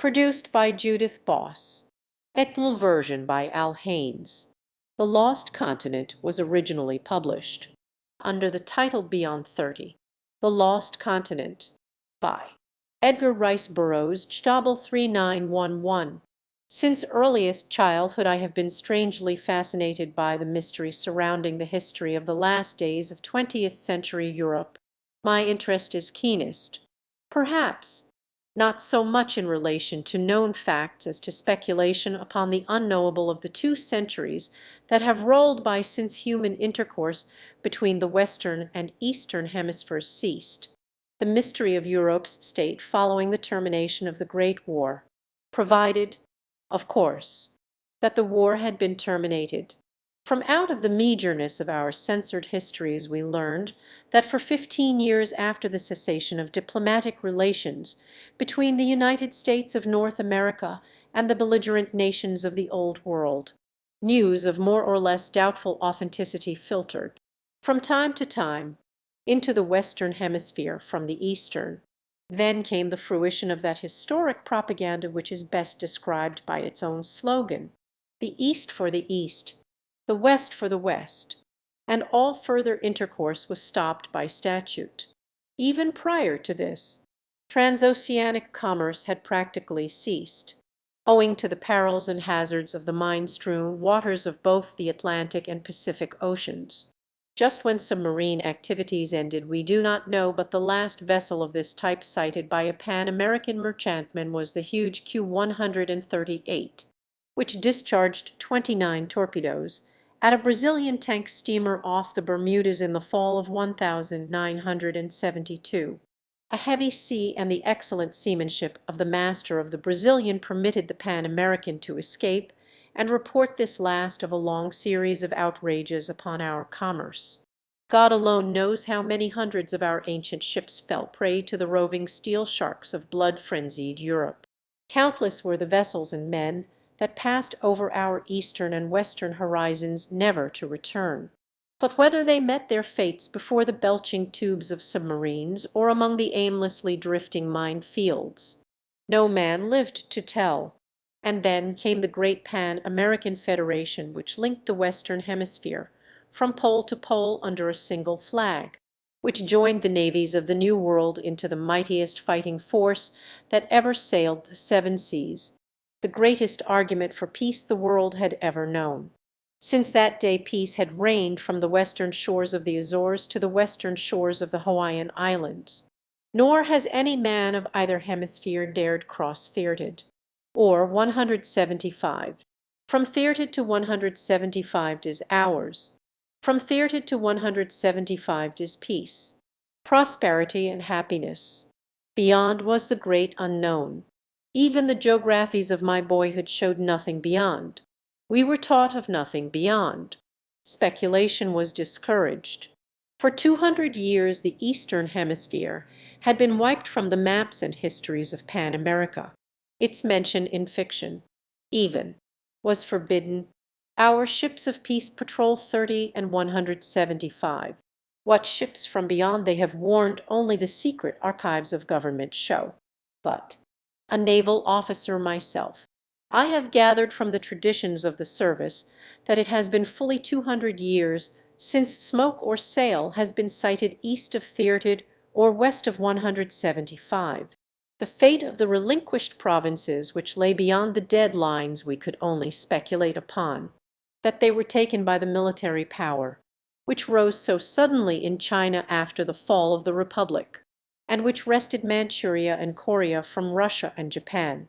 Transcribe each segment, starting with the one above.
Produced by Judith Boss. Etnal version by Al Haynes. The Lost Continent was originally published under the title Beyond 30. The Lost Continent by Edgar Rice Burroughs, Stabel 3911. Since earliest childhood I have been strangely fascinated by the mystery surrounding the history of the last days of 20th century Europe. My interest is keenest, perhaps, not so much in relation to known facts as to speculation upon the unknowable of the 2 centuries that have rolled by since human intercourse between the Western and Eastern hemispheres ceased, the mystery of Europe's state following the termination of the Great War, provided, of course, that the war had been terminated. From out of the meagreness of our censored histories we learned that for 15 years after the cessation of diplomatic relations between the United States of North America and the belligerent nations of the Old World, news of more or less doubtful authenticity filtered, from time to time, into the Western Hemisphere from the Eastern. Then came the fruition of that historic propaganda which is best described by its own slogan, "The East for the East, the West for the West," and all further intercourse was stopped by statute. Even prior to this, transoceanic commerce had practically ceased, owing to the perils and hazards of the mine-strewn waters of both the Atlantic and Pacific Oceans. Just when submarine activities ended we do not know, but the last vessel of this type sighted by a Pan-American merchantman was the huge Q-138, which discharged 29 torpedoes at a Brazilian tank steamer off the Bermudas in the fall of 1972. A heavy sea and the excellent seamanship of the master of the Brazilian permitted the Pan-American to escape and report this last of a long series of outrages upon our commerce. God alone knows how many hundreds of our ancient ships fell prey to the roving steel sharks of blood-frenzied Europe. Countless were the vessels and men that passed over our eastern and western horizons never to return. But whether they met their fates before the belching tubes of submarines or among the aimlessly drifting mine fields, no man lived to tell. And then came the great Pan-American Federation which linked the Western Hemisphere from pole to pole under a single flag, which joined the navies of the New World into the mightiest fighting force that ever sailed the seven seas, the greatest argument for peace the world had ever known. Since that day peace had reigned from the western shores of the Azores to the western shores of the Hawaiian Islands, nor has any man of either hemisphere dared cross Theartid, or 175. From Theartid to 175 is ours. From Theartid to 175 is peace, prosperity, and happiness. Beyond was the great unknown. Even the geographies of my boyhood showed nothing beyond. We were taught of nothing beyond. Speculation was discouraged. For 200 years the Eastern Hemisphere had been wiped from the maps and histories of Pan America. Its mention in fiction, even, was forbidden. Our ships of peace patrol 30 and 175. What ships from beyond they have warned only the secret archives of government show. But, a naval officer myself, I have gathered from the traditions of the service that it has been fully 200 years since smoke or sail has been sighted east of Theartid or west of 175. The fate of the relinquished provinces which lay beyond the dead lines we could only speculate upon, that they were taken by the military power, which rose so suddenly in China after the fall of the Republic, and which wrested Manchuria and Korea from Russia and Japan,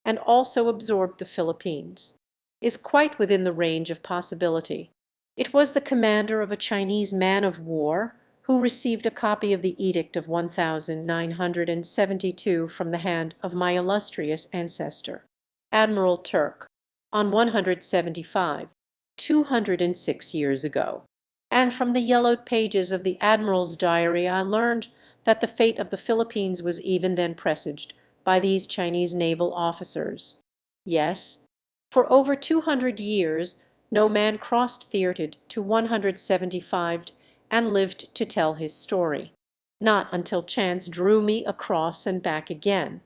and also absorbed the Philippines, is quite within the range of possibility. It was the commander of a Chinese man of war who received a copy of the Edict of 1972 from the hand of my illustrious ancestor, Admiral Turk, on 175, 206 years ago. And from the yellowed pages of the Admiral's diary I learned that the fate of the Philippines was even then presaged by these Chinese naval officers. Yes, for over 200 years no man crossed Theartid to 175 and lived to tell his story, not until chance drew me across and back again,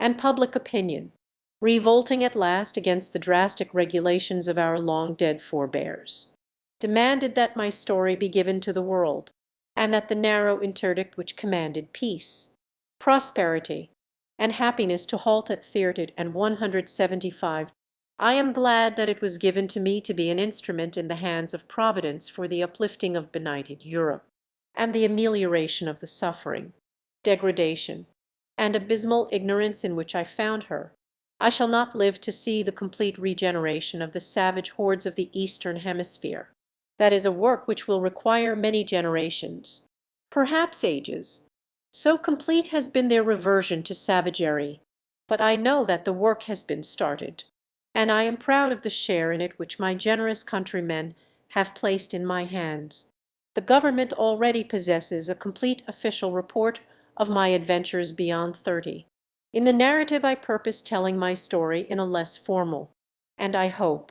and public opinion, revolting at last against the drastic regulations of our long-dead forebears, demanded that my story be given to the world, and that the narrow interdict which commanded peace, prosperity, and happiness to halt at 30 and 175. I am glad that it was given to me to be an instrument in the hands of Providence for the uplifting of benighted Europe, and the amelioration of the suffering, degradation, and abysmal ignorance in which I found her. I shall not live to see the complete regeneration of the savage hordes of the Eastern Hemisphere. That is a work which will require many generations, perhaps ages. So complete has been their reversion to savagery. But I know that the work has been started, and I am proud of the share in it which my generous countrymen have placed in my hands. The government already possesses a complete official report of my adventures beyond 30. In the narrative I purpose telling my story in a less formal, and I hope,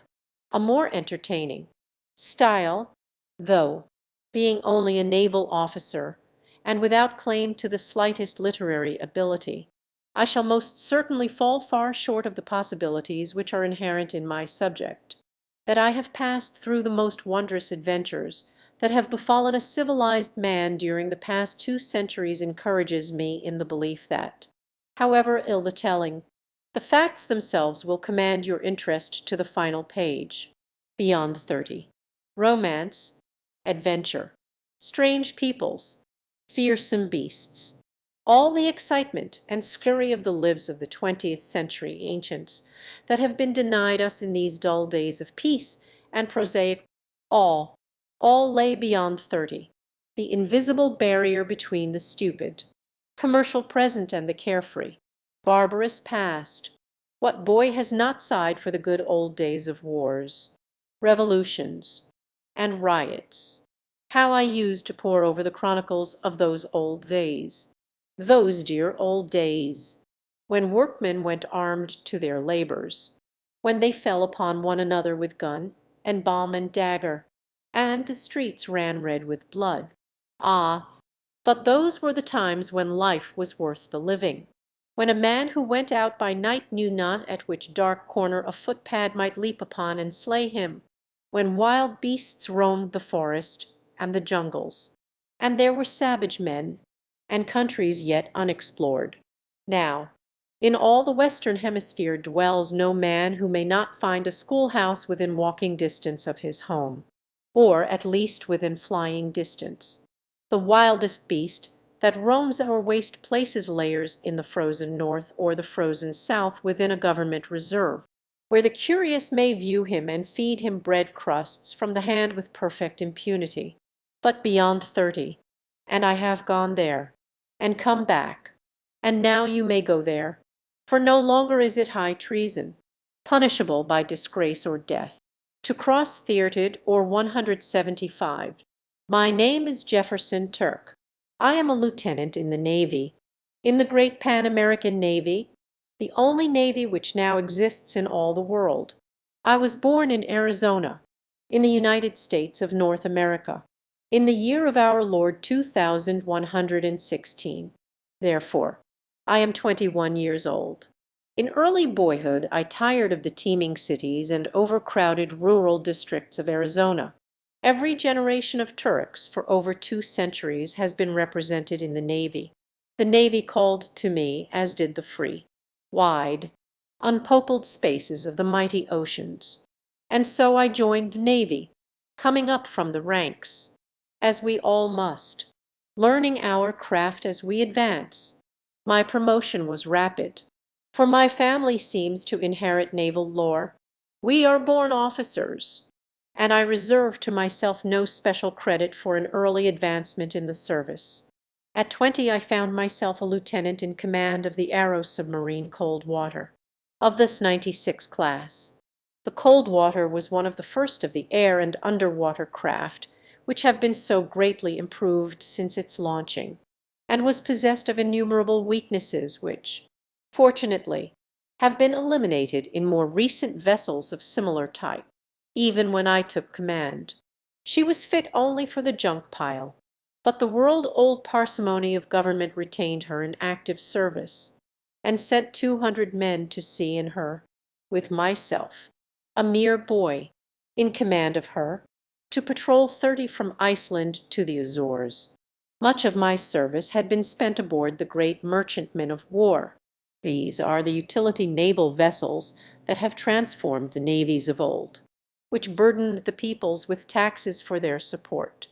a more entertaining, style, though, being only a naval officer, and without claim to the slightest literary ability, I shall most certainly fall far short of the possibilities which are inherent in my subject. That I have passed through the most wondrous adventures that have befallen a civilized man during the past 2 centuries encourages me in the belief that, however ill the telling, the facts themselves will command your interest to the final page. Beyond 30. Romance, adventure, strange peoples, fearsome beasts, all the excitement and scurry of the lives of the 20th century ancients that have been denied us in these dull days of peace and prosaic, all, all lay beyond 30, the invisible barrier between the stupid, commercial present and the carefree, barbarous past. What boy has not sighed for the good old days of wars, revolutions, and riots? How I used to pore over the chronicles of those old days, those dear old days, when workmen went armed to their labors, when they fell upon one another with gun and bomb and dagger, and the streets ran red with blood. Ah, but those were the times when life was worth the living, when a man who went out by night knew not at which dark corner a footpad might leap upon and slay him, when wild beasts roamed the forest and the jungles, and there were savage men, and countries yet unexplored. Now, in all the Western Hemisphere dwells no man who may not find a schoolhouse within walking distance of his home, or at least within flying distance. The wildest beast that roams our waste places lairs in the frozen north or the frozen south within a government reserve, where the curious may view him and feed him bread crusts from the hand with perfect impunity. But beyond 30, and I have gone there, and come back, and now you may go there, for no longer is it high treason, punishable by disgrace or death, to cross 30 or 175. My name is Jefferson Turk. I am a lieutenant in the Navy, in the great Pan American Navy, the only navy which now exists in all the world. I was born in Arizona, in the United States of North America, in the year of our Lord 2116. Therefore, I am 21 years old. In early boyhood I tired of the teeming cities and overcrowded rural districts of Arizona. Every generation of Turks for over 2 centuries has been represented in the Navy. The Navy called to me, as did the free, wide, unpopled spaces of the mighty oceans. And so I joined the Navy, coming up from the ranks, as we all must, learning our craft as we advance. My promotion was rapid, for my family seems to inherit naval lore. We are born officers, and I reserve to myself no special credit for an early advancement in the service. At 20 I found myself a lieutenant in command of the Arrow submarine Coldwater, of this 96 class. The Coldwater was one of the first of the air and underwater craft which have been so greatly improved since its launching, and was possessed of innumerable weaknesses which, fortunately, have been eliminated in more recent vessels of similar type. Even when I took command, she was fit only for the junk pile, but the world-old parsimony of government retained her in active service, and sent 200 men to sea in her. with myself, a mere boy, in command of her, to patrol 30 from Iceland to the Azores. Much of my service had been spent aboard the great merchantmen of war. These are the utility naval vessels that have transformed the navies of old, which burdened the peoples with taxes for their support,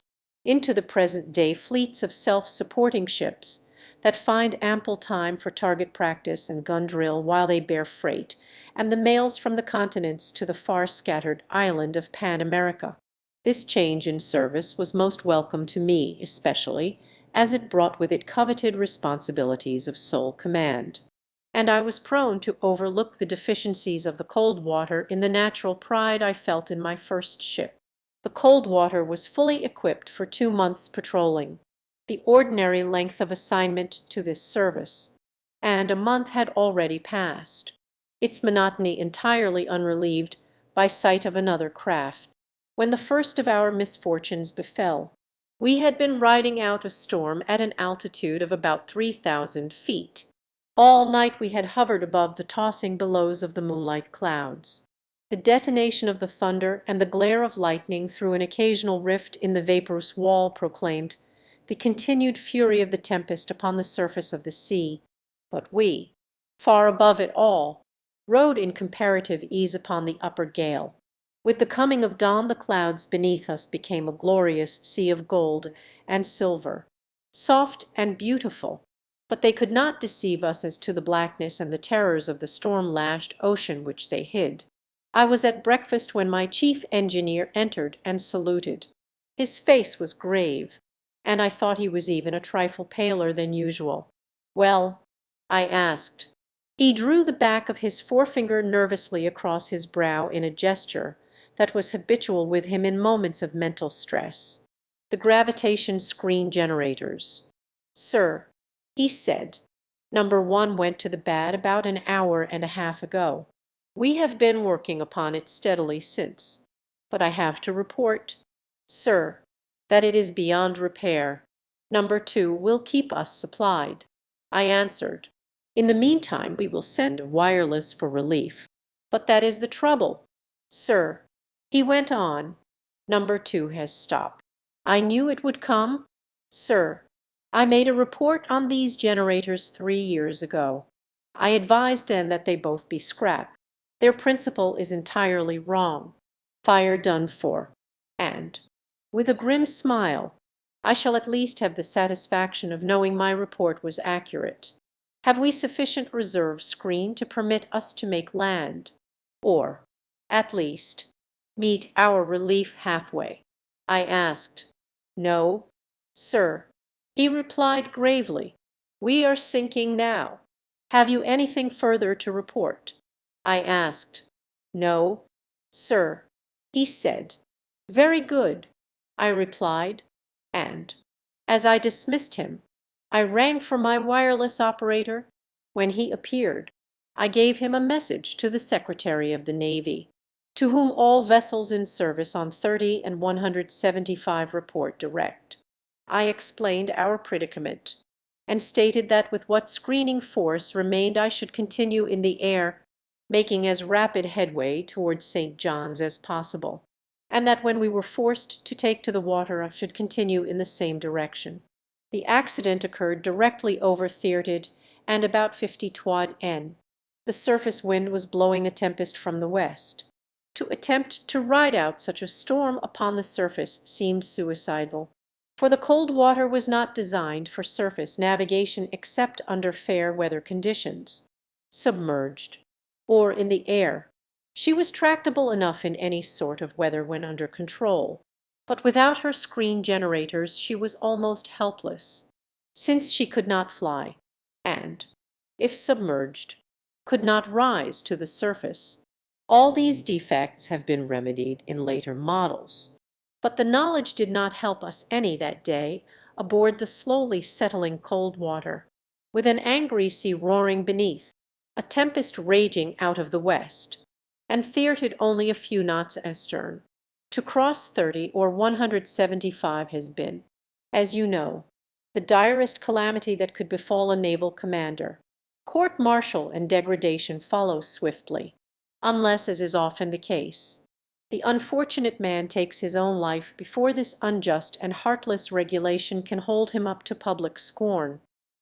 into the present-day fleets of self-supporting ships that find ample time for target practice and gun drill while they bear freight and the mails from the continents to the far-scattered island of Pan America. This change in service was most welcome to me especially, as it brought with it coveted responsibilities of sole command, and I was prone to overlook the deficiencies of the Coldwater in the natural pride I felt in my first ship. The Coldwater was fully equipped for 2 months' patrolling, the ordinary length of assignment to this service, and a month had already passed, its monotony entirely unrelieved by sight of another craft, when the first of our misfortunes befell. We had been riding out a storm at an altitude of about 3,000 feet. All night we had hovered above the tossing billows of the moonlight clouds. The detonation of the thunder and the glare of lightning through an occasional rift in the vaporous wall proclaimed the continued fury of the tempest upon the surface of the sea, but we, far above it all, rode in comparative ease upon the upper gale. With the coming of dawn the clouds beneath us became a glorious sea of gold and silver, soft and beautiful, but they could not deceive us as to the blackness and the terrors of the storm-lashed ocean which they hid. I was at breakfast when my chief engineer entered and saluted. His face was grave, and I thought he was even a trifle paler than usual. "Well?" I asked. He drew the back of his forefinger nervously across his brow in a gesture that was habitual with him in moments of mental stress. "The gravitation screen generators, sir," he said. "Number 1 went to the bad about an hour and a half ago. We have been working upon it steadily since, but I have to report, sir, that it is beyond repair. Number 2 will keep us supplied." I answered, "In the meantime we will send wireless for relief." "But that is the trouble, sir," he went on. "Number 2 has stopped. I knew it would come, sir. I made a report on these generators 3 years ago. I advised then that they both be scrapped. Their principle is entirely wrong. Fire done for. And," with a grim smile, "I shall at least have the satisfaction of knowing my report was accurate. Have we sufficient reserve screen to permit us to make land, or, at least, meet our relief halfway?" I asked. "No, sir," he replied gravely. "We are sinking now. Have you anything further to report?" I asked. "No, sir," he said. "Very good," I replied, and, as I dismissed him, I rang for my wireless operator. When he appeared, I gave him a message to the Secretary of the Navy, to whom all vessels in service on 30 and 175 report direct. I explained our predicament, and stated that with what screening force remained I should continue in the air, making as rapid headway towards St. John's as possible, and that when we were forced to take to the water I should continue in the same direction. The accident occurred directly over Thyatid and about 50 toises N. The surface wind was blowing a tempest from the west. To attempt to ride out such a storm upon the surface seemed suicidal, for the Coldwater was not designed for surface navigation except under fair weather conditions. Submerged, or in the air, she was tractable enough in any sort of weather when under control, but without her screen generators she was almost helpless, since she could not fly, and, if submerged, could not rise to the surface. All these defects have been remedied in later models, but the knowledge did not help us any that day aboard the slowly settling Coldwater, with an angry sea roaring beneath, a tempest raging out of the west, and Thyatid only a few knots astern. To cross 30 or 175 has been, as you know, the direst calamity that could befall a naval commander. Court-martial and degradation follow swiftly. unless, as is often the case, the unfortunate man takes his own life before this unjust and heartless regulation can hold him up to public scorn.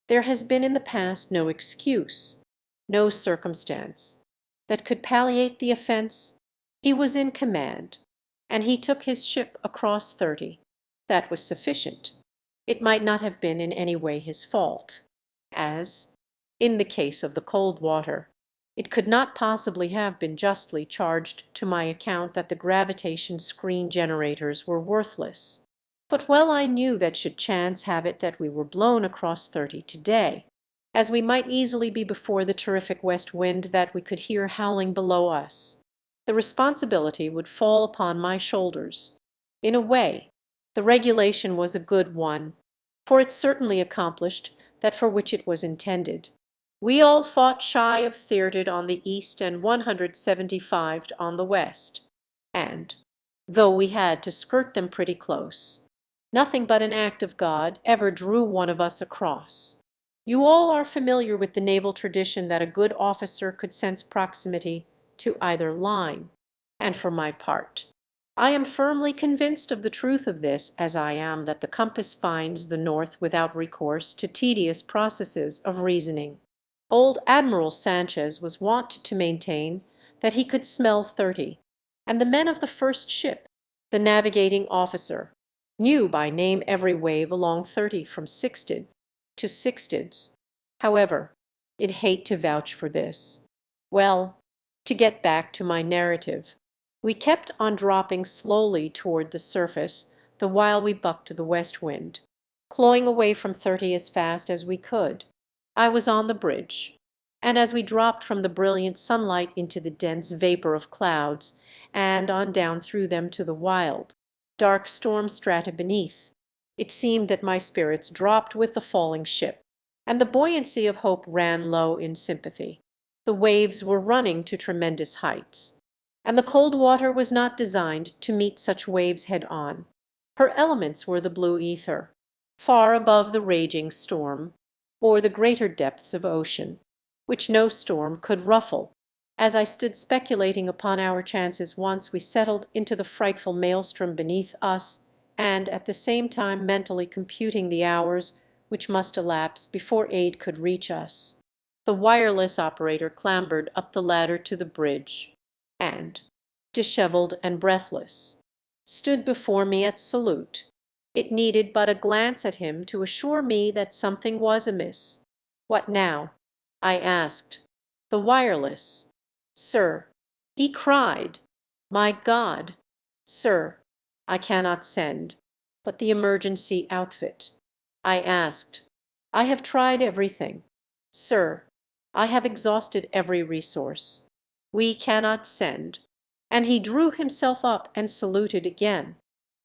There has been in the past no excuse, no circumstance, that could palliate the offence. He was in command, and he took his ship across 30. That was sufficient. It might not have been in any way his fault, as, in the case of the Coldwater, it could not possibly have been justly charged to my account that the gravitation screen generators were worthless. But well I knew that should chance have it that we were blown across 30 today, as we might easily be before the terrific west wind that we could hear howling below us, the responsibility would fall upon my shoulders. In a way, the regulation was a good one, for it certainly accomplished that for which it was intended. We all fought shy of 30 on the east and 175 on the west, and, though we had to skirt them pretty close, nothing but an act of God ever drew one of us across. You all are familiar with the naval tradition that a good officer could sense proximity to either line, and for my part, I am firmly convinced of the truth of this, as I am that the compass finds the north without recourse to tedious processes of reasoning. Old Admiral Sanchez was wont to maintain that he could smell 30, and the men of the first ship, the navigating officer, knew by name every wave along 30 from Sixted to Sixteds. However, I'd hate to vouch for this. Well, to get back to my narrative, we kept on dropping slowly toward the surface the while we bucked the west wind, clawing away from 30 as fast as we could. I was on the bridge, and as we dropped from the brilliant sunlight into the dense vapor of clouds, and on down through them to the wild, dark storm strata beneath, it seemed that my spirits dropped with the falling ship, and the buoyancy of hope ran low in sympathy. The waves were running to tremendous heights, and the Coldwater was not designed to meet such waves head on. Her elements were the blue ether, far above the raging storm, or the greater depths of ocean, which no storm could ruffle. As I stood speculating upon our chances once we settled into the frightful maelstrom beneath us, and at the same time mentally computing the hours which must elapse before aid could reach us, the wireless operator clambered up the ladder to the bridge, and, disheveled and breathless, stood before me at salute. It needed but a glance at him to assure me that something was amiss. "What now?" I asked. "The wireless, sir," he cried. "My God, sir, I cannot send, but the emergency outfit." I asked. "I have tried everything, sir. I have exhausted every resource. We cannot send." And he drew himself up and saluted again.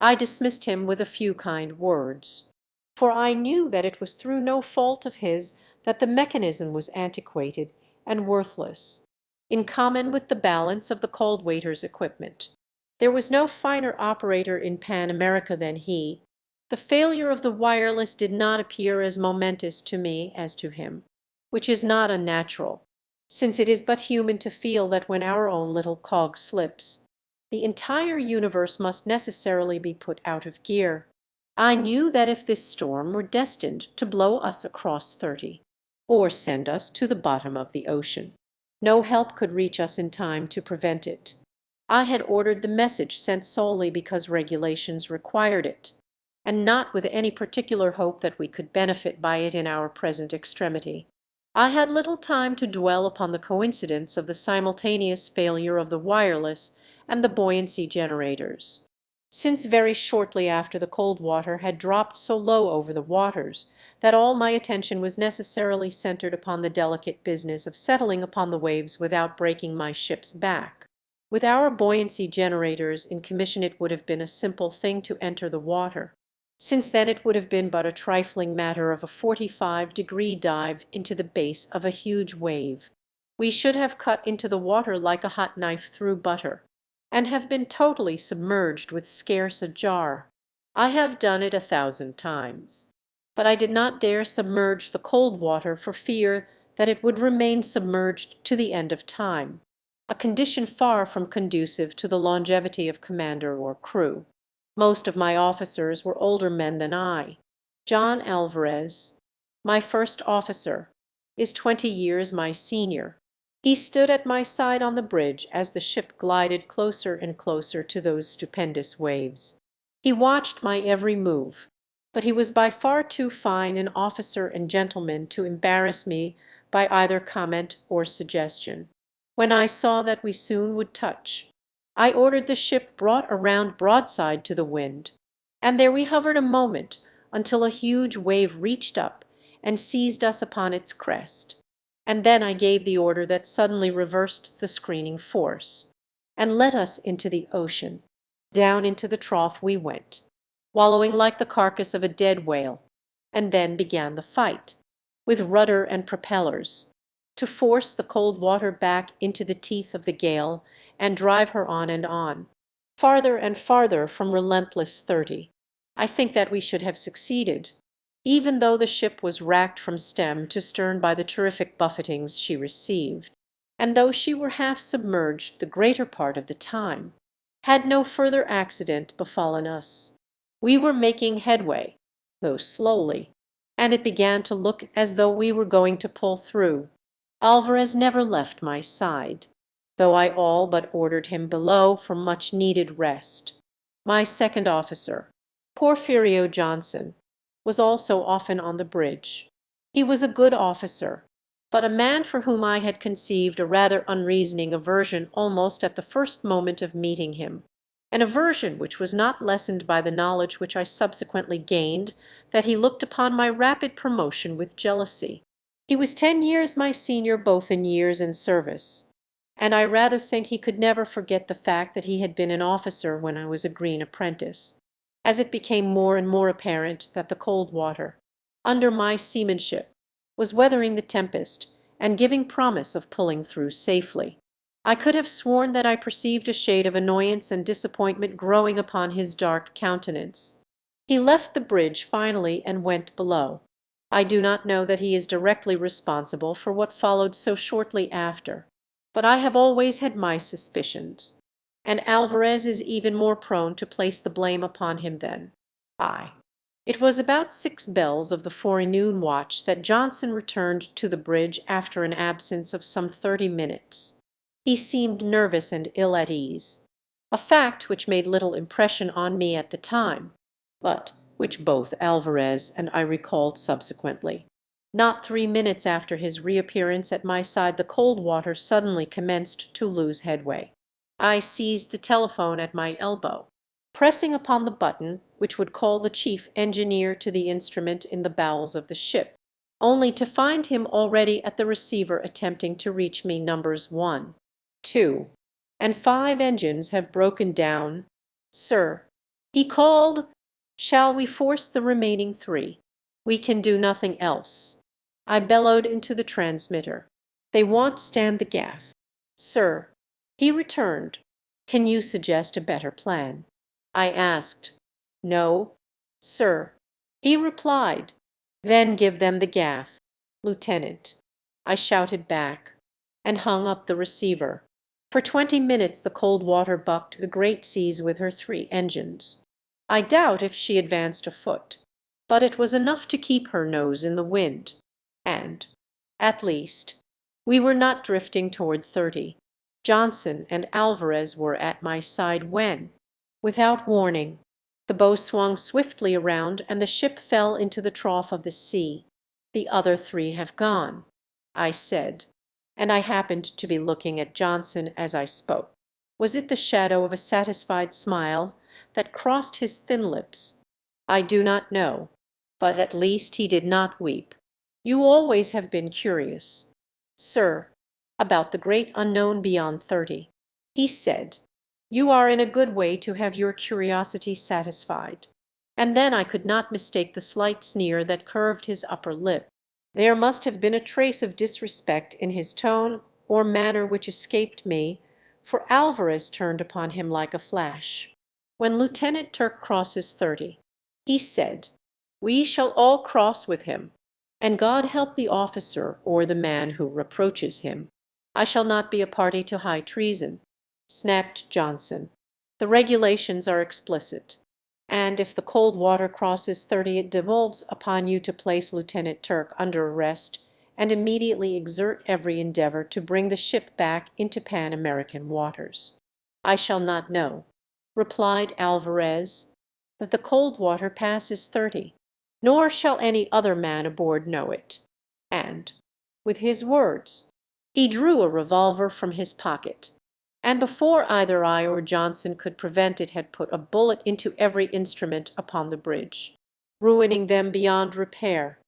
I dismissed him with a few kind words, for I knew that it was through no fault of his that the mechanism was antiquated and worthless, in common with the balance of the Coldwater's equipment. There was no finer operator in Pan America than he. The failure of the wireless did not appear as momentous to me as to him, which is not unnatural, since it is but human to feel that when our own little cog slips, the entire universe must necessarily be put out of gear. I knew that if this storm were destined to blow us across 30, or send us to the bottom of the ocean, no help could reach us in time to prevent it. I had ordered the message sent solely because regulations required it, and not with any particular hope that we could benefit by it in our present extremity. I had little time to dwell upon the coincidence of the simultaneous failure of the wireless and the buoyancy generators, since very shortly after the Coldwater had dropped so low over the waters that all my attention was necessarily centered upon the delicate business of settling upon the waves without breaking my ship's back. With our buoyancy generators in commission it would have been a simple thing to enter the water, since then it would have been but a trifling matter of a 45-degree dive into the base of a huge wave. We should have cut into the water like a hot knife through butter, and have been totally submerged with scarce a jar. I have done it 1,000 times, but I did not dare submerge the Coldwater for fear that it would remain submerged to the end of time. a condition far from conducive to the longevity of commander or crew. Most of my officers were older men than I. John Alvarez, my first officer, is 20 years my senior. He stood at my side on the bridge as the ship glided closer and closer to those stupendous waves. He watched my every move, but he was by far too fine an officer and gentleman to embarrass me by either comment or suggestion. When I saw that we soon would touch, I ordered the ship brought around broadside to the wind, and there we hovered a moment until a huge wave reached up and seized us upon its crest. And then I gave the order that suddenly reversed the screening force, and let us into the ocean. Down into the trough we went, wallowing like the carcass of a dead whale, and then began the fight, with rudder and propellers, to force the cold water back into the teeth of the gale and drive her on, farther and farther from relentless 30. I think that we should have succeeded, even though the ship was racked from stem to stern by the terrific buffetings she received, and though she were half submerged the greater part of the time, had no further accident befallen us. We were making headway, though slowly, and it began to look as though we were going to pull through. Alvarez never left my side, though I all but ordered him below for much-needed rest. My second officer, Porfirio Johnson, was also often on the bridge. He was a good officer, but a man for whom I had conceived a rather unreasoning aversion almost at the first moment of meeting him, an aversion which was not lessened by the knowledge which I subsequently gained that he looked upon my rapid promotion with jealousy. He was 10 years my senior both in years and service, and I rather think he could never forget the fact that he had been an officer when I was a green apprentice. As it became more and more apparent that the cold water, under my seamanship, was weathering the tempest and giving promise of pulling through safely, I could have sworn that I perceived a shade of annoyance and disappointment growing upon his dark countenance. He left the bridge finally and went below. I do not know that he is directly responsible for what followed so shortly after, but I have always had my suspicions, and Alvarez is even more prone to place the blame upon him than I. It was about 6 bells of the forenoon watch that Johnson returned to the bridge after an absence of some 30 minutes. He seemed nervous and ill at ease, a fact which made little impression on me at the time, but which both Alvarez and I recalled subsequently. Not 3 minutes after his reappearance at my side the cold water suddenly commenced to lose headway. I seized the telephone at my elbow, pressing upon the button which would call the chief engineer to the instrument in the bowels of the ship, only to find him already at the receiver attempting to reach me. Numbers 1, 2, and 5 engines have broken down, sir, he called. Shall we force the remaining 3? We can do nothing else. I bellowed into the transmitter. They won't stand the gaff. Sir, he returned. Can you suggest a better plan? I asked. No, sir. He replied. Then give them the gaff, Lieutenant. I shouted back, and hung up the receiver. For 20 minutes the cold water bucked the great seas with her 3 engines. I doubt if she advanced a foot, but it was enough to keep her nose in the wind, and, at least, we were not drifting toward 30. Johnson and Alvarez were at my side when, without warning, the bow swung swiftly around and the ship fell into the trough of the sea. The other 3 have gone, I said, and I happened to be looking at Johnson as I spoke. Was it the shadow of a satisfied smile that crossed his thin lips? I do not know, but at least he did not weep. You always have been curious, sir, about the great unknown beyond 30, he said. You are in a good way to have your curiosity satisfied. And then I could not mistake the slight sneer that curved his upper lip. There must have been a trace of disrespect in his tone or manner which escaped me, for Alvarez turned upon him like a flash. When Lieutenant Turk crosses 30, he said, we shall all cross with him, and God help the officer or the man who reproaches him. "I shall not be a party to high treason," snapped Johnson. "The regulations are explicit, and if the Coldwater crosses 30 it devolves upon you to place Lieutenant Turk under arrest and immediately exert every endeavor to bring the ship back into Pan American waters." "I shall not know," replied Alvarez, "that the Coldwater passes 30, nor shall any other man aboard know it." And, with his words, he drew a revolver from his pocket, and before either I or Johnson could prevent it had put a bullet into every instrument upon the bridge, ruining them beyond repair,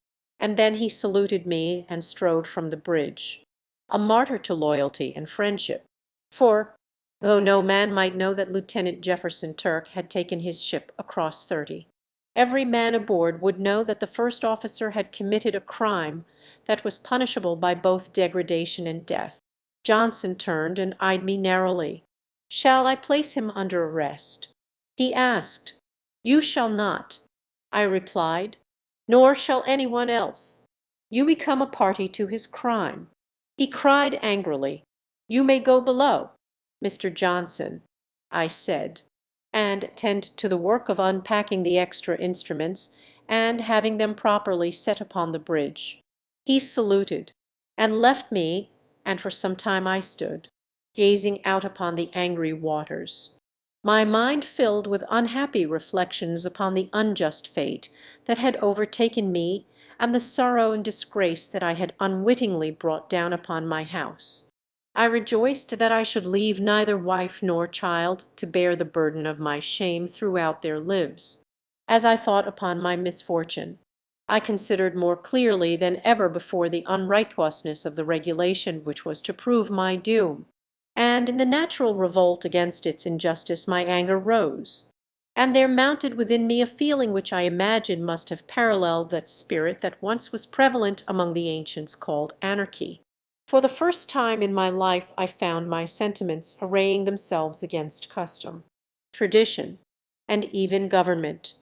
and then he saluted me and strode from the bridge, a martyr to loyalty and friendship, for, though no man might know that Lieutenant Jefferson Turk had taken his ship across 30, every man aboard would know that the first officer had committed a crime that was punishable by both degradation and death. Johnson turned and eyed me narrowly. "Shall I place him under arrest?" he asked. "You shall not," I replied, "nor shall any one else. You become a party to his crime." He cried angrily, "You may go below, Mr. Johnson," I said, "and tend to the work of unpacking the extra instruments and having them properly set upon the bridge." He saluted and left me, and for some time I stood, gazing out upon the angry waters, my mind filled with unhappy reflections upon the unjust fate that had overtaken me and the sorrow and disgrace that I had unwittingly brought down upon my house. I rejoiced that I should leave neither wife nor child to bear the burden of my shame throughout their lives. As I thought upon my misfortune, I considered more clearly than ever before the unrighteousness of the regulation which was to prove my doom, and in the natural revolt against its injustice my anger rose, and there mounted within me a feeling which I imagine must have paralleled that spirit that once was prevalent among the ancients called anarchy. For the first time in my life I found my sentiments arraying themselves against custom, tradition, and even government.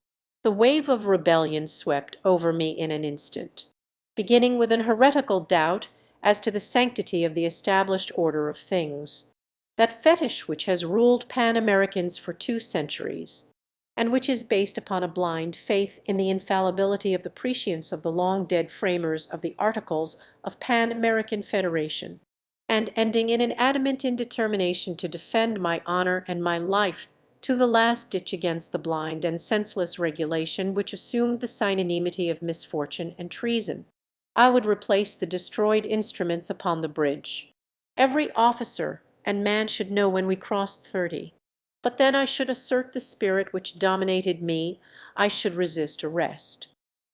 The wave of rebellion swept over me in an instant, beginning with an heretical doubt as to the sanctity of the established order of things, that fetish which has ruled Pan Americans for 2 centuries, and which is based upon a blind faith in the infallibility of the prescience of the long-dead framers of the Articles of Pan American Federation, and ending in an adamant determination to defend my honor and my life to the last ditch against the blind and senseless regulation which assumed the synonymity of misfortune and treason. I would replace the destroyed instruments upon the bridge. Every officer and man should know when we crossed 30. But then I should assert the spirit which dominated me, I should resist arrest,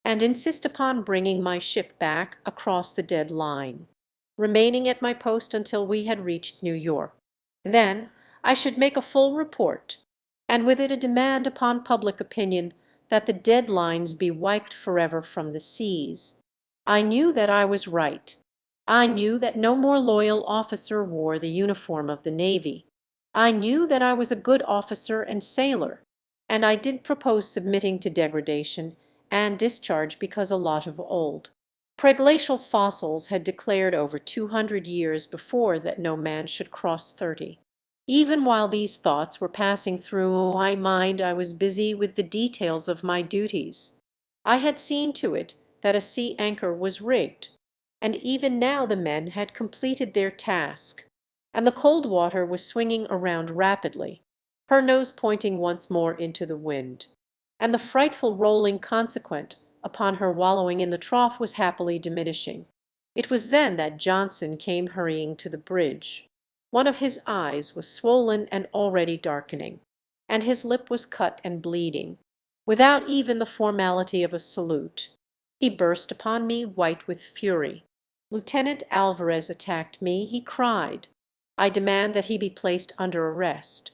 and insist upon bringing my ship back across the dead line, remaining at my post until we had reached New York. Then I should make a full report, and with it a demand upon public opinion that the dead lines be wiped forever from the seas. I knew that I was right. I knew that no more loyal officer wore the uniform of the Navy. I knew that I was a good officer and sailor, and I did propose submitting to degradation and discharge because a lot of old preglacial fossils had declared over 200 years before that no man should cross 30. Even while these thoughts were passing through my mind I was busy with the details of my duties. I had seen to it that a sea anchor was rigged, and even now the men had completed their task, and the Coldwater was swinging around rapidly, her nose pointing once more into the wind, and the frightful rolling consequent upon her wallowing in the trough was happily diminishing. It was then that Johnson came hurrying to the bridge. One of his eyes was swollen and already darkening, and his lip was cut and bleeding. Without even the formality of a salute, he burst upon me white with fury. "Lieutenant Alvarez attacked me," he cried. "I demand that he be placed under arrest.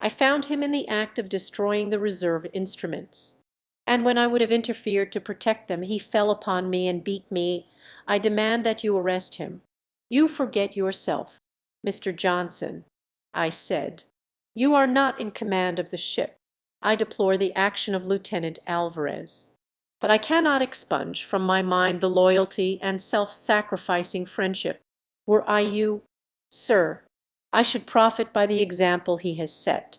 I found him in the act of destroying the reserve instruments, and when I would have interfered to protect them he fell upon me and beat me. I demand that you arrest him." "You forget yourself, Mr. Johnson," I said. "You are not in command of the ship. I deplore the action of Lieutenant Alvarez, but I cannot expunge from my mind the loyalty and self-sacrificing friendship. Were I you, Sir, I should profit by the example he has set.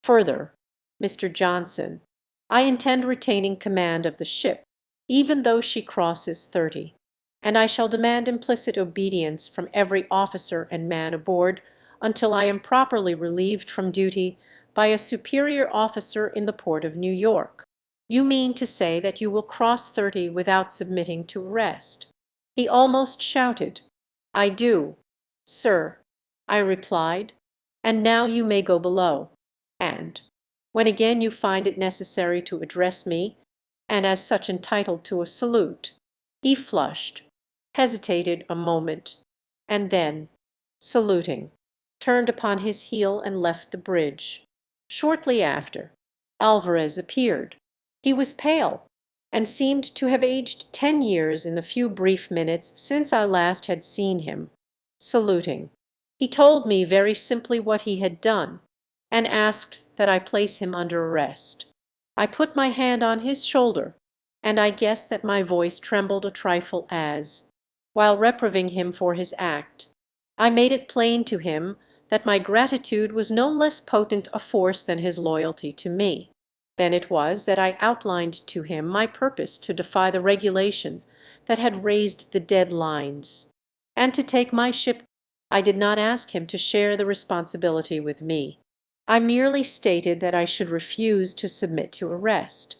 Further, Mr. Johnson, I intend retaining command of the ship, even though she crosses 30, and I shall demand implicit obedience from every officer and man aboard until I am properly relieved from duty by a superior officer in the port of New York. You mean to say that you will cross 30 without submitting to arrest?" He almost shouted. "I do, sir," I replied, "and now you may go below, and, when again you find it necessary to address me, and as such entitled to a salute." He flushed, hesitated a moment, and then, saluting, turned upon his heel and left the bridge. Shortly after, Alvarez appeared. He was pale, and seemed to have aged 10 years in the few brief minutes since I last had seen him. Saluting, he told me very simply what he had done, and asked that I place him under arrest. I put my hand on his shoulder, and I guess that my voice trembled a trifle as, while reproving him for his act, I made it plain to him that my gratitude was no less potent a force than his loyalty to me. Then it was that I outlined to him my purpose to defy the regulation that had raised the dead lines, and to take my ship. I did not ask him to share the responsibility with me. I merely stated that I should refuse to submit to arrest,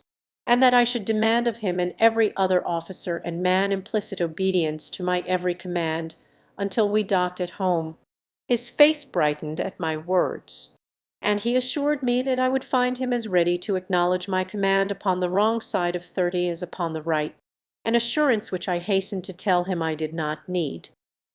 and that I should demand of him and every other officer and man implicit obedience to my every command until we docked at home. His face brightened at my words, and he assured me that I would find him as ready to acknowledge my command upon the wrong side of 30 as upon the right, an assurance which I hastened to tell him I did not need.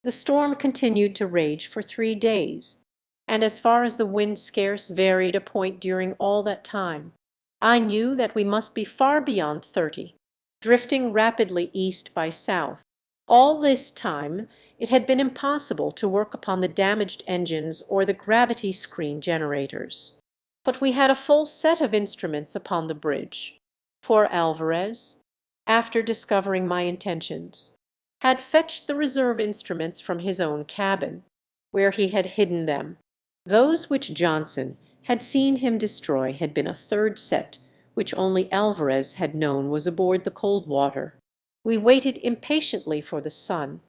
The storm continued to rage for 3 days, and as far as the wind scarce varied a point during all that time, I knew that we must be far beyond 30, drifting rapidly east by south. All this time it had been impossible to work upon the damaged engines or the gravity screen generators. But we had a full set of instruments upon the bridge, for Alvarez, after discovering my intentions, had fetched the reserve instruments from his own cabin, where he had hidden them. Those which Johnson had seen him destroy had been a third set, which only Alvarez had known was aboard the Coldwater. We waited impatiently for the sun,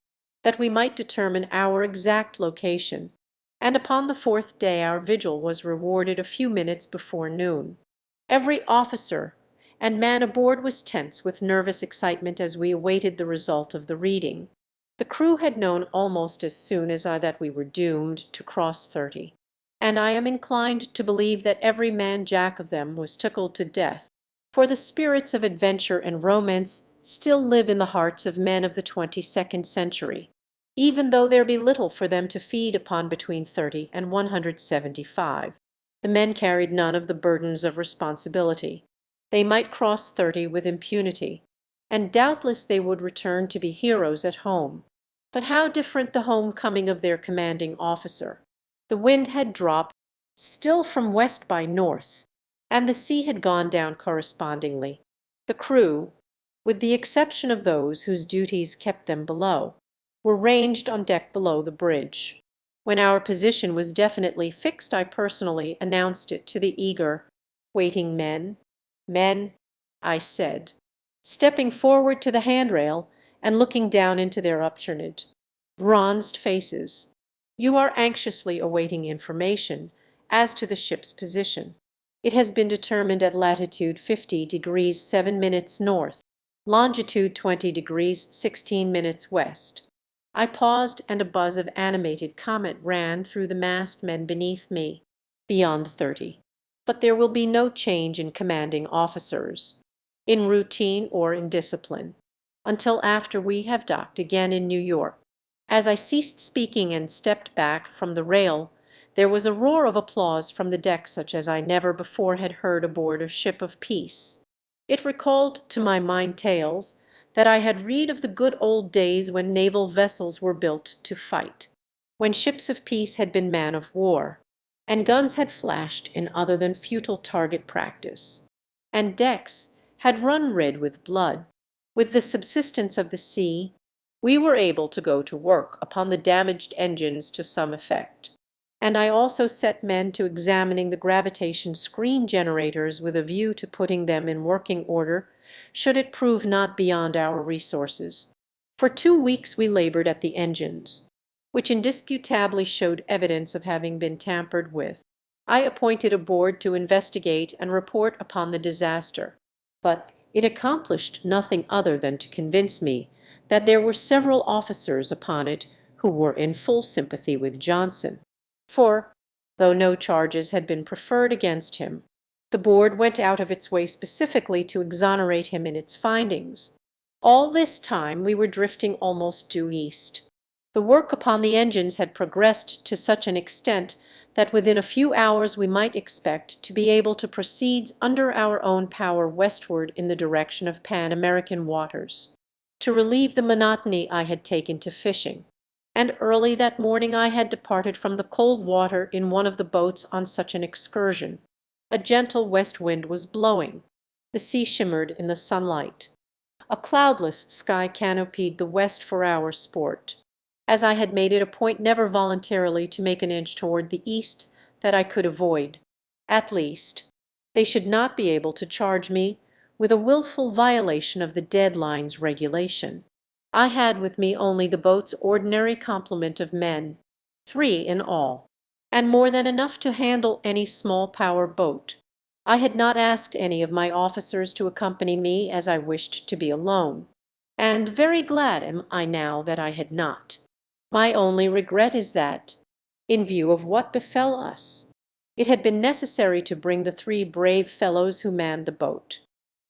that we might determine our exact location, and upon the fourth day our vigil was rewarded a few minutes before noon. Every officer and man aboard was tense with nervous excitement as we awaited the result of the reading. The crew had known almost as soon as I that we were doomed to cross 30, and I am inclined to believe that every man jack of them was tickled to death, for the spirits of adventure and romance still live in the hearts of men of the 22nd century, even though there be little for them to feed upon between 30 and 175. The men carried none of the burdens of responsibility. They might cross 30 with impunity, and doubtless they would return to be heroes at home. But how different the home-coming of their commanding officer! The wind had dropped still from west by north, and the sea had gone down correspondingly. The crew, with the exception of those whose duties kept them below, were ranged on deck below the bridge. When our position was definitely fixed, I personally announced it to the eager, waiting men. "Men," I said, stepping forward to the handrail and looking down into their upturned, bronzed faces, "you are anxiously awaiting information as to the ship's position. It has been determined at latitude 50 degrees 7 minutes north, longitude 20 degrees 16 minutes west." I paused, and a buzz of animated comment ran through the massed men beneath me. "Beyond 30. But there will be no change in commanding officers, in routine or in discipline, until after we have docked again in New York." As I ceased speaking and stepped back from the rail, there was a roar of applause from the deck such as I never before had heard aboard a ship of peace. It recalled to my mind tales that I had read of the good old days when naval vessels were built to fight, when ships of peace had been man of war, and guns had flashed in other than futile target practice, and decks had run red with blood, with the subsidence of the sea, We were able to go to work upon the damaged engines to some effect, and I also set men to examining the gravitation screen generators with a view to putting them in working order should it prove not beyond our resources. For 2 weeks we labored at the engines, which indisputably showed evidence of having been tampered with. I appointed a board to investigate and report upon the disaster, but it accomplished nothing other than to convince me that there were several officers upon it who were in full sympathy with Johnson. For, though no charges had been preferred against him, the board went out of its way specifically to exonerate him in its findings. All this time we were drifting almost due east. The work upon the engines had progressed to such an extent that within a few hours we might expect to be able to proceed under our own power westward in the direction of Pan American waters. To relieve the monotony I had taken to fishing, and early that morning I had departed from the cold water in one of the boats on such an excursion. A gentle west wind was blowing. The sea shimmered in the sunlight. A cloudless sky canopied the west for our sport. As I had made it a point never voluntarily to make an inch toward the east that I could avoid, at least, they should not be able to charge me with a willful violation of the deadlines regulation. I had with me only the boat's ordinary complement of men, 3 in all, and more than enough to handle any small power boat. I had not asked any of my officers to accompany me, as I wished to be alone, and very glad am I now that I had not. My only regret is that, in view of what befell us, it had been necessary to bring the 3 brave fellows who manned the boat.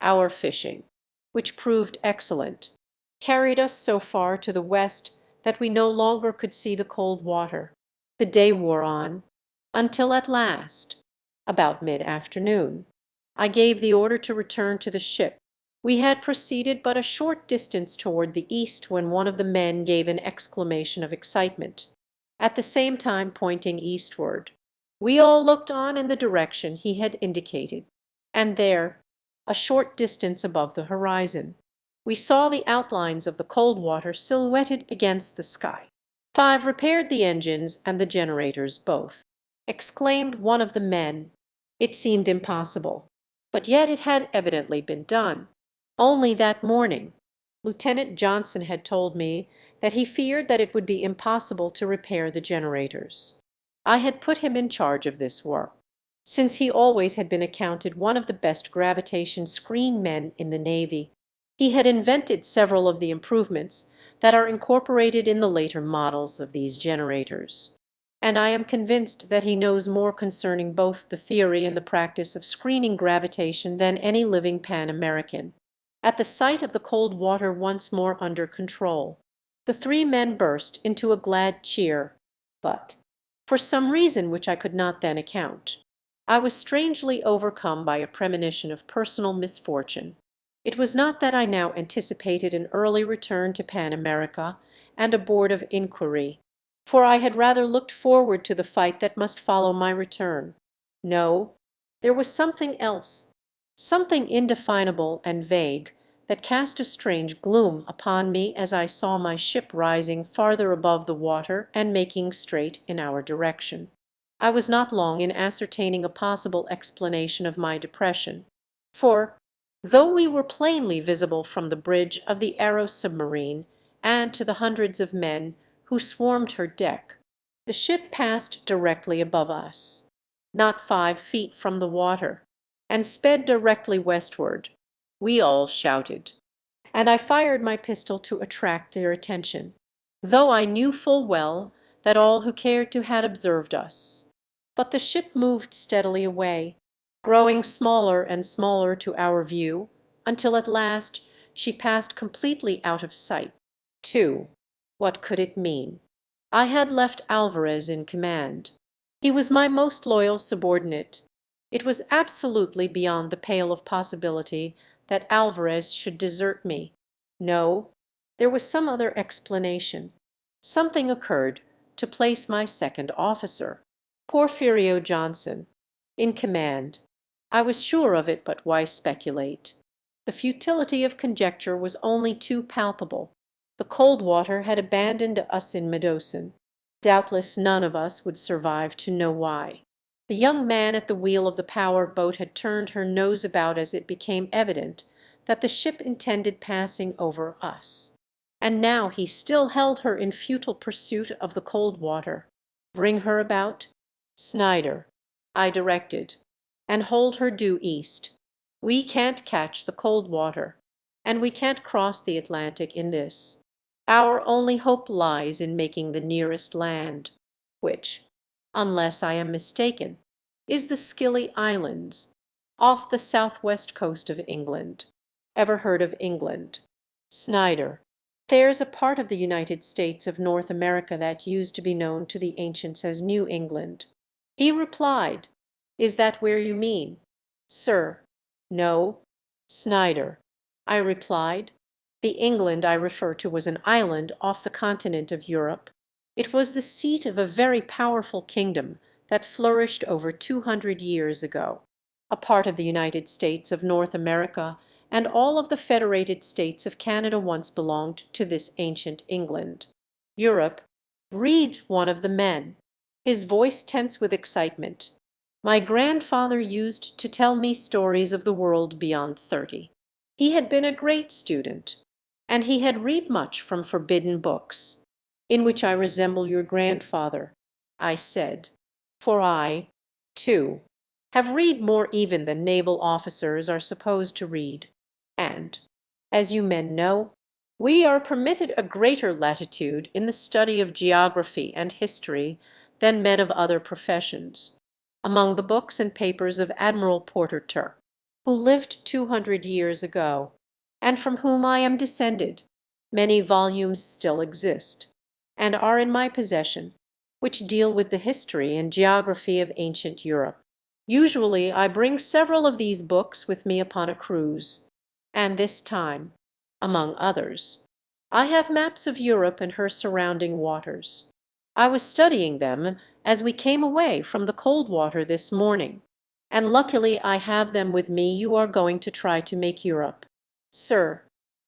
Our fishing, which proved excellent, carried us so far to the west that we no longer could see the cold water. The day wore on, until at last, about mid-afternoon, I gave the order to return to the ship. We had proceeded but a short distance toward the east when one of the men gave an exclamation of excitement, at the same time pointing eastward. We all looked on in the direction he had indicated, and there, a short distance above the horizon, we saw the outlines of the Coldwater silhouetted against the sky. "I've repaired the engines and the generators both," exclaimed one of the men. It seemed impossible, but yet it had evidently been done. Only that morning Lieutenant Johnson had told me that he feared that it would be impossible to repair the generators. I had put him in charge of this work, since he always had been accounted one of the best gravitation screen men in the Navy. He had invented several of the improvements that are incorporated in the later models of these generators, and I am convinced that he knows more concerning both the theory and the practice of screening gravitation than any living Pan American. At the sight of the cold water once more under control, the 3 men burst into a glad cheer, but, for some reason which I could not then account, I was strangely overcome by a premonition of personal misfortune. It was not that I now anticipated an early return to Pan America and a board of inquiry, for I had rather looked forward to the fight that must follow my return. No, there was something else, something indefinable and vague, that cast a strange gloom upon me as I saw my ship rising farther above the water and making straight in our direction. I was not long in ascertaining a possible explanation of my depression, for, though we were plainly visible from the bridge of the Arrow submarine and to the hundreds of men who swarmed her deck, the ship passed directly above us, not 5 feet from the water, and sped directly westward. We all shouted, and I fired my pistol to attract their attention, though I knew full well that all who cared to had observed us. But the ship moved steadily away, growing smaller and smaller to our view, until at last she passed completely out of sight. 2. What could it mean? I had left Alvarez in command. He was my most loyal subordinate. It was absolutely beyond the pale of possibility that Alvarez should desert me. No, there was some other explanation. Something occurred to place my second officer, Porfirio Johnson, in command. I was sure of it, but why speculate? The futility of conjecture was only too palpable. The Coldwater had abandoned us in Medosun. Doubtless none of us would survive to know why. The young man at the wheel of the power boat had turned her nose about as it became evident that the ship intended passing over us. And now he still held her in futile pursuit of the Coldwater. Bring her about, Snyder, I directed, and hold her due east. We can't catch the Coldwater, and we can't cross the Atlantic in this. Our only hope lies in making the nearest land, which, unless I am mistaken, is the Scilly Islands, off the southwest coast of England. Ever heard of England? Snyder. There's a part of the United States of North America that used to be known to the ancients as New England. He replied, "Is that where you mean?" "Sir, no." Snyder. I replied, "The England I refer to was an island off the continent of Europe. It was the seat of a very powerful kingdom that flourished over 200 years ago. A part of the United States of North America and all of the federated states of Canada once belonged to this ancient England. Europe, breathed one of the men, his voice tense with excitement. My grandfather used to tell me stories of the world beyond 30. He had been a great student, and he had read much from forbidden books." "In which I resemble your grandfather," I said, "for I, too, have read more even than naval officers are supposed to read. And, as you men know, we are permitted a greater latitude in the study of geography and history than men of other professions. Among the books and papers of Admiral Porter, who lived 200 years ago, and from whom I am descended, many volumes still exist, and are in my possession, which deal with the history and geography of ancient Europe. Usually I bring several of these books with me upon a cruise, and this time, among others, I have maps of Europe and her surrounding waters. I was studying them as we came away from the Coldwater this morning, and luckily I have them with me. You are going to try to make Europe, sir?"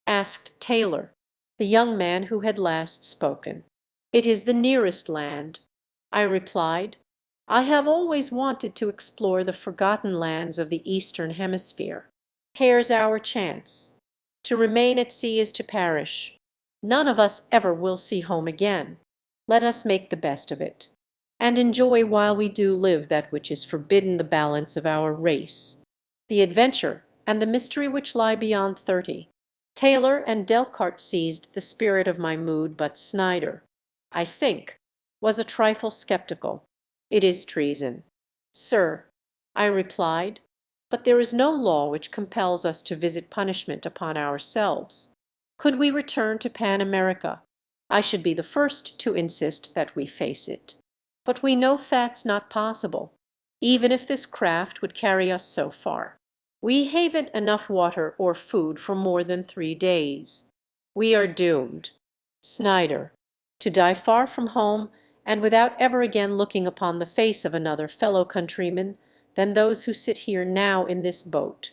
asked Taylor, the young man who had last spoken. "It is the nearest land," I replied. "I have always wanted to explore the forgotten lands of the Eastern Hemisphere. Here's our chance. To remain at sea is to perish. None of us ever will see home again. Let us make the best of it, and enjoy while we do live that which is forbidden the balance of our race, the adventure and the mystery which lie beyond 30. Taylor and Delcart seized the spirit of my mood, but Snyder, I think, was a trifle skeptical. "It is treason, sir," I replied, "but there is no law which compels us to visit punishment upon ourselves. Could we return to Pan America, I should be the first to insist that we face it. But we know that's not possible, even if this craft would carry us so far. We haven't enough water or food for more than 3 days. We are doomed, Snyder, to die far from home and without ever again looking upon the face of another fellow countryman than those who sit here now in this boat.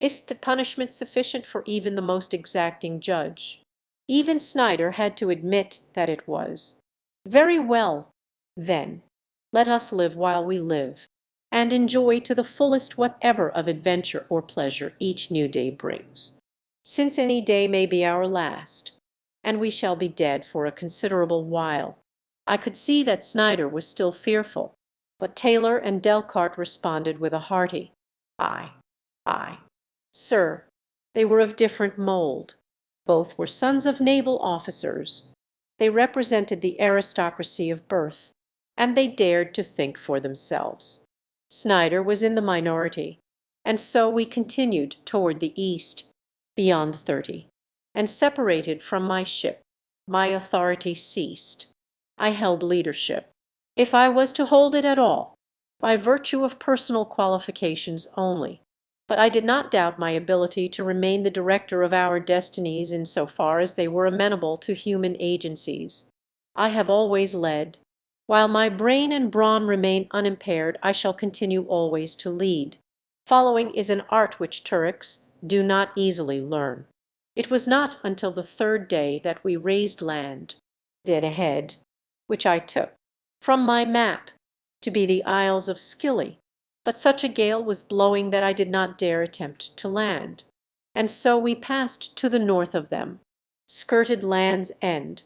Is the punishment sufficient for even the most exacting judge?" Even Snyder had to admit that it was. "Very well, then, let us live while we live, and enjoy to the fullest whatever of adventure or pleasure each new day brings, since any day may be our last, and we shall be dead for a considerable while." I could see that Snyder was still fearful, but Taylor and Delcart responded with a hearty, "Aye, aye, sir." They were of different mould. Both were sons of naval officers. They represented the aristocracy of birth, and they dared to think for themselves. Snyder was in the minority, and so we continued toward the east, beyond 30, and separated from my ship. My authority ceased. I held leadership, if I was to hold it at all, by virtue of personal qualifications only, but I did not doubt my ability to remain the director of our destinies in so far as they were amenable to human agencies. I have always led. While my brain and brawn remain unimpaired, I shall continue always to lead. Following is an art which Turks do not easily learn. It was not until the third day that we raised land, dead ahead, which I took from my map to be the Isles of Scilly, but such a gale was blowing that I did not dare attempt to land, and so we passed to the north of them, skirted Land's End,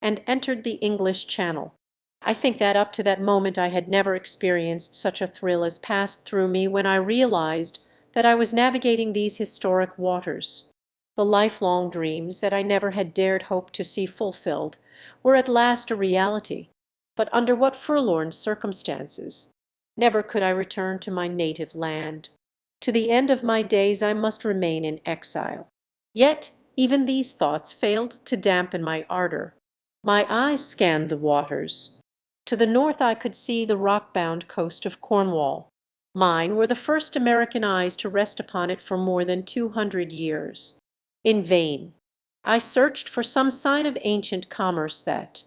and entered the English Channel. I think that up to that moment I had never experienced such a thrill as passed through me when I realized that I was navigating these historic waters. The lifelong dreams that I never had dared hope to see fulfilled were at last a reality, but under what forlorn circumstances! Never could I return to my native land. To the end of my days I must remain in exile. Yet even these thoughts failed to dampen my ardor. My eyes scanned the waters. To the north I could see the rock-bound coast of Cornwall. Mine were the first American eyes to rest upon it for more than 200 years. In vain. I searched for some sign of ancient commerce that,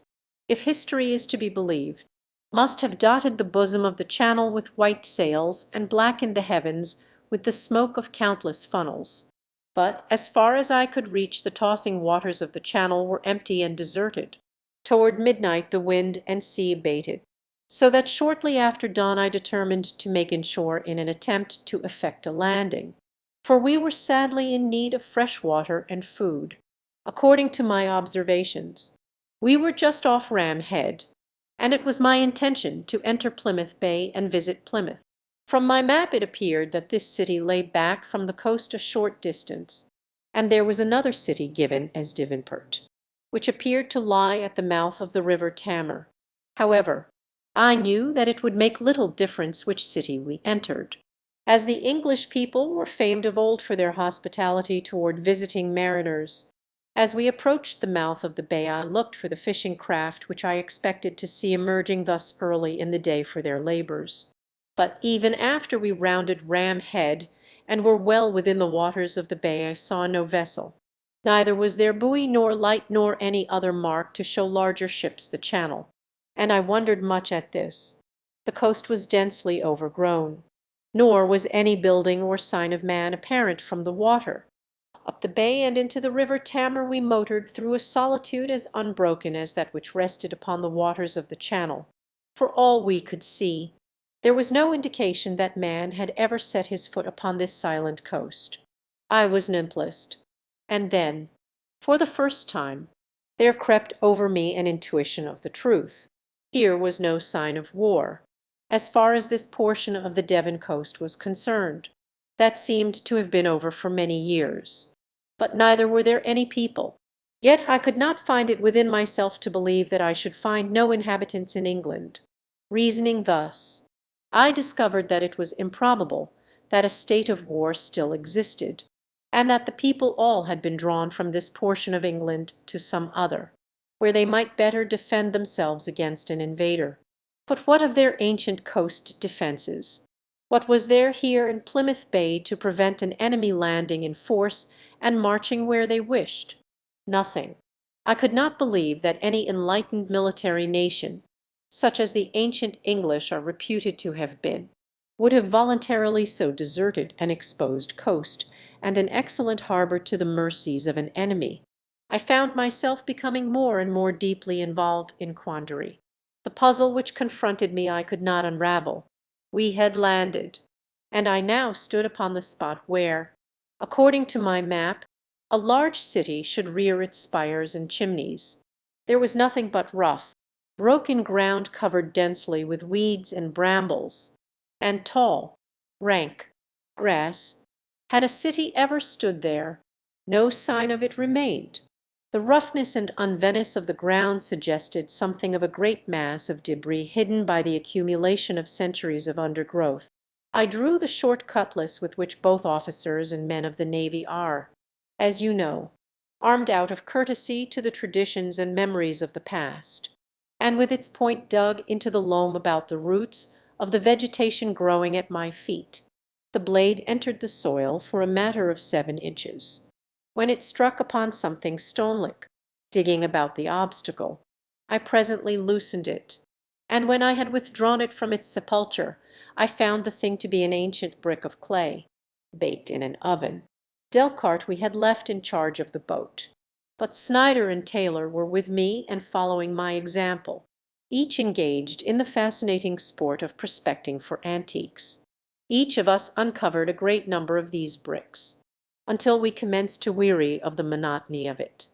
if history is to be believed, must have dotted the bosom of the Channel with white sails and blackened the heavens with the smoke of countless funnels. But as far as I could reach, the tossing waters of the Channel were empty and deserted. Toward midnight the wind and sea abated, so that shortly after dawn I determined to make inshore in an attempt to effect a landing, for we were sadly in need of fresh water and food. According to my observations, we were just off Ram Head, and it was my intention to enter Plymouth Bay and visit Plymouth. From my map it appeared that this city lay back from the coast a short distance, and there was another city given as Devonport, which appeared to lie at the mouth of the river Tamar. However, I knew that it would make little difference which city we entered, as the English people were famed of old for their hospitality toward visiting mariners. As we approached the mouth of the bay I looked for the fishing craft which I expected to see emerging thus early in the day for their labors. But even after we rounded Ram Head and were well within the waters of the bay I saw no vessel. Neither was there buoy nor light nor any other mark to show larger ships the channel, and I wondered much at this. The coast was densely overgrown, nor was any building or sign of man apparent from the water. Up the bay and into the river Tamar we motored through a solitude as unbroken as that which rested upon the waters of the channel. For all we could see, there was no indication that man had ever set his foot upon this silent coast. I was nonplussed. And then, for the first time, there crept over me an intuition of the truth. Here was no sign of war, as far as this portion of the Devon coast was concerned. That seemed to have been over for many years. But neither were there any people. Yet I could not find it within myself to believe that I should find no inhabitants in England. Reasoning thus, I discovered that it was improbable that a state of war still existed, and that the people all had been drawn from this portion of England to some other, where they might better defend themselves against an invader. But what of their ancient coast defences? What was there here in Plymouth Bay to prevent an enemy landing in force and marching where they wished? Nothing. I could not believe that any enlightened military nation, such as the ancient English are reputed to have been, would have voluntarily so deserted an exposed coast and an excellent harbor to the mercies of an enemy. I found myself becoming more and more deeply involved in quandary. The puzzle which confronted me I could not unravel. We had landed, and I now stood upon the spot where, according to my map, a large city should rear its spires and chimneys. There was nothing but rough, broken ground covered densely with weeds and brambles, and tall, rank grass. Had a city ever stood there, no sign of it remained. The roughness and unevenness of the ground suggested something of a great mass of debris hidden by the accumulation of centuries of undergrowth. I drew the short cutlass with which both officers and men of the Navy are, as you know, armed out of courtesy to the traditions and memories of the past, and with its point dug into the loam about the roots of the vegetation growing at my feet. The blade entered the soil for a matter of 7 inches. When it struck upon something stone-like, digging about the obstacle, I presently loosened it, and when I had withdrawn it from its sepulture, I found the thing to be an ancient brick of clay, baked in an oven. Delcarte we had left in charge of the boat, but Snyder and Taylor were with me and following my example, each engaged in the fascinating sport of prospecting for antiques. Each of us uncovered a great number of these bricks, until we commenced to weary of the monotony of it,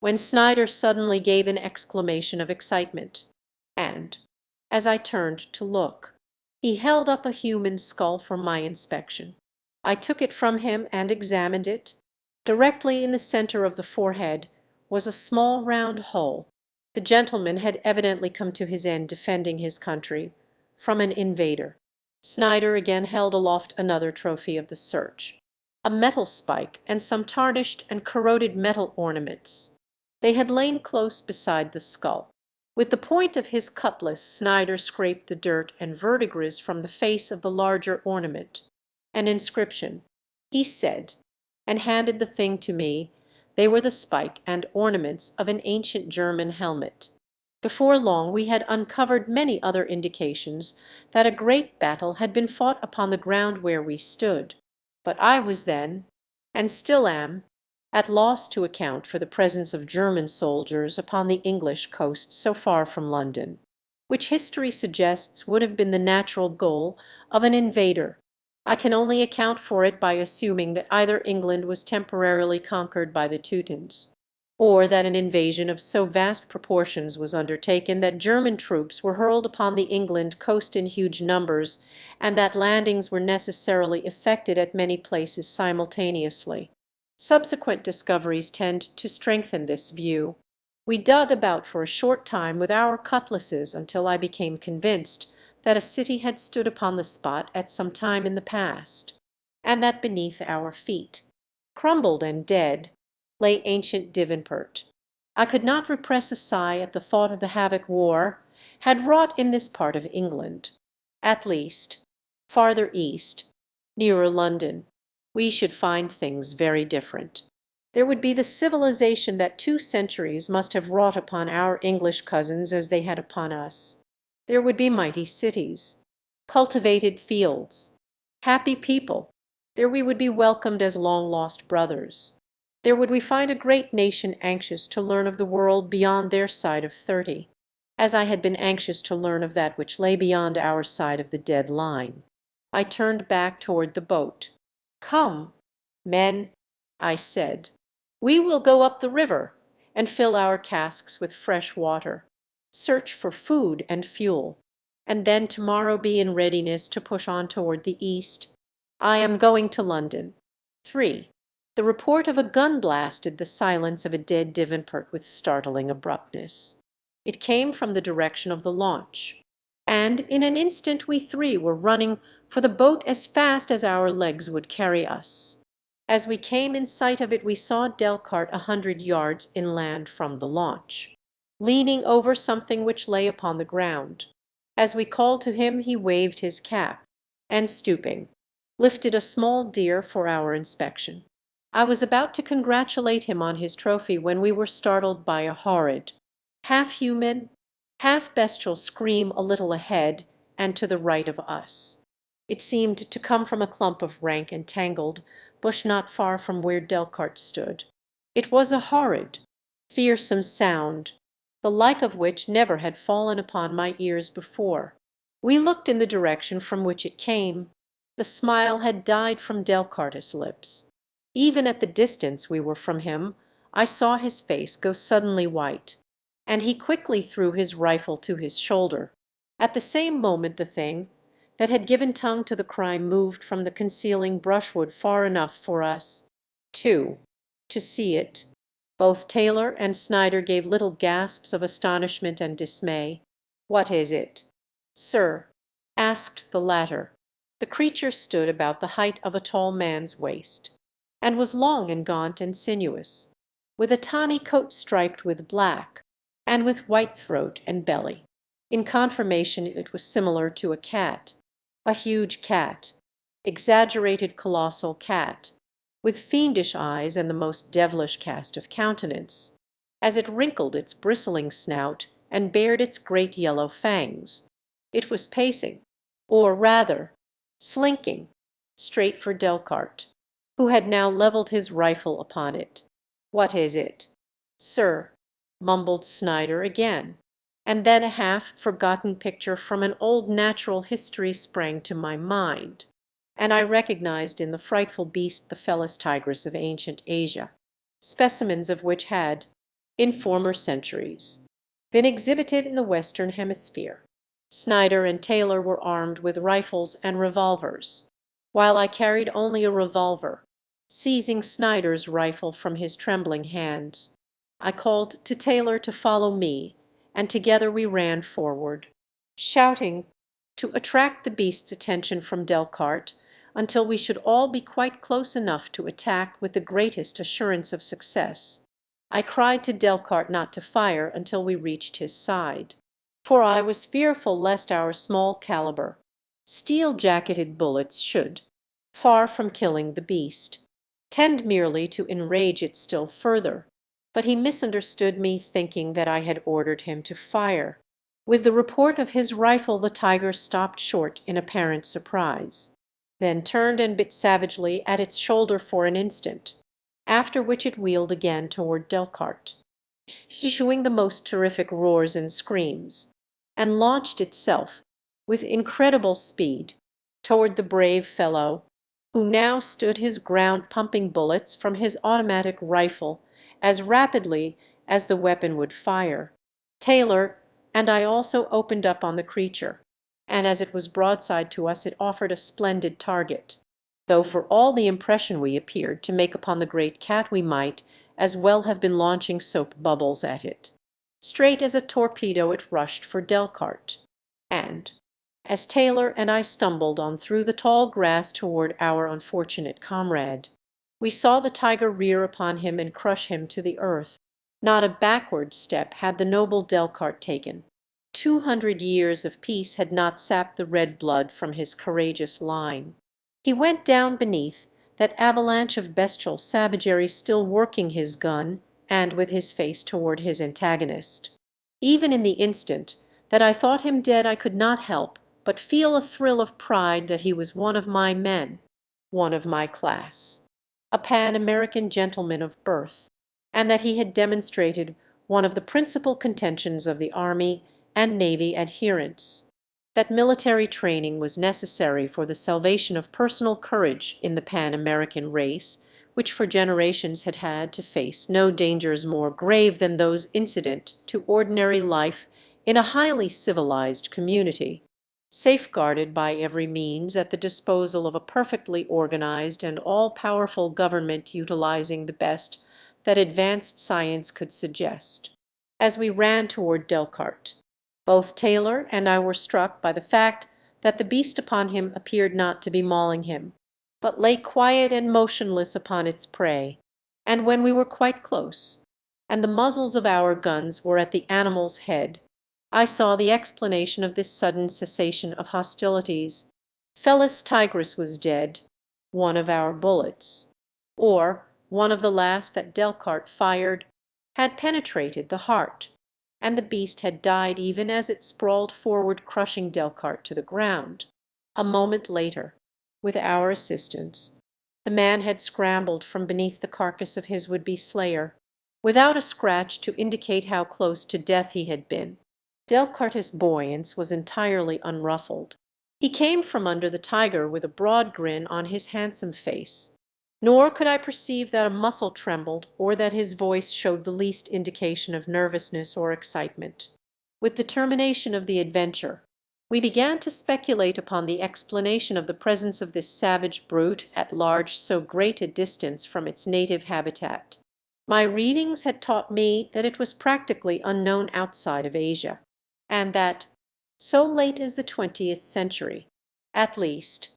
when Snyder suddenly gave an exclamation of excitement, and, as I turned to look, he held up a human skull for my inspection. I took it from him and examined it. Directly in the center of the forehead was a small round hole. The gentleman had evidently come to his end defending his country from an invader. Snyder again held aloft another trophy of the search, a metal spike and some tarnished and corroded metal ornaments. They had lain close beside the skull. With the point of his cutlass Snyder scraped the dirt and verdigris from the face of the larger ornament. An inscription, he said, and handed the thing to me. They were the spike and ornaments of an ancient German helmet. Before long we had uncovered many other indications that a great battle had been fought upon the ground where we stood. But I was then, and still am, at loss to account for the presence of German soldiers upon the English coast so far from London, which history suggests would have been the natural goal of an invader. I can only account for it by assuming that either England was temporarily conquered by the Teutons, or that an invasion of so vast proportions was undertaken that German troops were hurled upon the England coast in huge numbers, and that landings were necessarily effected at many places simultaneously. Subsequent discoveries tend to strengthen this view. We dug about for a short time with our cutlasses until I became convinced that a city had stood upon the spot at some time in the past, and that beneath our feet, crumbled and dead, lay ancient Devonport. I could not repress a sigh at the thought of the havoc war had wrought in this part of England. At least, farther east, nearer London, we should find things very different. There would be the civilization that 2 centuries must have wrought upon our English cousins as they had upon us. There would be mighty cities, cultivated fields, happy people. There we would be welcomed as long-lost brothers. There would we find a great nation anxious to learn of the world beyond their side of 30, as I had been anxious to learn of that which lay beyond our side of the dead line. I turned back toward the boat. "Come, men," I said, "we will go up the river and fill our casks with fresh water, search for food and fuel, and then tomorrow be in readiness to push on toward the east. I am going to London." 3. The report of a gun blasted the silence of a dead Devonport with startling abruptness. It came from the direction of the launch, and in an instant we 3 were running for the boat as fast as our legs would carry us. As we came in sight of it we saw Delcarte 100 yards inland from the launch, leaning over something which lay upon the ground. As we called to him he waved his cap, and stooping, lifted a small deer for our inspection. I was about to congratulate him on his trophy when we were startled by a horrid, half-human, half-bestial scream a little ahead and to the right of us. It seemed to come from a clump of rank and tangled bush not far from where Delcarte stood. It was a horrid, fearsome sound, the like of which never had fallen upon my ears before. We looked in the direction from which it came. The smile had died from Delcarte's lips. Even at the distance we were from him, I saw his face go suddenly white, and he quickly threw his rifle to his shoulder. At the same moment the thing that had given tongue to the cry moved from the concealing brushwood far enough for us, to see it. Both Taylor and Snyder gave little gasps of astonishment and dismay. "What is it, sir?" asked the latter. The creature stood about the height of a tall man's waist, and was long and gaunt and sinuous, with a tawny coat striped with black, and with white throat and belly. In conformation it was similar to a cat, a huge cat, exaggerated colossal cat, with fiendish eyes and the most devilish cast of countenance, as it wrinkled its bristling snout and bared its great yellow fangs. It was pacing, or rather slinking, straight for Delcarte, who had now levelled his rifle upon it. "What is it?" "Sir," mumbled Snyder again, and then a half-forgotten picture from an old natural history sprang to my mind, and I recognized in the frightful beast the Felis tigris of ancient Asia, specimens of which had, in former centuries, been exhibited in the Western Hemisphere. Snyder and Taylor were armed with rifles and revolvers, while I carried only a revolver. Seizing Snyder's rifle from his trembling hands, I called to Taylor to follow me, and together we ran forward, shouting, to attract the beast's attention from Delcarte until we should all be quite close enough to attack with the greatest assurance of success. I cried to Delcarte not to fire until we reached his side, for I was fearful lest our small caliber, steel-jacketed bullets should, far from killing the beast, tend merely to enrage it still further. But he misunderstood me, thinking that I had ordered him to fire. With the report of his rifle the tiger stopped short in apparent surprise, then turned and bit savagely at its shoulder for an instant, after which it wheeled again toward Delcarte, issuing the most terrific roars and screams, and launched itself with incredible speed toward the brave fellow, who now stood his ground pumping bullets from his automatic rifle as rapidly as the weapon would fire. Taylor and I also opened up on the creature, and as it was broadside to us it offered a splendid target, though for all the impression we appeared to make upon the great cat we might as well have been launching soap bubbles at it. Straight as a torpedo it rushed for Delcarte, and as Taylor and I stumbled on through the tall grass toward our unfortunate comrade, we saw the tiger rear upon him and crush him to the earth. Not a backward step had the noble Delcarte taken. 200 years of peace had not sapped the red blood from his courageous line. He went down beneath that avalanche of bestial savagery, still working his gun, and with his face toward his antagonist. Even in the instant that I thought him dead I could not help but feel a thrill of pride that he was one of my men, one of my class, a Pan-American gentleman of birth, and that he had demonstrated one of the principal contentions of the Army and Navy adherents, that military training was necessary for the salvation of personal courage in the Pan-American race, which for generations had had to face no dangers more grave than those incident to ordinary life in a highly civilized community, safeguarded by every means at the disposal of a perfectly organized and all-powerful government utilizing the best that advanced science could suggest. As we ran toward Delcarte, both Taylor and I were struck by the fact that the beast upon him appeared not to be mauling him, but lay quiet and motionless upon its prey, and when we were quite close, and the muzzles of our guns were at the animal's head, I saw the explanation of this sudden cessation of hostilities. Felis tigris was dead. One of our bullets, or one of the last that Delcarte fired, had penetrated the heart, and the beast had died even as it sprawled forward, crushing Delcarte to the ground. A moment later, with our assistance, the man had scrambled from beneath the carcass of his would-be slayer, without a scratch to indicate how close to death he had been. Delcarte's buoyance was entirely unruffled. He came from under the tiger with a broad grin on his handsome face, nor could I perceive that a muscle trembled or that his voice showed the least indication of nervousness or excitement. With the termination of the adventure, we began to speculate upon the explanation of the presence of this savage brute at large so great a distance from its native habitat. My readings had taught me that it was practically unknown outside of Asia, and that, so late as the 20th century, at least,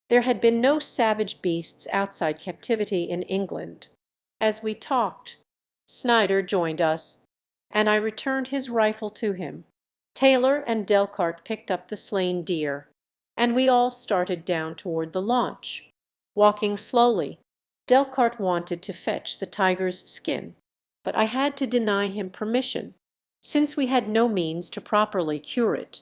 there had been no savage beasts outside captivity in England. As we talked, Snyder joined us, and I returned his rifle to him. Taylor and Delcarte picked up the slain deer, and we all started down toward the launch, walking slowly. Delcarte wanted to fetch the tiger's skin, but I had to deny him permission, since we had no means to properly cure it.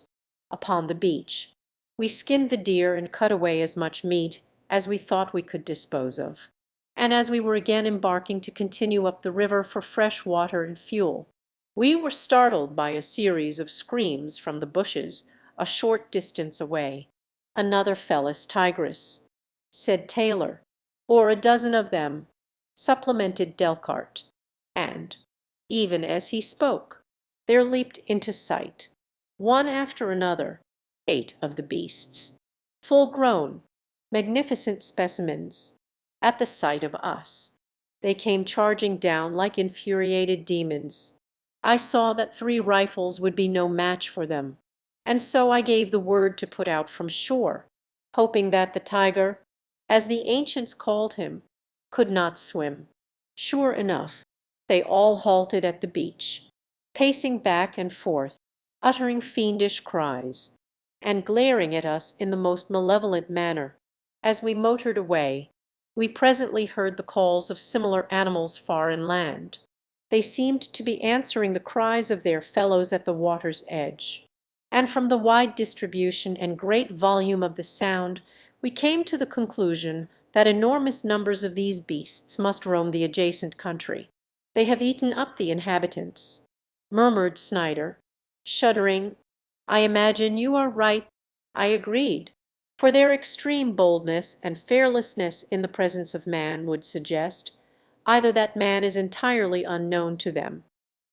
Upon the beach, we skinned the deer and cut away as much meat as we thought we could dispose of. and as we were again embarking to continue up the river for fresh water and fuel, we were startled by a series of screams from the bushes a short distance away. "Another Felis tigris," said Taylor. "Or a dozen of them," supplemented Delcart. And, even as he spoke, there leaped into sight, one after another, 8 of the beasts, full grown, magnificent specimens. At the sight of us, they came charging down like infuriated demons. I saw that 3 rifles would be no match for them, and so I gave the word to put out from shore, hoping that the tiger, as the ancients called him, could not swim. Sure enough, they all halted at the beach, pacing back and forth, uttering fiendish cries, and glaring at us in the most malevolent manner. As we motored away, we presently heard the calls of similar animals far inland. They seemed to be answering the cries of their fellows at the water's edge, and from the wide distribution and great volume of the sound we came to the conclusion that enormous numbers of these beasts must roam the adjacent country. "They have eaten up the inhabitants," murmured Snyder, shuddering. "I imagine you are right," I agreed, for their extreme boldness and fearlessness in the presence of man would suggest either that man is entirely unknown to them,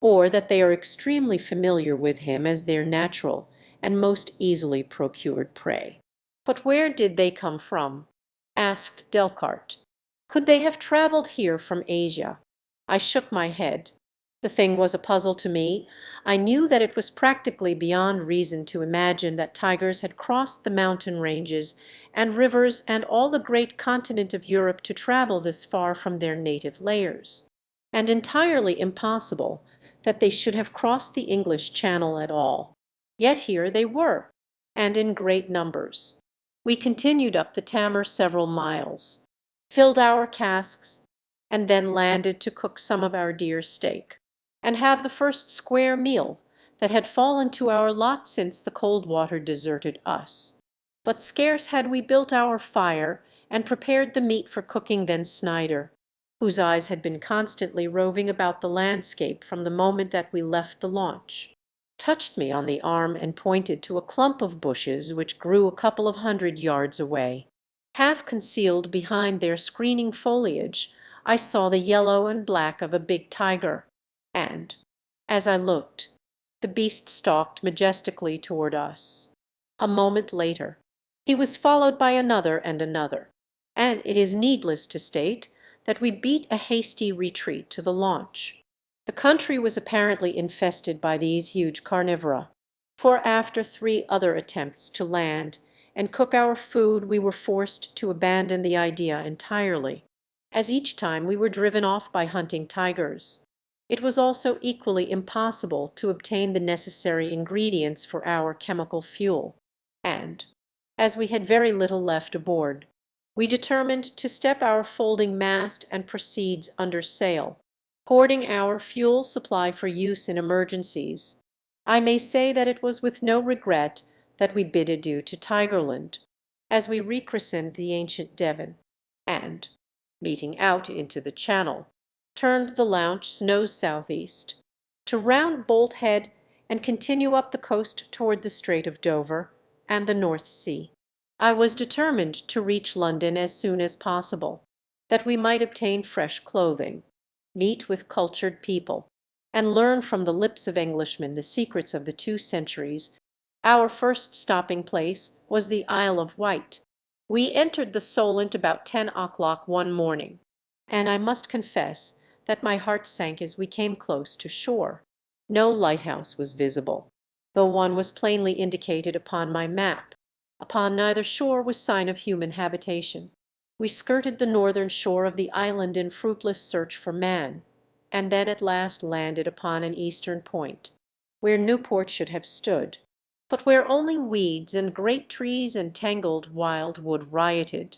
or that they are extremely familiar with him as their natural and most easily procured prey. "But where did they come from?" asked Delcart. "Could they have traveled here from Asia?" I shook my head. The thing was a puzzle to me. I knew that it was practically beyond reason to imagine that tigers had crossed the mountain ranges and rivers and all the great continent of Europe to travel this far from their native lairs, and entirely impossible that they should have crossed the English Channel at all. Yet here they were, and in great numbers. We continued up the Tamar several miles, filled our casks, and then landed to cook some of our deer steak, and have the first square meal that had fallen to our lot since the cold water deserted us. But scarce had we built our fire and prepared the meat for cooking than Snyder, whose eyes had been constantly roving about the landscape from the moment that we left the launch, touched me on the arm and pointed to a clump of bushes which grew a couple of 100 yards away. Half concealed behind their screening foliage, I saw the yellow and black of a big tiger, and, as I looked, the beast stalked majestically toward us. A moment later he was followed by another and another, and it is needless to state that we beat a hasty retreat to the launch. The country was apparently infested by these huge carnivora, for after 3 other attempts to land and cook our food we were forced to abandon the idea entirely, as each time we were driven off by hunting tigers. It was also equally impossible to obtain the necessary ingredients for our chemical fuel, and, as we had very little left aboard, we determined to step our folding mast and proceed under sail, hoarding our fuel supply for use in emergencies. I may say that it was with no regret that we bid adieu to Tigerland, as we rechristened the ancient Devon, and, meeting out into the Channel, turned the launch nose southeast, to round Bolt Head and continue up the coast toward the Strait of Dover and the North Sea. I was determined to reach London as soon as possible, that we might obtain fresh clothing, meet with cultured people, and learn from the lips of Englishmen the secrets of the 2 centuries. Our first stopping place was the Isle of Wight. We entered the Solent about 10 o'clock one morning, and I must confess that my heart sank as we came close to shore. No lighthouse was visible, though one was plainly indicated upon my map. Upon neither shore was sign of human habitation. We skirted the northern shore of the island in fruitless search for man, and then at last landed upon an eastern point, where Newport should have stood, but where only weeds and great trees and tangled wildwood rioted,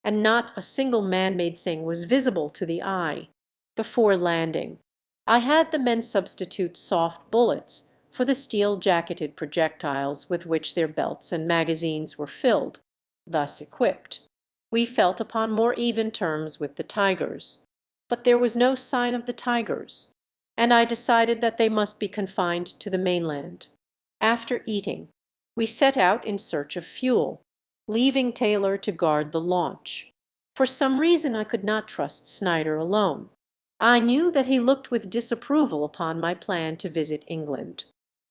and not a single man-made thing was visible to the eye. Before landing, I had the men substitute soft bullets for the steel-jacketed projectiles with which their belts and magazines were filled. Thus equipped, We felt upon more even terms with the tigers, but there was no sign of the tigers, and I decided that they must be confined to the mainland. After eating, we set out in search of fuel, leaving Taylor to guard the launch. For some reason I could not trust Snyder alone. I knew that he looked with disapproval upon my plan to visit England,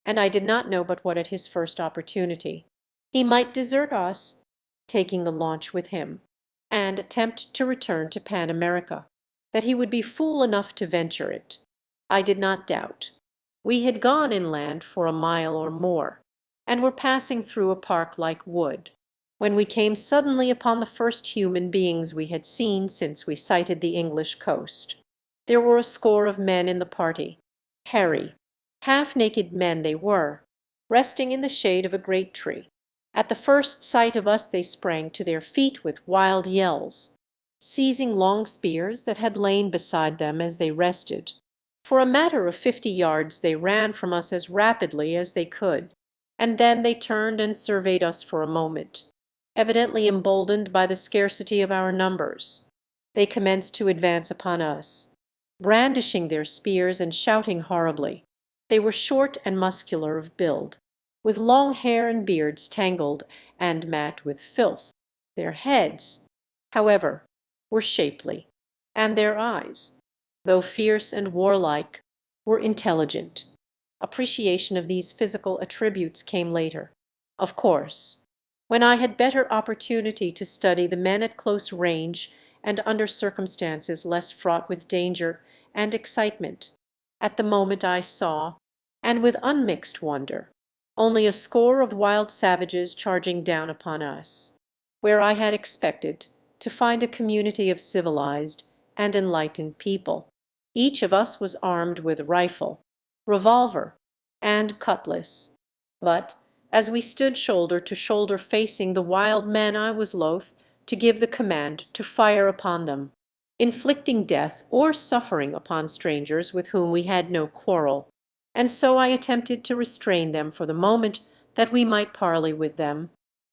and I did not know but what at his first opportunity he might desert us, taking the launch with him, and attempt to return to Pan America. That he would be fool enough to venture it, I did not doubt. We had gone inland for a mile or more, and were passing through a park-like wood, when we came suddenly upon the first human beings we had seen since we sighted the English coast. There were a score of men in the party, hairy, half-naked men they were, resting in the shade of a great tree. At the first sight of us they sprang to their feet with wild yells, seizing long spears that had lain beside them as they rested. For a matter of 50 yards they ran from us as rapidly as they could, and then they turned and surveyed us for a moment, evidently emboldened by the scarcity of our numbers. They commenced to advance upon us, brandishing their spears and shouting horribly. They were short and muscular of build, with long hair and beards tangled and mat with filth. Their heads, however, were shapely, and their eyes, though fierce and warlike, were intelligent. Appreciation of these physical attributes came later, of course, when I had better opportunity to study the men at close range and under circumstances less fraught with danger and excitement. At the moment I saw, and with unmixed wonder, only a score of wild savages charging down upon us, where I had expected to find a community of civilized and enlightened people. Each of us was armed with rifle, revolver, and cutlass, but as we stood shoulder to shoulder facing the wild men I was loath to give the command to fire upon them, inflicting death or suffering upon strangers with whom we had no quarrel, and so I attempted to restrain them for the moment that we might parley with them.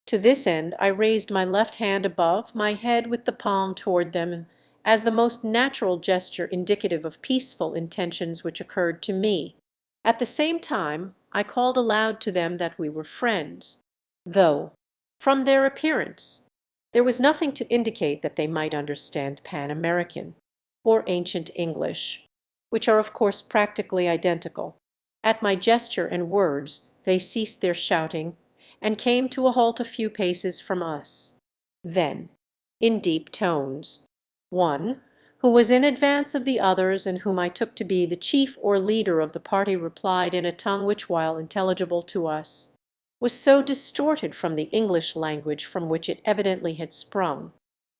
To this end I raised my left hand above my head with the palm toward them, as the most natural gesture indicative of peaceful intentions which occurred to me. At the same time I called aloud to them that we were friends, though, from their appearance, there was nothing to indicate that they might understand Pan American or ancient English, which are of course practically identical. At my gesture and words they ceased their shouting and came to a halt a few paces from us. Then, in deep tones, one, who was in advance of the others and whom I took to be the chief or leader of the party, replied in a tongue which, while intelligible to us, was so distorted from the English language from which it evidently had sprung,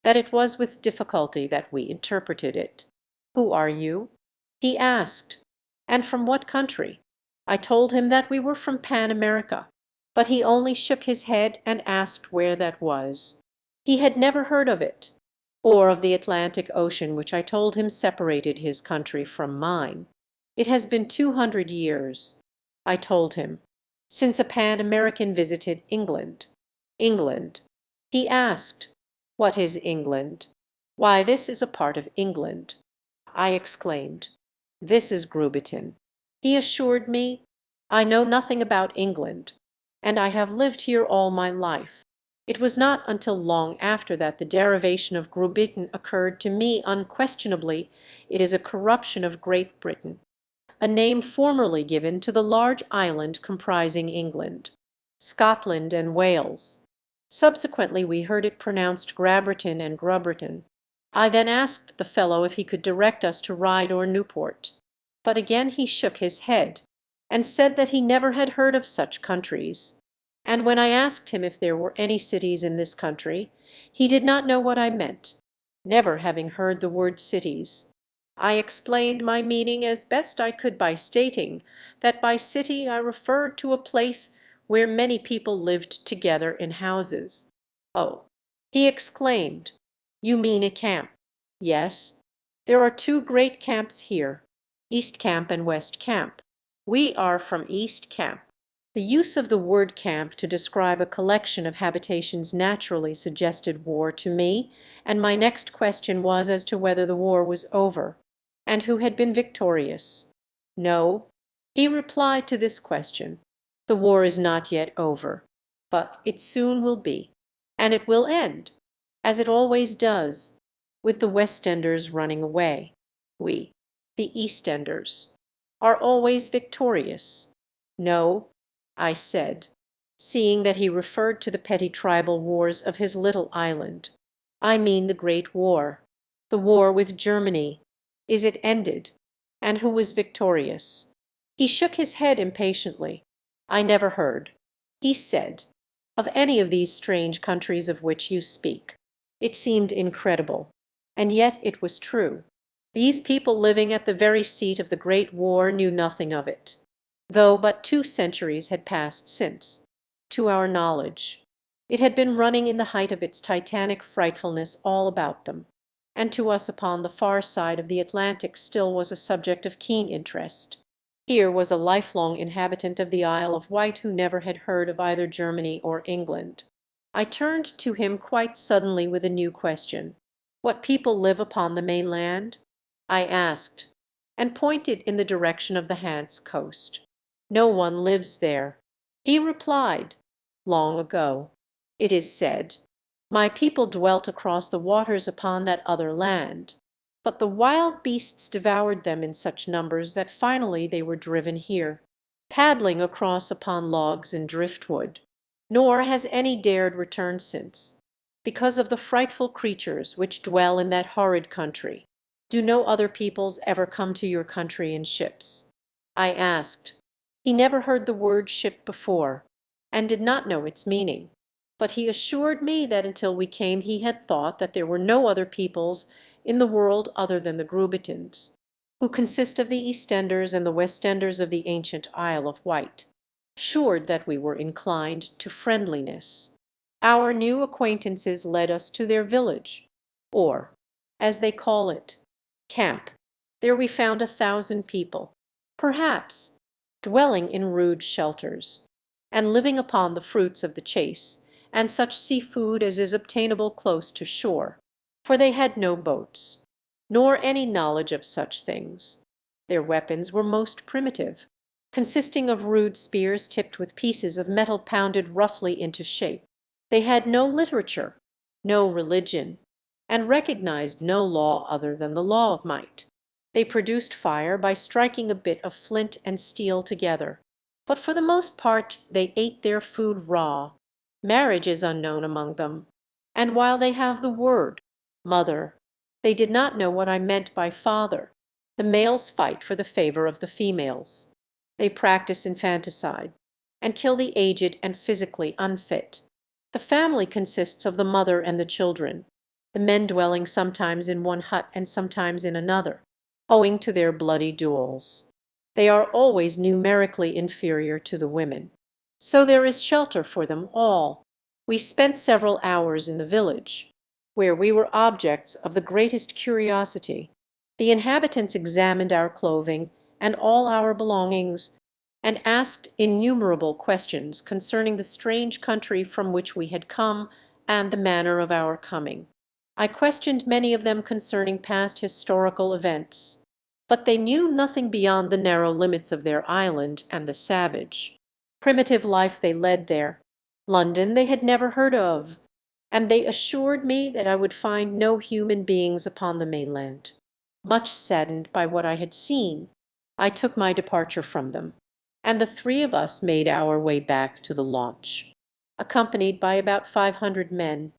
that it was with difficulty that we interpreted it. "Who are you?" he asked, "and from what country?" I told him that we were from Pan America, but he only shook his head and asked where that was. He had never heard of it, or of the Atlantic Ocean, which I told him separated his country from mine. It has been 200 years, I told him, since a Pan American visited England. England? He asked, "What is England?" "Why, this is a part of England," I exclaimed. "This is Grubiton." He assured me, "I know nothing about England, and I have lived here all my life." It was not until long after that the derivation of Grubiton occurred to me. Unquestionably it is a corruption of Great Britain, a name formerly given to the large island comprising England, Scotland, and Wales. Subsequently we heard it pronounced Grabriton and Grubriton. I then asked the fellow if he could direct us to Ryde or Newport, but again he shook his head, and said that he never had heard of such countries. And when I asked him if there were any cities in this country, he did not know what I meant, never having heard the word cities. I explained my meaning as best I could by stating that by city I referred to a place where many people lived together in houses. "Oh," he exclaimed, "you mean a camp." "Yes, there are two great camps here, East Camp and West Camp. We are from East Camp." The use of the word camp to describe a collection of habitations naturally suggested war to me, and my next question was as to whether the war was over, and who had been victorious. No, he replied to this question, the war is not yet over, but it soon will be, and it will end, as it always does, with the West Enders running away. We, the East Enders, are always victorious. No, I said, seeing that he referred to the petty tribal wars of his little island. I mean the Great War, the war with Germany. Is it ended? And who was victorious? He shook his head impatiently. I never heard, he said, of any of these strange countries of which you speak. It seemed incredible, and yet it was true. These people living at the very seat of the Great War knew nothing of it, though but 2 centuries had passed since, to our knowledge, it had been running in the height of its titanic frightfulness all about them, and to us upon the far side of the Atlantic still was a subject of keen interest. Here was a lifelong inhabitant of the Isle of Wight who never had heard of either Germany or England. I turned to him quite suddenly with a new question. What people live upon the mainland? I asked, and pointed in the direction of the Hants coast. No one lives there. He replied, long ago, it is said, my people dwelt across the waters upon that other land, but the wild beasts devoured them in such numbers that finally they were driven here, paddling across upon logs and driftwood. Nor has any dared return since, because of the frightful creatures which dwell in that horrid country. Do no other peoples ever come to your country in ships? I asked. He never heard the word ship before, and did not know its meaning, but he assured me that until we came he had thought that there were no other peoples in the world other than the Grubitins, who consist of the East Enders and the West Enders of the ancient Isle of Wight. Assured that we were inclined to friendliness, our new acquaintances led us to their village, or, as they call it, camp. There we found 1,000 people, perhaps, dwelling in rude shelters, and living upon the fruits of the chase and such sea-food as is obtainable close to shore, for they had no boats, nor any knowledge of such things. Their weapons were most primitive, consisting of rude spears tipped with pieces of metal pounded roughly into shape. They had no literature, no religion, and recognized no law other than the law of might. They produced fire by striking a bit of flint and steel together, but for the most part they ate their food raw. Marriage is unknown among them, and while they have the word mother, they did not know what I meant by father. The males fight for the favor of the females. They practice infanticide, and kill the aged and physically unfit. The family consists of the mother and the children, the men dwelling sometimes in one hut and sometimes in another, owing to their bloody duels. They are always numerically inferior to the women, so there is shelter for them all. We spent several hours in the village, where we were objects of the greatest curiosity. The inhabitants examined our clothing and all our belongings, and asked innumerable questions concerning the strange country from which we had come and the manner of our coming. I questioned many of them concerning past historical events, but they knew nothing beyond the narrow limits of their island and the savage, primitive life they led there. London they had never heard of, and they assured me that I would find no human beings upon the mainland. Much saddened by what I had seen, I took my departure from them, and the 3 of us made our way back to the launch, accompanied by about 500 men,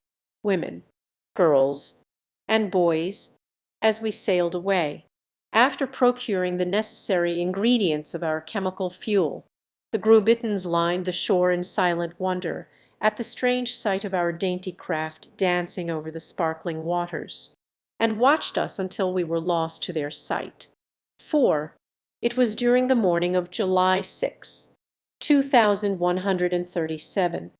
women, girls, and boys, as we sailed away. After procuring the necessary ingredients of our chemical fuel, the Grubitins lined the shore in silent wonder at the strange sight of our dainty craft dancing over the sparkling waters, and watched us until we were lost to their sight. For it was during the morning of July 6, 2137,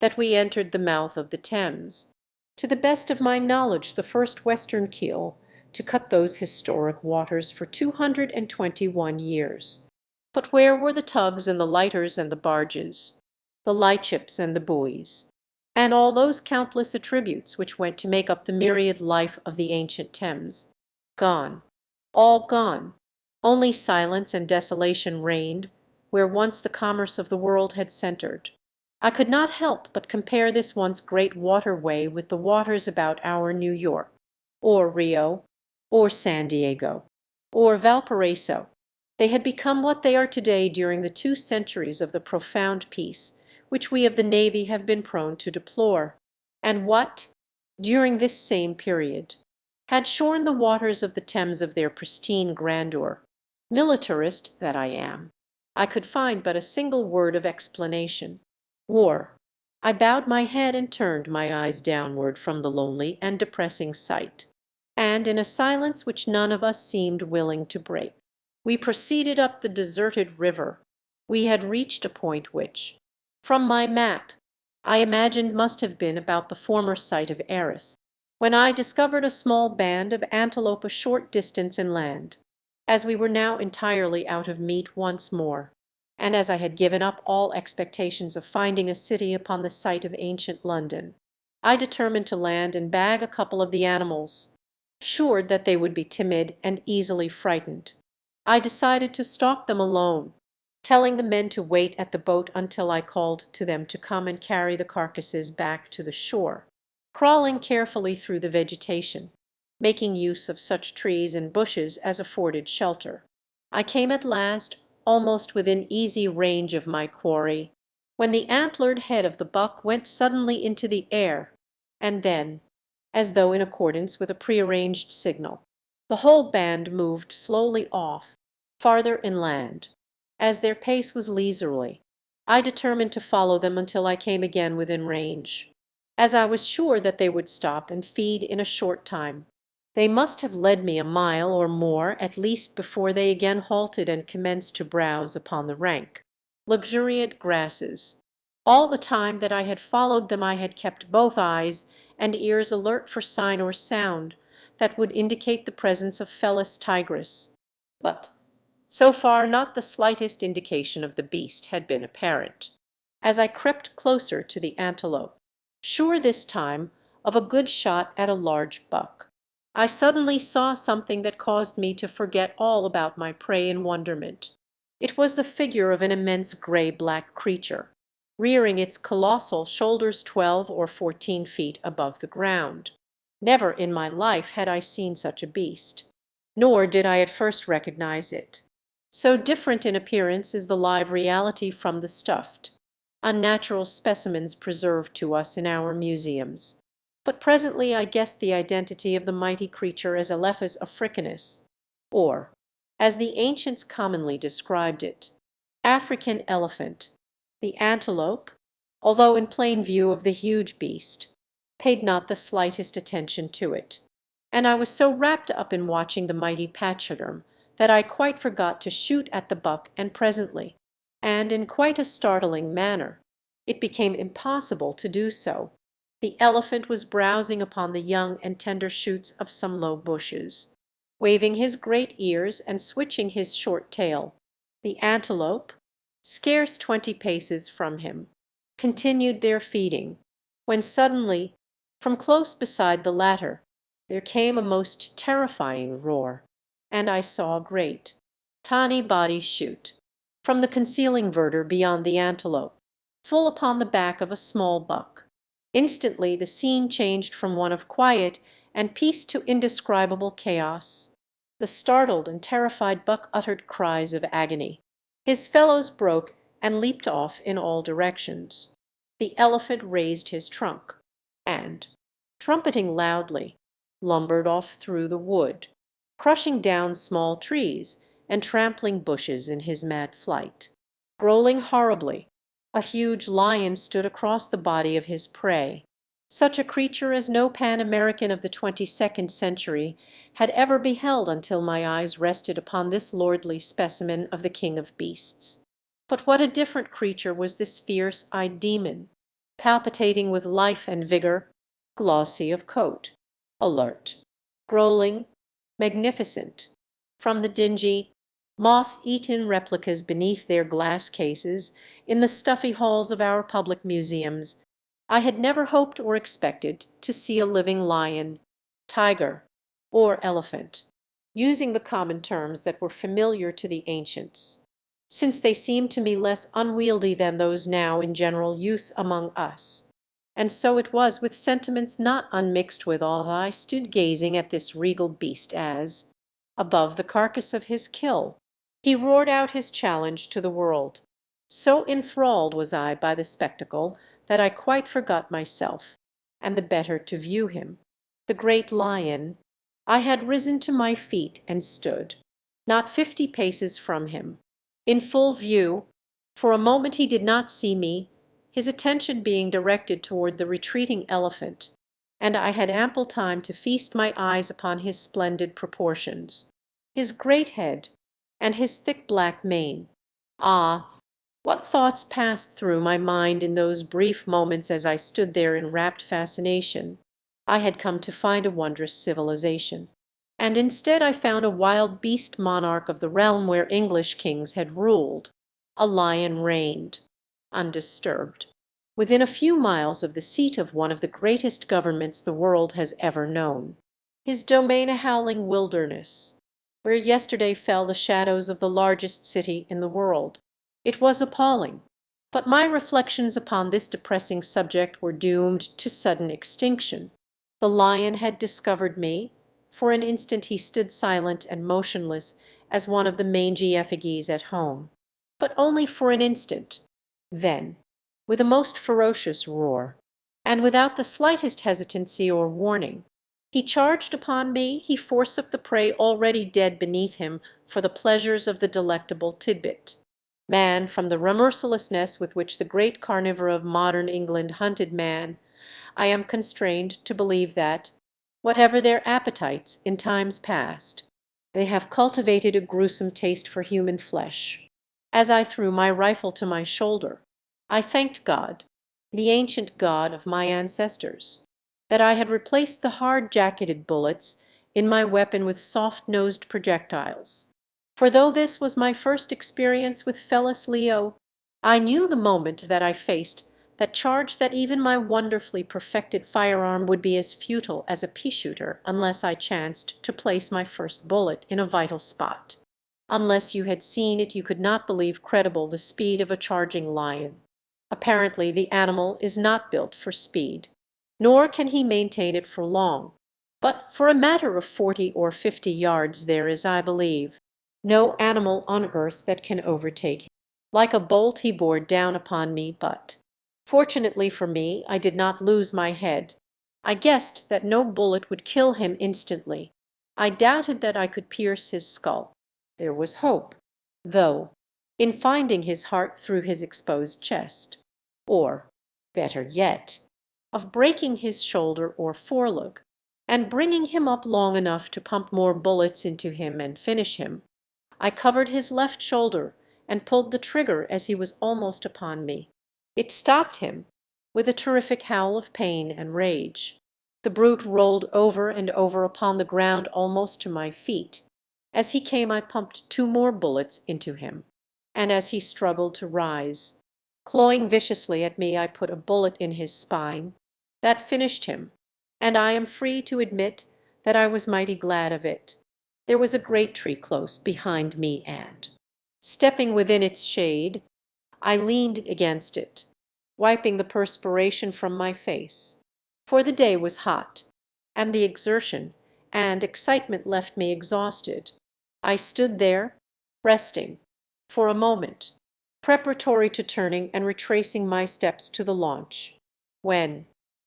that we entered the mouth of the Thames, to the best of my knowledge the first western keel to cut those historic waters for 221 years. But where were the tugs and the lighters and the barges, the lightships and the buoys, and all those countless attributes which went to make up the myriad life of the ancient Thames? Gone, all gone. Only silence and desolation reigned where once the commerce of the world had centered. I could not help but compare this once great waterway with the waters about our New York, or Rio, or San Diego, or Valparaiso. They had become what they are today during the 2 centuries of the profound peace which we of the Navy have been prone to deplore, and what, during this same period, had shorn the waters of the Thames of their pristine grandeur. Militarist that I am, I could find but a single word of explanation: war. I bowed my head and turned my eyes downward from the lonely and depressing sight, and in a silence which none of us seemed willing to break, we proceeded up the deserted river. We had reached a point which, from my map, I imagined must have been about the former site of Erith, when I discovered a small band of antelope a short distance inland. As we were now entirely out of meat once more, and as I had given up all expectations of finding a city upon the site of ancient London, I determined to land and bag a couple of the animals. Assured that they would be timid and easily frightened, I decided to stalk them alone, telling the men to wait at the boat until I called to them to come and carry the carcasses back to the shore, crawling carefully through the vegetation, making use of such trees and bushes as afforded shelter. I came at last almost within easy range of my quarry, when the antlered head of the buck went suddenly into the air, and then, as though in accordance with a prearranged signal, the whole band moved slowly off, farther inland. As their pace was leisurely, I determined to follow them until I came again within range, as I was sure that they would stop and feed in a short time. They must have led me a mile or more at least before they again halted and commenced to browse upon the rank, luxuriant grasses. All the time that I had followed them I had kept both eyes and ears alert for sign or sound that would indicate the presence of Felis tigris. But so far not the slightest indication of the beast had been apparent. As I crept closer to the antelope, sure this time of a good shot at a large buck, I suddenly saw something that caused me to forget all about my prey in wonderment. It was the figure of an immense gray-black creature, rearing its colossal shoulders 12 or 14 feet above the ground. Never in my life had I seen such a beast, nor did I at first recognize it. So different in appearance is the live reality from the stuffed, unnatural specimens preserved to us in our museums. But presently I guessed the identity of the mighty creature as Elephas africanus, or, as the ancients commonly described it, African elephant. The antelope, although in plain view of the huge beast, paid not the slightest attention to it, and I was so wrapped up in watching the mighty pachyderm that I quite forgot to shoot at the buck, and presently, and in quite a startling manner, it became impossible to do so. The elephant was browsing upon the young and tender shoots of some low bushes, waving his great ears and switching his short tail. The antelope, scarce 20 paces from him, continued their feeding, when suddenly, from close beside the latter, there came a most terrifying roar, and I saw a great, tawny body shoot from the concealing verdure beyond the antelope, full upon the back of a small buck. Instantly the scene changed from one of quiet and peace to indescribable chaos. The startled and terrified buck uttered cries of agony. His fellows broke and leaped off in all directions. The elephant raised his trunk, and, trumpeting loudly, lumbered off through the wood, crushing down small trees and trampling bushes in his mad flight. Growling horribly, a huge lion stood across the body of his prey, such a creature as no Pan-American of the 22nd century had ever beheld until my eyes rested upon this lordly specimen of the king of beasts. But what a different creature was this fierce-eyed demon, palpitating with life and vigor, glossy of coat, alert, growling, magnificent, from the dingy, moth-eaten replicas beneath their glass cases in the stuffy halls of our public museums, I had never hoped or expected to see a living lion, tiger, or elephant, using the common terms that were familiar to the ancients, since they seemed to me less unwieldy than those now in general use among us. And so it was with sentiments not unmixed with awe that I stood gazing at this regal beast as, above the carcass of his kill, he roared out his challenge to the world. So enthralled was I by the spectacle that I quite forgot myself, and the better to view him, the great lion, I had risen to my feet and stood, not 50 paces from him, in full view. For a moment he did not see me, his attention being directed toward the retreating elephant, and I had ample time to feast my eyes upon his splendid proportions, his great head, and his thick black mane. Ah, what thoughts passed through my mind in those brief moments as I stood there in rapt fascination! I had come to find a wondrous civilization, and instead I found a wild beast monarch of the realm where English kings had ruled. A lion reigned, undisturbed, within a few miles of the seat of one of the greatest governments the world has ever known. His domain a howling wilderness, where yesterday fell the shadows of the largest city in the world. It was appalling, but my reflections upon this depressing subject were doomed to sudden extinction. The lion had discovered me. For an instant he stood silent and motionless as one of the mangy effigies at home, but only for an instant. Then, with a most ferocious roar, and without the slightest hesitancy or warning, he charged upon me. He forsook the prey already dead beneath him for the pleasures of the delectable tidbit. Man, from the remorselessness with which the great carnivora of modern England hunted man, I am constrained to believe that, whatever their appetites in times past, they have cultivated a gruesome taste for human flesh. As I threw my rifle to my shoulder, I thanked God, the ancient God of my ancestors, that I had replaced the hard-jacketed bullets in my weapon with soft-nosed projectiles. For though this was my first experience with Felis Leo, I knew the moment that I faced that charge that even my wonderfully perfected firearm would be as futile as a pea-shooter unless I chanced to place my first bullet in a vital spot. Unless you had seen it you could not believe credible the speed of a charging lion. Apparently the animal is not built for speed, nor can he maintain it for long. But for a matter of 40 or 50 yards there is, I believe, no animal on earth that can overtake him. Like a bolt he bore down upon me, but fortunately for me, I did not lose my head. I guessed that no bullet would kill him instantly. I doubted that I could pierce his skull. There was hope, though, in finding his heart through his exposed chest, or, better yet, of breaking his shoulder or foreleg, and bringing him up long enough to pump more bullets into him and finish him. I covered his left shoulder and pulled the trigger as he was almost upon me. It stopped him with a terrific howl of pain and rage. The brute rolled over and over upon the ground almost to my feet. As he came I pumped 2 more bullets into him, and as he struggled to rise, clawing viciously at me, I put a bullet in his spine. That finished him, and I am free to admit that I was mighty glad of it. There was a great tree close behind me and, stepping within its shade, I leaned against it, wiping the perspiration from my face, for the day was hot, and the exertion and excitement left me exhausted. I stood there, resting, for a moment, preparatory to turning and retracing my steps to the launch, when,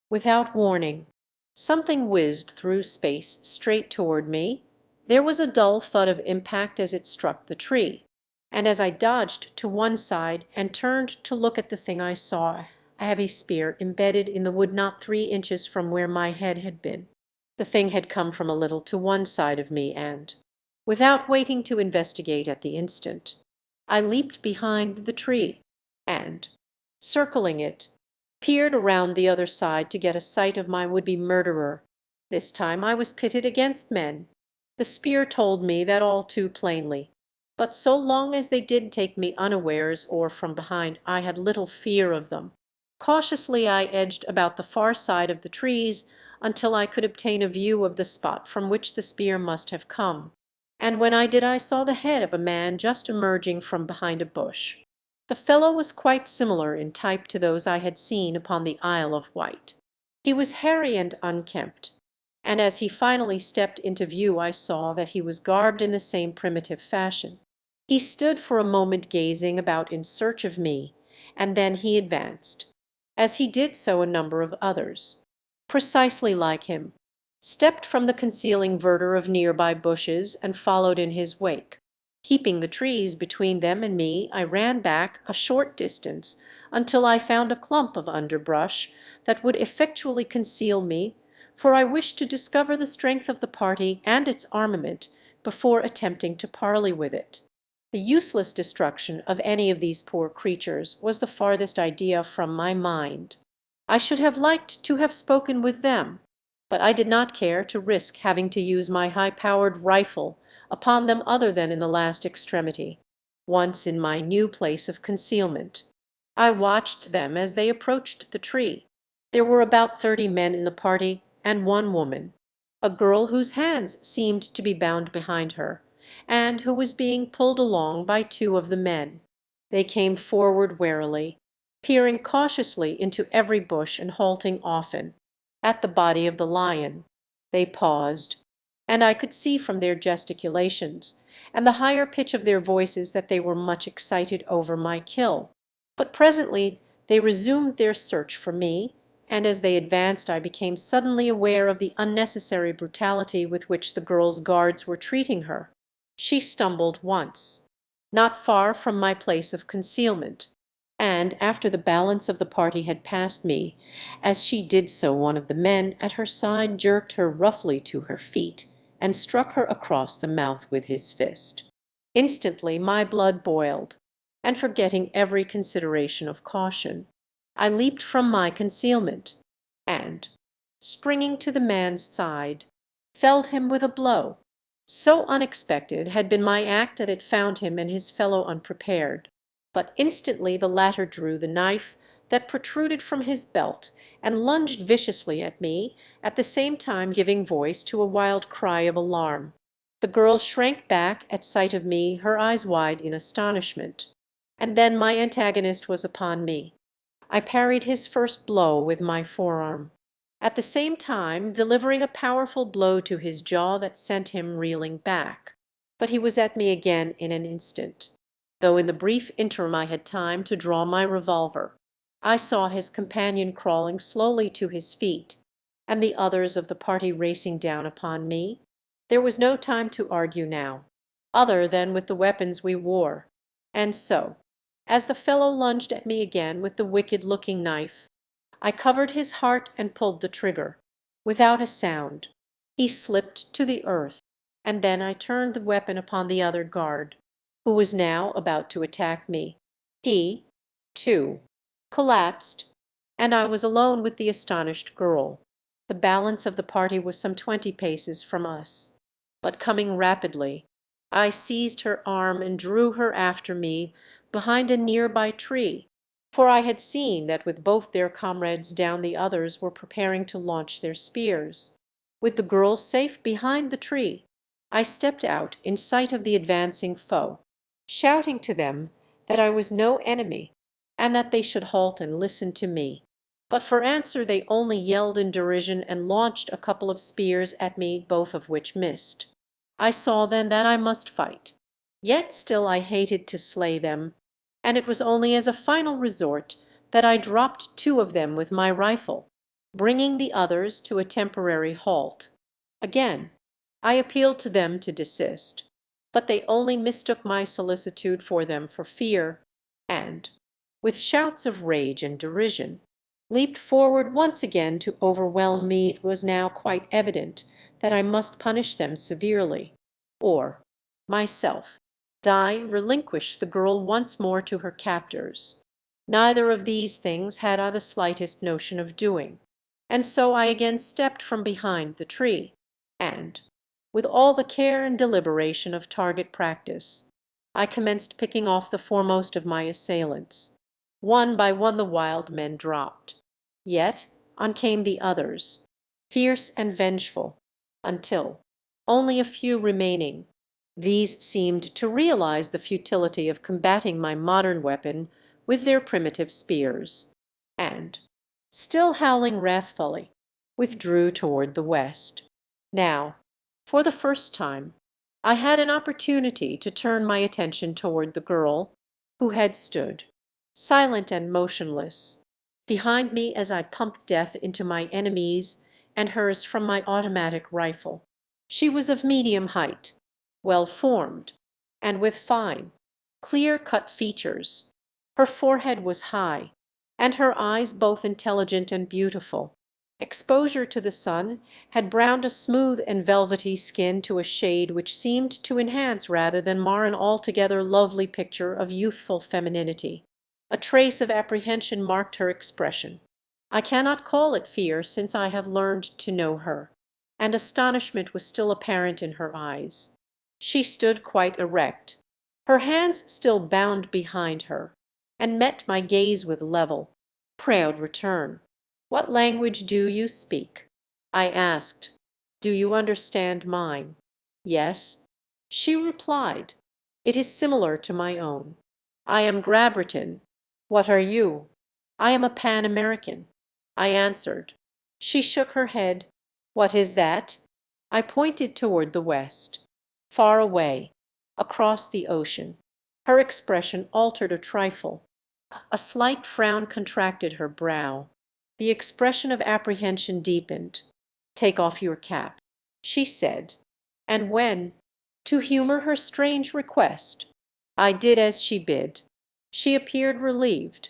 without warning, something whizzed through space straight toward me. There was a dull thud of impact as it struck the tree, and as I dodged to one side and turned to look at the thing I saw a heavy spear embedded in the wood not 3 inches from where my head had been. The thing had come from a little to one side of me and, without waiting to investigate at the instant, I leaped behind the tree and, circling it, peered around the other side to get a sight of my would-be murderer. This time I was pitted against men. The spear told me that all too plainly. But so long as they did take me unawares or from behind, I had little fear of them. Cautiously I edged about the far side of the trees until I could obtain a view of the spot from which the spear must have come. And when I did I saw the head of a man just emerging from behind a bush. The fellow was quite similar in type to those I had seen upon the Isle of Wight. He was hairy and unkempt, and as he finally stepped into view I saw that he was garbed in the same primitive fashion. He stood for a moment gazing about in search of me, and then he advanced. As he did so a number of others, precisely like him, stepped from the concealing verdure of nearby bushes and followed in his wake. Keeping the trees between them and me, I ran back a short distance until I found a clump of underbrush that would effectually conceal me, for I wished to discover the strength of the party and its armament before attempting to parley with it. The useless destruction of any of these poor creatures was the farthest idea from my mind. I should have liked to have spoken with them, but I did not care to risk having to use my high-powered rifle upon them other than in the last extremity. Once in my new place of concealment, I watched them as they approached the tree. There were about 30 men in the party and one woman, a girl whose hands seemed to be bound behind her, and who was being pulled along by two of the men. They came forward warily, peering cautiously into every bush and halting often. At the body of the lion they paused, and I could see from their gesticulations and the higher pitch of their voices that they were much excited over my kill. But presently they resumed their search for me, and as they advanced I became suddenly aware of the unnecessary brutality with which the girl's guards were treating her. She stumbled once, not far from my place of concealment, and after the balance of the party had passed me, as she did so one of the men at her side jerked her roughly to her feet and struck her across the mouth with his fist. Instantly my blood boiled, and forgetting every consideration of caution, I leaped from my concealment, and, springing to the man's side, felled him with a blow. So unexpected had been my act that it found him and his fellow unprepared. But instantly the latter drew the knife that protruded from his belt and lunged viciously at me, at the same time giving voice to a wild cry of alarm. The girl shrank back at sight of me, her eyes wide in astonishment. And then my antagonist was upon me. I parried his first blow with my forearm, at the same time delivering a powerful blow to his jaw that sent him reeling back. But he was at me again in an instant, though in the brief interim I had time to draw my revolver. I saw his companion crawling slowly to his feet, and the others of the party racing down upon me. There was no time to argue now, other than with the weapons we wore, and so, as the fellow lunged at me again with the wicked-looking knife, I covered his heart and pulled the trigger. Without a sound he slipped to the earth, and then I turned the weapon upon the other guard, who was now about to attack me. He, too, collapsed, and I was alone with the astonished girl. The balance of the party was some 20 paces from us, but coming rapidly, I seized her arm and drew her after me behind a nearby tree, for I had seen that with both their comrades down the others were preparing to launch their spears. With the girl safe behind the tree, I stepped out in sight of the advancing foe, shouting to them that I was no enemy and that they should halt and listen to me. But for answer they only yelled in derision and launched a couple of spears at me, both of which missed. I saw then that I must fight, yet still I hated to slay them, and it was only as a final resort that I dropped two of them with my rifle, bringing the others to a temporary halt. Again I appealed to them to desist, but they only mistook my solicitude for them for fear, and, with shouts of rage and derision, leaped forward once again to overwhelm me. It was now quite evident that I must punish them severely, or myself die and relinquish the girl once more to her captors. Neither of these things had I the slightest notion of doing, and so I again stepped from behind the tree, and, with all the care and deliberation of target practice, I commenced picking off the foremost of my assailants. One by one the wild men dropped. Yet on came the others, fierce and vengeful, until, only a few remaining, these seemed to realize the futility of combating my modern weapon with their primitive spears, and, still howling wrathfully, withdrew toward the west. Now, for the first time, I had an opportunity to turn my attention toward the girl, who had stood, silent and motionless, behind me as I pumped death into my enemies and hers from my automatic rifle. She was of medium height, well formed, and with fine, clear-cut features. Her forehead was high, and her eyes both intelligent and beautiful. Exposure to the sun had browned a smooth and velvety skin to a shade which seemed to enhance rather than mar an altogether lovely picture of youthful femininity. A trace of apprehension marked her expression. I cannot call it fear, since I have learned to know her, and astonishment was still apparent in her eyes. She stood quite erect, her hands still bound behind her, and met my gaze with level, proud return. "What language do you speak?" I asked. "Do you understand mine?" "Yes," she replied. "It is similar to my own. I am Grabberton. What are you?" "I am a Pan American," I answered. She shook her head. "What is that?" I pointed toward the west. Far away, across the ocean. Her expression altered a trifle. A slight frown contracted her brow. The expression of apprehension deepened. "Take off your cap," she said, and when, to humor her strange request, I did as she bid, she appeared relieved.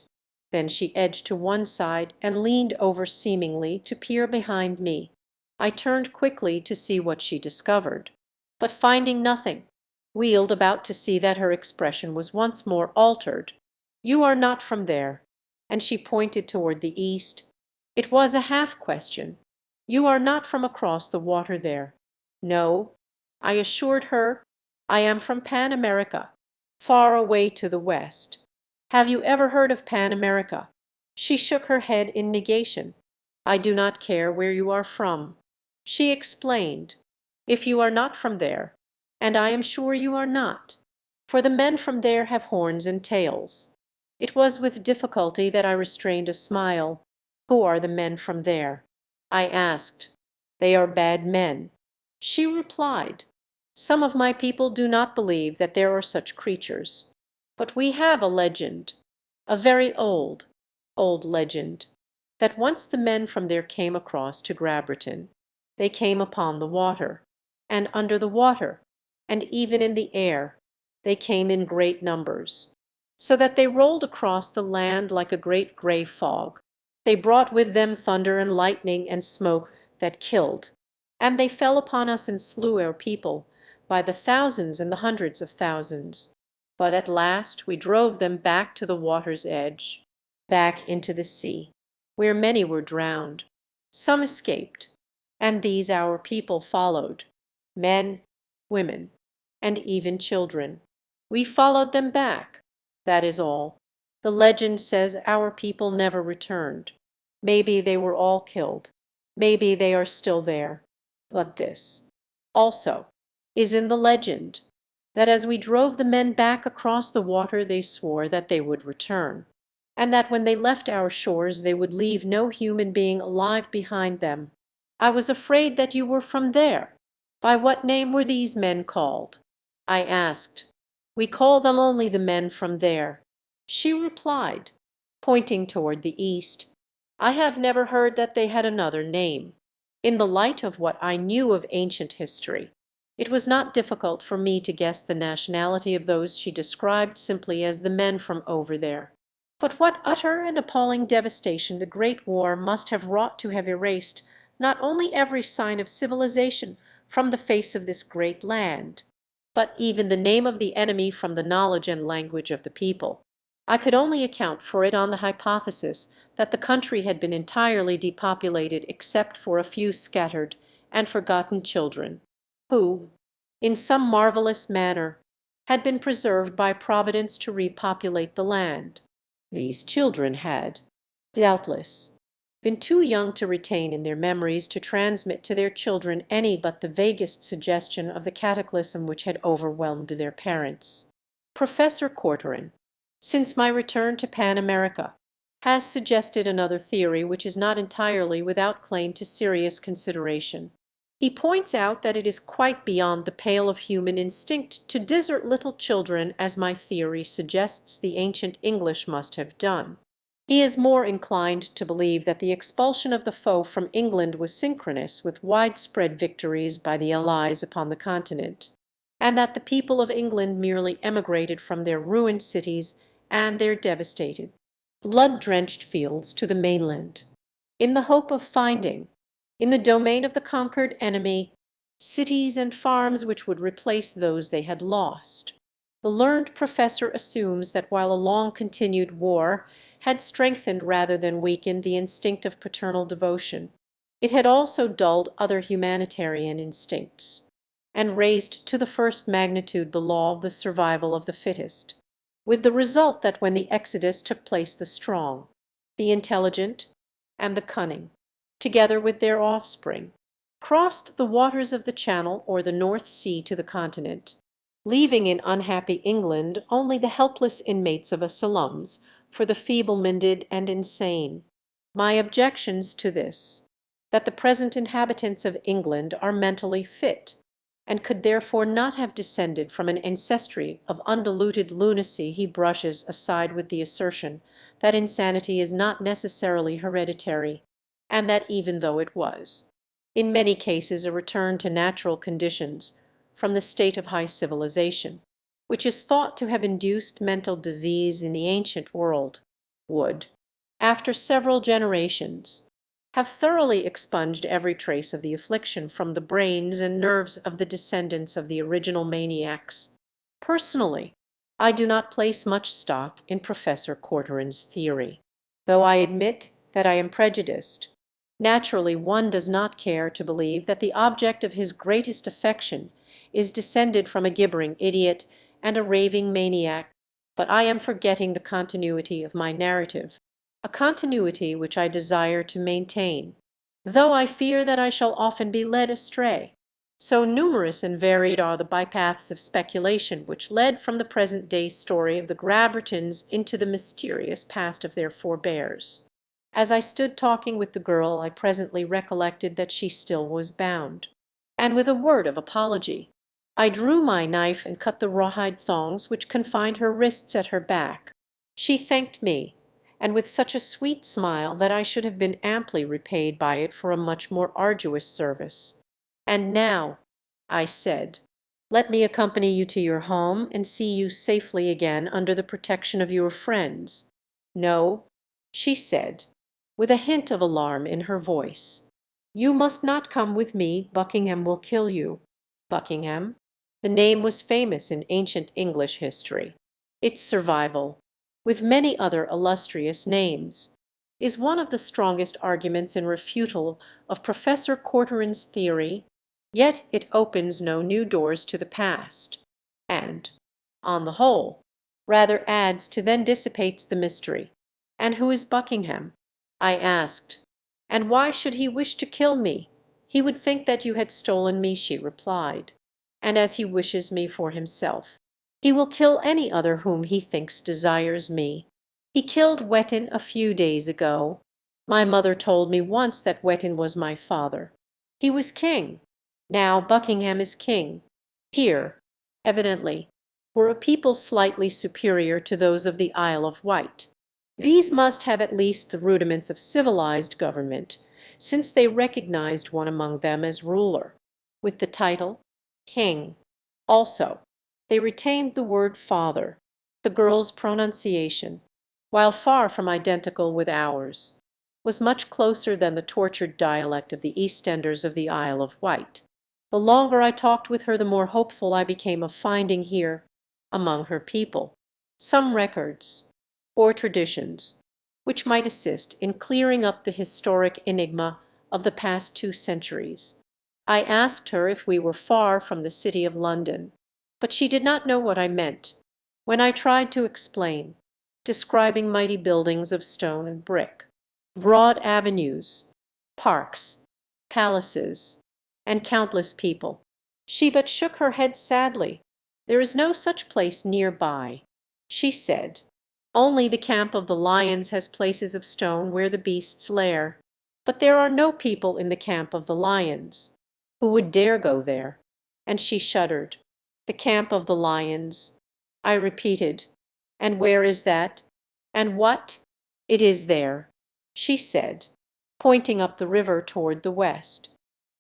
Then she edged to one side and leaned over seemingly to peer behind me. I turned quickly to see what she discovered, but finding nothing, wheeled about to see that her expression was once more altered. "You are not from there," and she pointed toward the east. It was a half question. "You are not from across the water there." "No," I assured her, "I am from Pan America, far away to the west." "Have you ever heard of Pan America?" She shook her head in negation. "I do not care where you are from," she explained, "if you are not from there, and I am sure you are not, for the men from there have horns and tails." It was with difficulty that I restrained a smile. "Who are the men from there?" I asked. "They are bad men," she replied. "Some of my people do not believe that there are such creatures. But we have a legend, a very old, old legend, that once the men from there came across to Grabberton. They came upon the water, and under the water, and even in the air. They came in great numbers, so that they rolled across the land like a great gray fog. They brought with them thunder and lightning and smoke that killed, and they fell upon us and slew our people by the thousands and the hundreds of thousands. But at last we drove them back to the water's edge, back into the sea, where many were drowned. Some escaped, and these our people followed, men, women, and even children. We followed them back. That is all. The legend says our people never returned. Maybe they were all killed. Maybe they are still there. But this, also, is in the legend, that as we drove the men back across the water they swore that they would return, and that when they left our shores they would leave no human being alive behind them. I was afraid that you were from there. By what name were these men called?" I asked. "We call them only the men from there," she replied, pointing toward the east. "I have never heard that they had another name." In the light of what I knew of ancient history, it was not difficult for me to guess the nationality of those she described simply as the men from over there. But what utter and appalling devastation the Great War must have wrought to have erased not only every sign of civilization from the face of this great land, but even the name of the enemy from the knowledge and language of the people. I could only account for it on the hypothesis that the country had been entirely depopulated except for a few scattered and forgotten children, who, in some marvelous manner, had been preserved by Providence to repopulate the land. These children had, doubtless, been too young to retain in their memories to transmit to their children any but the vaguest suggestion of the cataclysm which had overwhelmed their parents. Professor Corcoran, since my return to Pan America, has suggested another theory which is not entirely without claim to serious consideration. He points out that it is quite beyond the pale of human instinct to desert little children as my theory suggests the ancient English must have done. He is more inclined to believe that the expulsion of the foe from England was synchronous with widespread victories by the Allies upon the continent, and that the people of England merely emigrated from their ruined cities and their devastated, blood-drenched fields to the mainland, in the hope of finding, in the domain of the conquered enemy, cities and farms which would replace those they had lost. The learned professor assumes that while a long-continued war had strengthened rather than weakened the instinct of paternal devotion, it had also dulled other humanitarian instincts, and raised to the first magnitude the law of the survival of the fittest, with the result that when the exodus took place the strong, the intelligent, and the cunning, together with their offspring, crossed the waters of the Channel or the North Sea to the continent, leaving in unhappy England only the helpless inmates of asylums for the feeble-minded and insane. My objections to this, that the present inhabitants of England are mentally fit, and could therefore not have descended from an ancestry of undiluted lunacy, he brushes aside with the assertion that insanity is not necessarily hereditary, and that even though it was, in many cases a return to natural conditions from the state of high civilization, which is thought to have induced mental disease in the ancient world, would, after several generations, have thoroughly expunged every trace of the affliction from the brains and nerves of the descendants of the original maniacs. Personally, I do not place much stock in Professor Corcoran's theory, though I admit that I am prejudiced. Naturally, one does not care to believe that the object of his greatest affection is descended from a gibbering idiot and a raving maniac, but I am forgetting the continuity of my narrative, a continuity which I desire to maintain, though I fear that I shall often be led astray. So numerous and varied are the bypaths of speculation which led from the present-day story of the Grabbertons into the mysterious past of their forebears. As I stood talking with the girl, I presently recollected that she still was bound, and with a word of apology, I drew my knife and cut the rawhide thongs which confined her wrists at her back. She thanked me, and with such a sweet smile that I should have been amply repaid by it for a much more arduous service. "And now," I said, "let me accompany you to your home and see you safely again under the protection of your friends." "No," she said, with a hint of alarm in her voice. "You must not come with me. Buckingham will kill you." Buckingham? The name was famous in ancient English history. Its survival, with many other illustrious names, is one of the strongest arguments in refutal of Professor Corcoran's theory, yet it opens no new doors to the past, and, on the whole, rather adds to than dissipates the mystery. "And who is Buckingham?" I asked. "And why should he wish to kill me? He would think that you had stolen me," she replied. "And as he wishes me for himself, he will kill any other whom he thinks desires me. He killed Wetton a few days ago. My mother told me once that Wetton was my father. He was king. Now Buckingham is king. Here, evidently, were a people slightly superior to those of the Isle of Wight. These must have at least the rudiments of civilized government, since they recognized one among them as ruler, with the title king. Also, they retained the word father. The girl's pronunciation, while far from identical with ours, was much closer than the tortured dialect of the Eastenders of the Isle of Wight. The longer I talked with her, the more hopeful I became of finding here, among her people, some records or traditions which might assist in clearing up the historic enigma of the past 2 centuries. I asked her if we were far from the city of London. But she did not know what I meant. When I tried to explain, describing mighty buildings of stone and brick, broad avenues, parks, palaces, and countless people, she but shook her head sadly. "There is no such place near by," she said. "Only the camp of the lions has places of stone where the beasts lair. But there are no people in the camp of the lions. Who would dare go there?" And she shuddered. "The camp of the lions," I repeated. "And where is that? And what?" "It is there," she said, pointing up the river toward the west.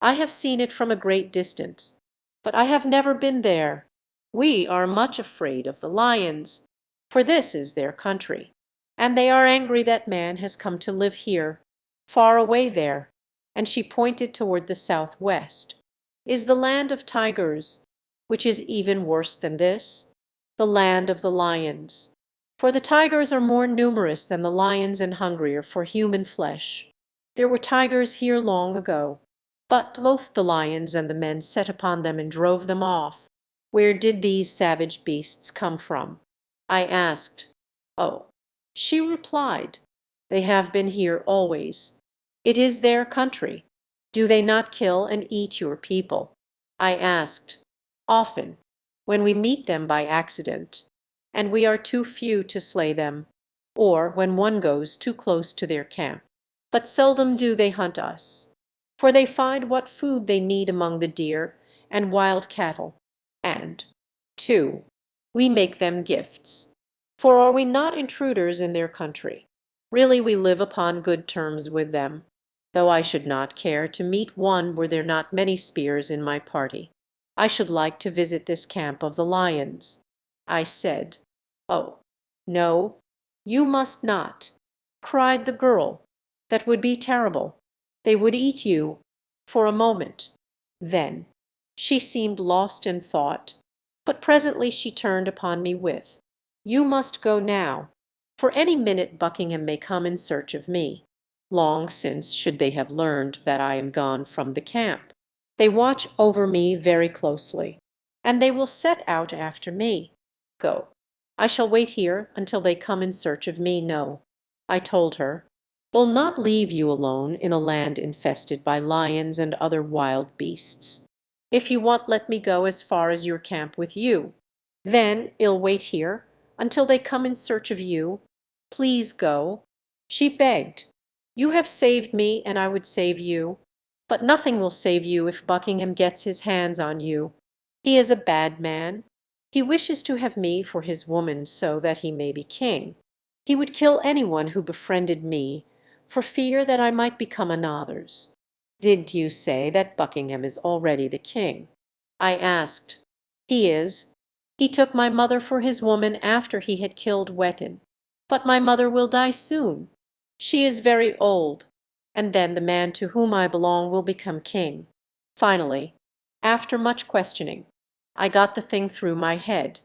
"I have seen it from a great distance, but I have never been there. We are much afraid of the lions, for this is their country, and they are angry that man has come to live here. Far away there," and she pointed toward the southwest, "is the land of tigers, which is even worse than this, the land of the lions. For the tigers are more numerous than the lions and hungrier for human flesh. There were tigers here long ago, but both the lions and the men set upon them and drove them off. Where did these savage beasts come from?" I asked. "Oh," she replied, "they have been here always. It is their country. Do they not kill and eat your people?" I asked. "Often, when we meet them by accident, and we are too few to slay them, or when one goes too close to their camp. But seldom do they hunt us, for they find what food they need among the deer and wild cattle. And, too, we make them gifts. For are we not intruders in their country? Really we live upon good terms with them, though I should not care to meet one were there not many spears in my party. I should like to visit this camp of the lions." I said. "Oh, no, you must not," cried the girl. "That would be terrible. They would eat you for a moment. Then she seemed lost in thought, but presently she turned upon me with, "You must go now, for any minute Buckingham may come in search of me. Long since should they have learned that I am gone from the camp. They watch over me very closely, and they will set out after me. Go. I shall wait here until they come in search of me. No," I told her, "will not leave you alone in a land infested by lions and other wild beasts. If you want, let me go as far as your camp with you. Then I'll wait here until they come in search of you. Please go," she begged. "You have saved me, and I would save you. But nothing will save you if Buckingham gets his hands on you. He is a bad man. He wishes to have me for his woman so that he may be king. He would kill anyone who befriended me, for fear that I might become another's." "Did you say that Buckingham is already the king?" I asked. "He is. He took my mother for his woman after he had killed Wettin. But my mother will die soon. She is very old, and then the man to whom I belong will become king. Finally, after much questioning, I got the thing through my head.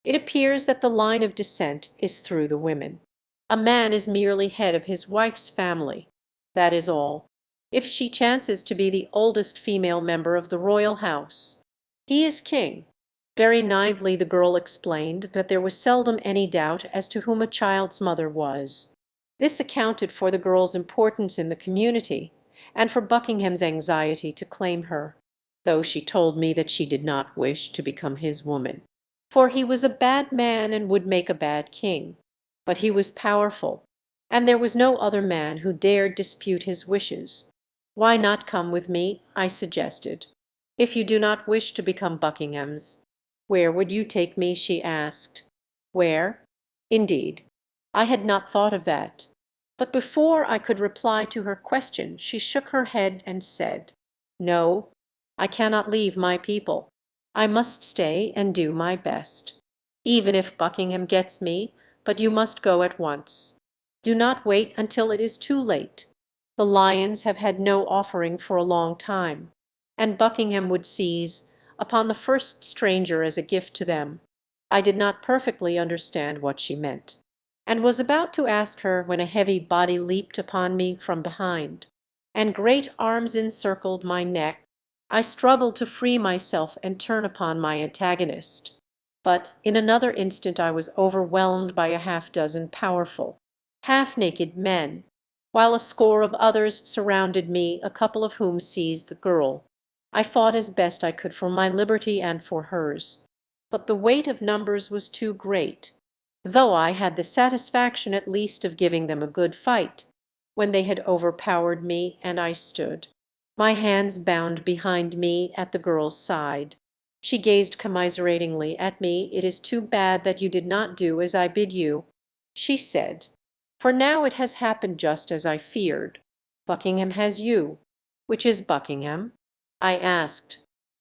It appears that the line of descent is through the women. A man is merely head of his wife's family. That is all. If she chances to be the oldest female member of the royal house, he is king." Very naively the girl explained that there was seldom any doubt as to whom a child's mother was. This accounted for the girl's importance in the community, and for Buckingham's anxiety to claim her, though she told me that she did not wish to become his woman, for he was a bad man and would make a bad king. But he was powerful, and there was no other man who dared dispute his wishes. "Why not come with me?" I suggested. "If you do not wish to become Buckingham's." "Where would you take me?" she asked. Where? Indeed, I had not thought of that. But before I could reply to her question she shook her head and said, "No, I cannot leave my people. I must stay and do my best. Even if Buckingham gets me, but you must go at once. Do not wait until it is too late. The lions have had no offering for a long time, and Buckingham would seize upon the first stranger as a gift to them." I did not perfectly understand what she meant, and was about to ask her when a heavy body leaped upon me from behind, and great arms encircled my neck. I struggled to free myself and turn upon my antagonist. But in another instant I was overwhelmed by a half-dozen powerful, half-naked men, while a score of others surrounded me, a couple of whom seized the girl. I fought as best I could for my liberty and for hers, but the weight of numbers was too great, though I had the satisfaction at least of giving them a good fight, when they had overpowered me, and I stood, my hands bound behind me, at the girl's side. She gazed commiseratingly at me. "It is too bad that you did not do as I bid you," she said, "for now it has happened just as I feared. Buckingham has you." "Which is Buckingham?" I asked.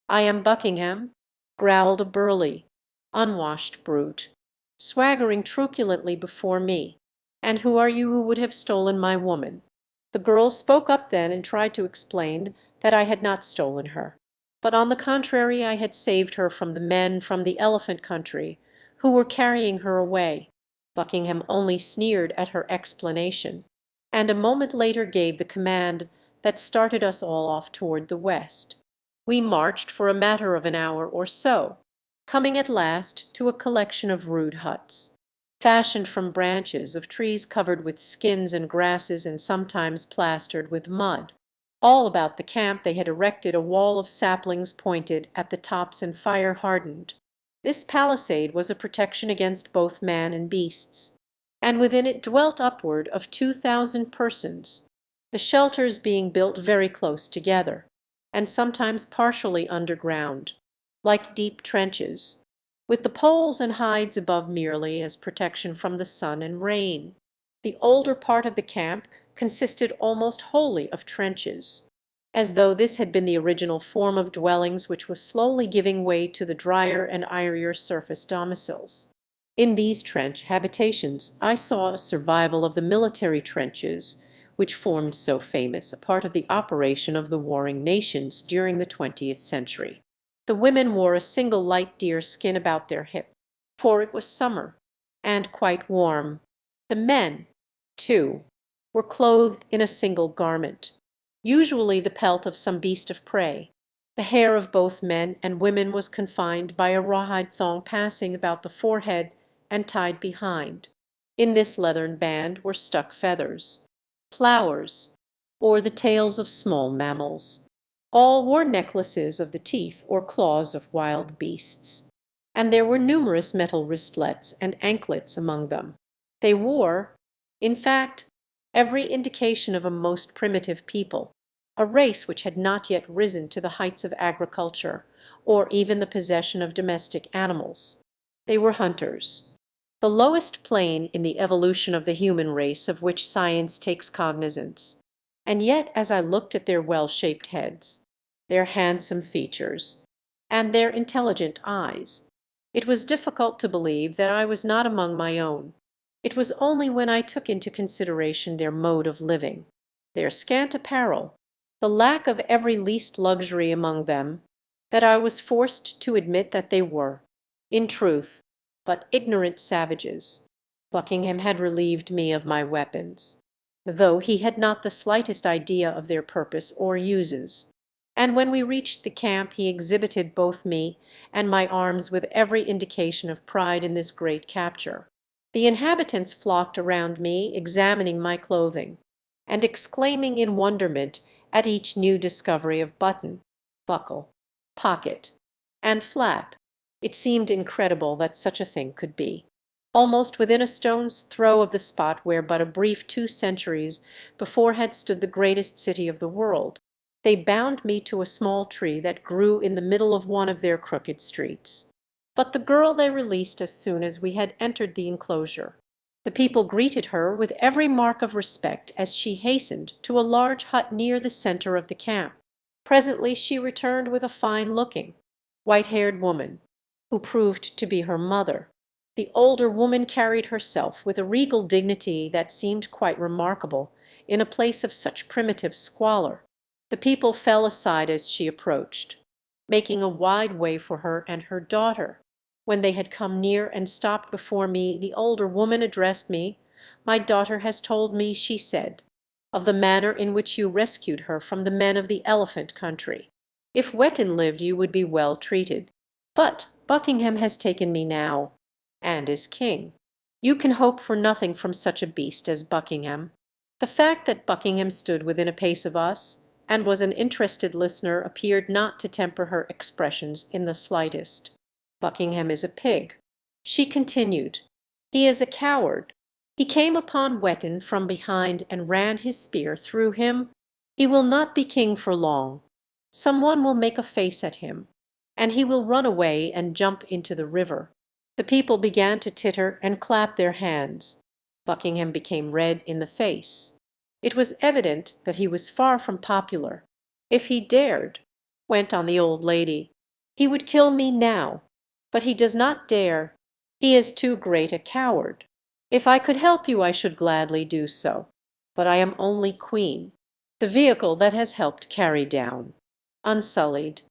"I am Buckingham," growled a burly, unwashed brute, swaggering truculently before me. "And who are you who would have stolen my woman?" The girl spoke up then and tried to explain that I had not stolen her, but on the contrary I had saved her from the men from the elephant country who were carrying her away. Buckingham only sneered at her explanation, and a moment later gave the command that started us all off toward the west. We marched for a matter of an hour or so, coming at last to a collection of rude huts, fashioned from branches of trees covered with skins and grasses and sometimes plastered with mud. All about the camp they had erected a wall of saplings pointed at the tops and fire hardened. This palisade was a protection against both man and beasts, and within it dwelt upward of 2,000 persons, the shelters being built very close together, and sometimes partially underground, like deep trenches, with the poles and hides above merely as protection from the sun and rain. The older part of the camp consisted almost wholly of trenches, as though this had been the original form of dwellings which was slowly giving way to the drier and airier surface domiciles. In these trench habitations I saw a survival of the military trenches which formed so famous a part of the operation of the warring nations during the 20th century. The women wore a single light deer skin about their hip, for it was summer, and quite warm. The men, too, were clothed in a single garment, usually the pelt of some beast of prey. The hair of both men and women was confined by a rawhide thong passing about the forehead and tied behind. In this leathern band were stuck feathers, flowers, or the tails of small mammals. All wore necklaces of the teeth or claws of wild beasts, and there were numerous metal wristlets and anklets among them. They wore, in fact, every indication of a most primitive people, a race which had not yet risen to the heights of agriculture, or even the possession of domestic animals. They were hunters, the lowest plane in the evolution of the human race of which science takes cognizance. And yet as I looked at their well-shaped heads, their handsome features, and their intelligent eyes, it was difficult to believe that I was not among my own. It was only when I took into consideration their mode of living, their scant apparel, the lack of every least luxury among them, that I was forced to admit that they were, in truth, but ignorant savages. Buckingham had relieved me of my weapons, though he had not the slightest idea of their purpose or uses, and when we reached the camp he exhibited both me and my arms with every indication of pride in this great capture. The inhabitants flocked around me, examining my clothing, and exclaiming in wonderment at each new discovery of button, buckle, pocket, and flap. It seemed incredible that such a thing could be. Almost within a stone's throw of the spot where but a brief 2 centuries before had stood the greatest city of the world, they bound me to a small tree that grew in the middle of one of their crooked streets. But the girl they released as soon as we had entered the enclosure. The people greeted her with every mark of respect as she hastened to a large hut near the center of the camp. Presently she returned with a fine-looking, white-haired woman, who proved to be her mother. The older woman carried herself with a regal dignity that seemed quite remarkable in a place of such primitive squalor. The people fell aside as she approached, making a wide way for her and her daughter. When they had come near and stopped before me, the older woman addressed me. "My daughter has told me," she said, "of the manner in which you rescued her from the men of the elephant country. If Wettin lived you would be well treated. But Buckingham has taken me now, and is king. You can hope for nothing from such a beast as Buckingham." The fact that Buckingham stood within a pace of us, and was an interested listener, appeared not to temper her expressions in the slightest. "Buckingham is a pig," she continued. "He is a coward. He came upon Wetton from behind and ran his spear through him. He will not be king for long. Some one will make a face at him, and he will run away and jump into the river." The people began to titter and clap their hands. Buckingham became red in the face. It was evident that he was far from popular. "If he dared," went on the old lady, "he would kill me now. But he does not dare. He is too great a coward. If I could help you I should gladly do so. But I am only queen, the vehicle that has helped carry down, unsullied,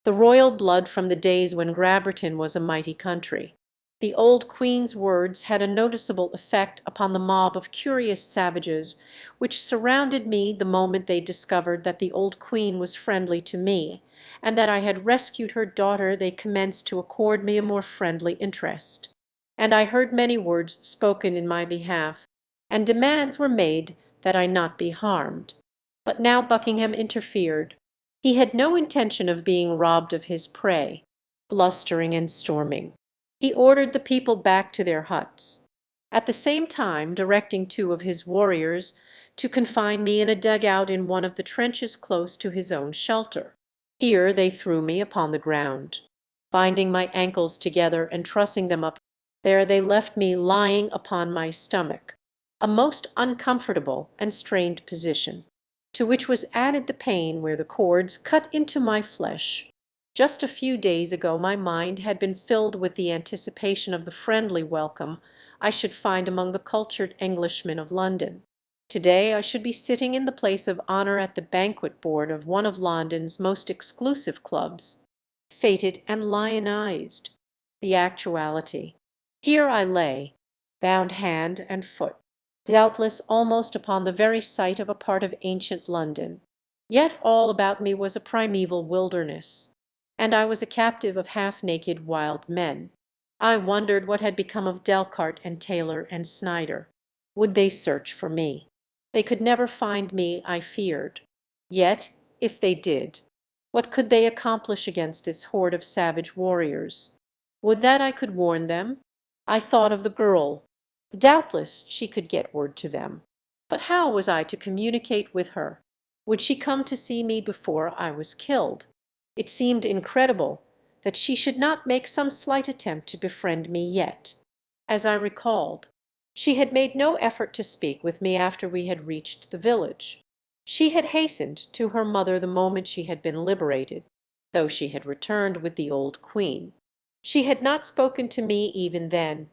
the royal blood from the days when Grabberton was a mighty country." The old queen's words had a noticeable effect upon the mob of curious savages which surrounded me the moment they discovered that the old queen was friendly to me, and that I had rescued her daughter. They commenced to accord me a more friendly interest, and I heard many words spoken in my behalf, and demands were made that I not be harmed. But now Buckingham interfered. He had no intention of being robbed of his prey, blustering and storming. He ordered the people back to their huts, at the same time directing 2 of his warriors to confine me in a dugout in one of the trenches close to his own shelter. Here they threw me upon the ground, binding my ankles together and trussing them up. There they left me lying upon my stomach, a most uncomfortable and strained position, to which was added the pain where the cords cut into my flesh. Just a few days ago my mind had been filled with the anticipation of the friendly welcome I should find among the cultured Englishmen of London. To-day I should be sitting in the place of honour at the banquet board of one of London's most exclusive clubs, fated and lionized. The actuality. Here I lay, bound hand and foot, doubtless almost upon the very site of a part of ancient London. Yet all about me was a primeval wilderness, and I was a captive of half-naked wild men. I wondered what had become of Delcart and Taylor and Snyder. Would they search for me? They could never find me, I feared. Yet, if they did, what could they accomplish against this horde of savage warriors? Would that I could warn them! I thought of the girl. Doubtless she could get word to them. But how was I to communicate with her? Would she come to see me before I was killed? It seemed incredible that she should not make some slight attempt to befriend me yet. As I recalled, she had made no effort to speak with me after we had reached the village. She had hastened to her mother the moment she had been liberated, though she had returned with the old queen. She had not spoken to me even then.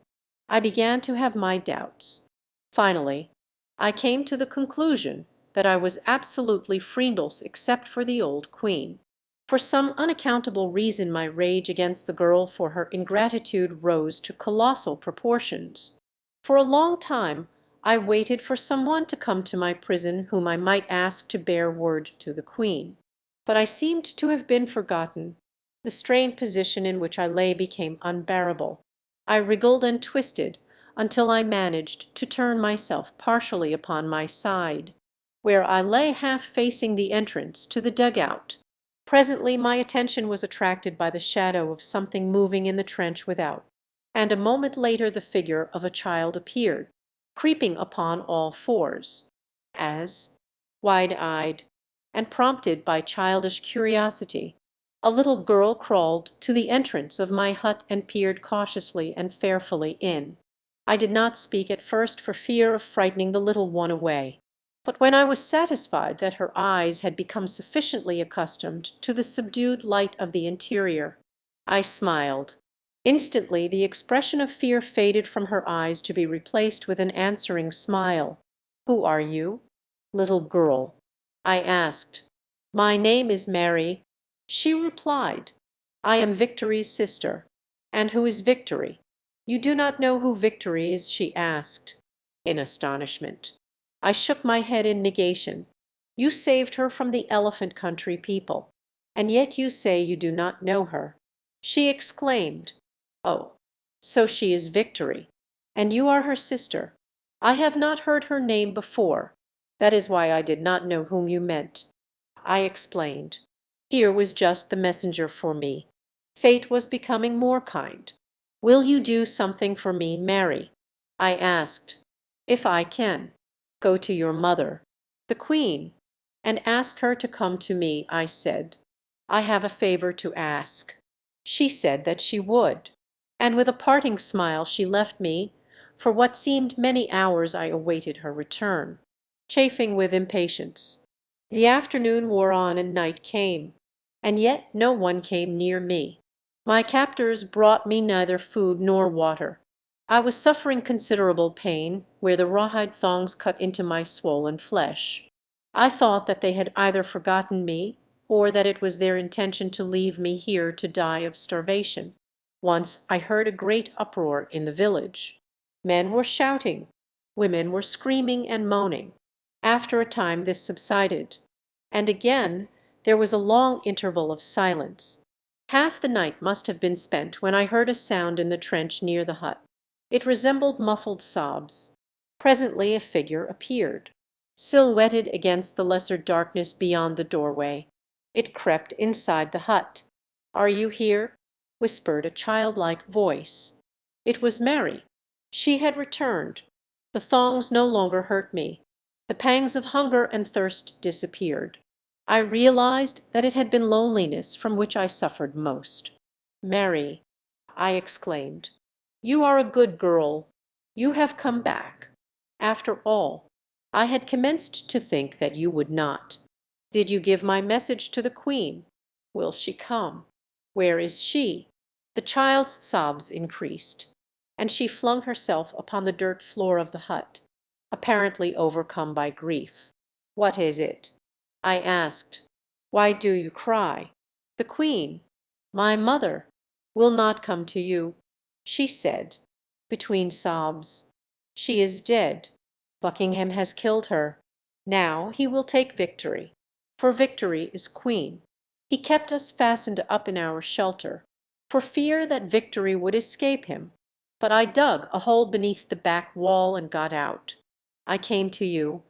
I began to have my doubts. Finally, I came to the conclusion that I was absolutely friendless except for the old queen. For some unaccountable reason my rage against the girl for her ingratitude rose to colossal proportions. For a long time I waited for some one to come to my prison whom I might ask to bear word to the queen. But I seemed to have been forgotten. The strained position in which I lay became unbearable. I wriggled and twisted until I managed to turn myself partially upon my side, where I lay half facing the entrance to the dugout. Presently my attention was attracted by the shadow of something moving in the trench without, and a moment later the figure of a child appeared, creeping upon all fours, as, wide-eyed and prompted by childish curiosity, a little girl crawled to the entrance of my hut and peered cautiously and fearfully in. I did not speak at first for fear of frightening the little one away. But when I was satisfied that her eyes had become sufficiently accustomed to the subdued light of the interior, I smiled. Instantly the expression of fear faded from her eyes to be replaced with an answering smile. "Who are you, little girl?" I asked. "My name is Mary." She replied, "I am Victory's sister." "And who is Victory?" "You do not know who Victory is?" she asked, in astonishment. I shook my head in negation. "You saved her from the elephant country people, and yet you say you do not know her. She exclaimed, "Oh, so she is Victory, and you are her sister. I have not heard her name before. That is why I did not know whom you meant." I explained. Here was just the messenger for me. Fate was becoming more kind. "Will you do something for me, Mary?" I asked. "If I can. Go to your mother, the Queen, and ask her to come to me," I said. "I have a favor to ask." She said that she would, and with a parting smile she left me. For what seemed many hours I awaited her return, chafing with impatience. The afternoon wore on and night came, and yet no one came near me. My captors brought me neither food nor water. I was suffering considerable pain where the rawhide thongs cut into my swollen flesh. I thought that they had either forgotten me, or that it was their intention to leave me here to die of starvation. Once I heard a great uproar in the village. Men were shouting, women were screaming and moaning. After a time this subsided, and again there was a long interval of silence. Half the night must have been spent when I heard a sound in the trench near the hut. It resembled muffled sobs. Presently a figure appeared, silhouetted against the lesser darkness beyond the doorway. It crept inside the hut. "Are you here?" whispered a childlike voice. It was Mary. She had returned. The thongs no longer hurt me. The pangs of hunger and thirst disappeared. I realized that it had been loneliness from which I suffered most. "Mary," I exclaimed, "you are a good girl. You have come back. After all, I had commenced to think that you would not. Did you give my message to the Queen? Will she come? Where is she?" The child's sobs increased, and she flung herself upon the dirt floor of the hut, apparently overcome by grief. "What is it?" I asked. "Why do you cry?" "The Queen, my mother, will not come to you," she said, between sobs. "She is dead. Buckingham has killed her. Now he will take Victory, for Victory is Queen. He kept us fastened up in our shelter, for fear that Victory would escape him. But I dug a hole beneath the back wall and got out. I came to you,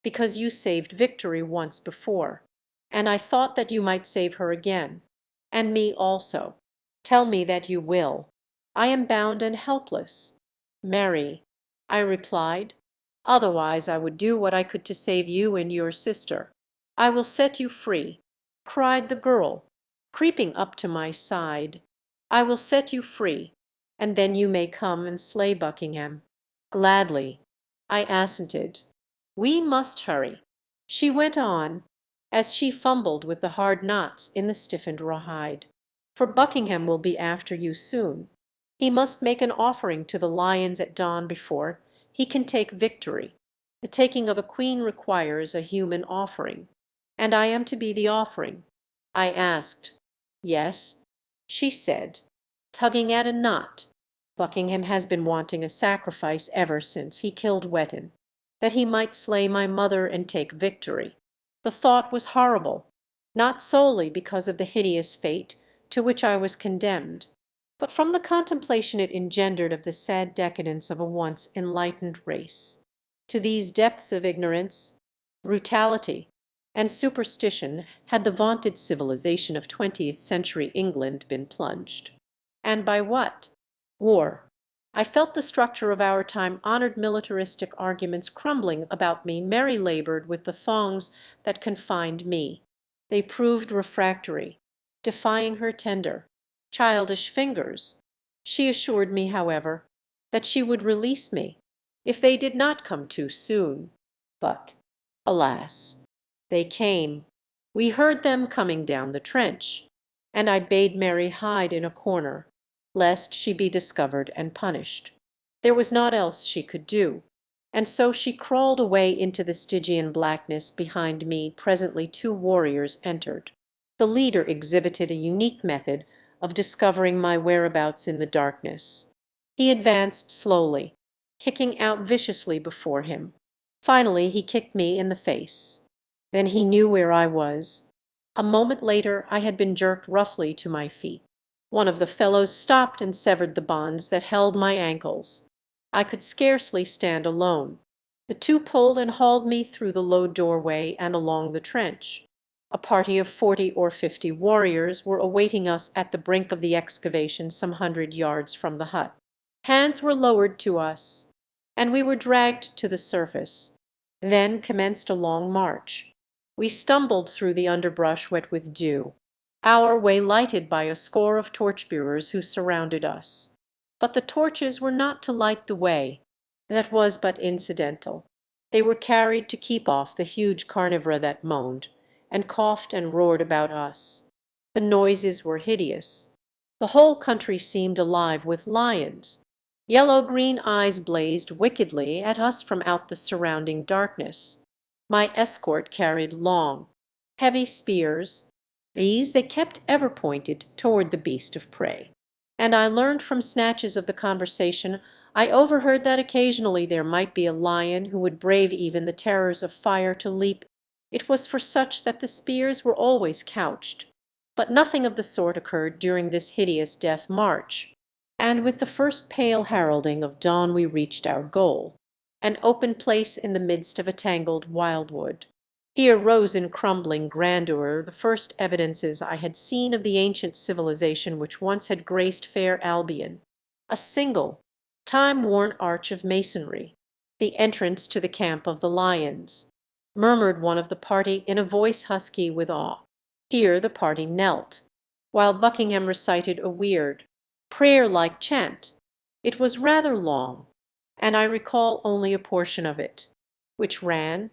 because you saved Victory once before, and I thought that you might save her again, and me also. Tell me that you will. I am bound and helpless." "Mary," I replied, "otherwise I would do what I could to save you and your sister." "I will set you free," cried the girl, creeping up to my side. "I will set you free, and then you may come and slay Buckingham." "Gladly," I assented. "We must hurry," she went on, as she fumbled with the hard knots in the stiffened rawhide, "for Buckingham will be after you soon. He must make an offering to the lions at dawn before he can take Victory. The taking of a queen requires a human offering, and I am to be the offering." I asked. "Yes," she said, tugging at a knot. "Buckingham has been wanting a sacrifice ever since he killed Wetton, that he might slay my mother and take Victory." The thought was horrible, not solely because of the hideous fate to which I was condemned, but from the contemplation it engendered of the sad decadence of a once enlightened race. To these depths of ignorance, brutality, and superstition had the vaunted civilization of 20th century England been plunged. And by what? War. I felt the structure of our time honored militaristic arguments crumbling about me. Mary labored with the thongs that confined me. They proved refractory, defying her tender, childish fingers. She assured me, however, that she would release me if they did not come too soon. But, alas, they came. We heard them coming down the trench, and I bade Mary hide in a corner, lest she be discovered and punished. There was naught else she could do, and so she crawled away into the Stygian blackness behind me. Presently 2 warriors entered. The leader exhibited a unique method of discovering my whereabouts in the darkness. He advanced slowly, kicking out viciously before him. Finally he kicked me in the face. Then he knew where I was. A moment later I had been jerked roughly to my feet. One of the fellows stopped and severed the bonds that held my ankles. I could scarcely stand alone. The two pulled and hauled me through the low doorway and along the trench. A party of 40 or 50 warriors were awaiting us at the brink of the excavation some 100 yards from the hut. Hands were lowered to us, and we were dragged to the surface. Then commenced a long march. We stumbled through the underbrush wet with dew, our way lighted by a score of torch-bearers who surrounded us. But the torches were not to light the way. That was but incidental. They were carried to keep off the huge carnivora that moaned and coughed and roared about us. The noises were hideous. The whole country seemed alive with lions. Yellow-green eyes blazed wickedly at us from out the surrounding darkness. My escort carried long, heavy spears. These they kept ever pointed toward the beast of prey. And I learned from snatches of the conversation I overheard that occasionally there might be a lion who would brave even the terrors of fire to leap. It was for such that the spears were always couched. But nothing of the sort occurred during this hideous death march, and with the first pale heralding of dawn we reached our goal, an open place in the midst of a tangled wildwood. Here rose in crumbling grandeur the first evidences I had seen of the ancient civilization which once had graced fair Albion. A single, time-worn arch of masonry, the entrance to the camp of the lions, murmured one of the party in a voice husky with awe. Here the party knelt, while Buckingham recited a weird, prayer-like chant. It was rather long, and I recall only a portion of it, which ran,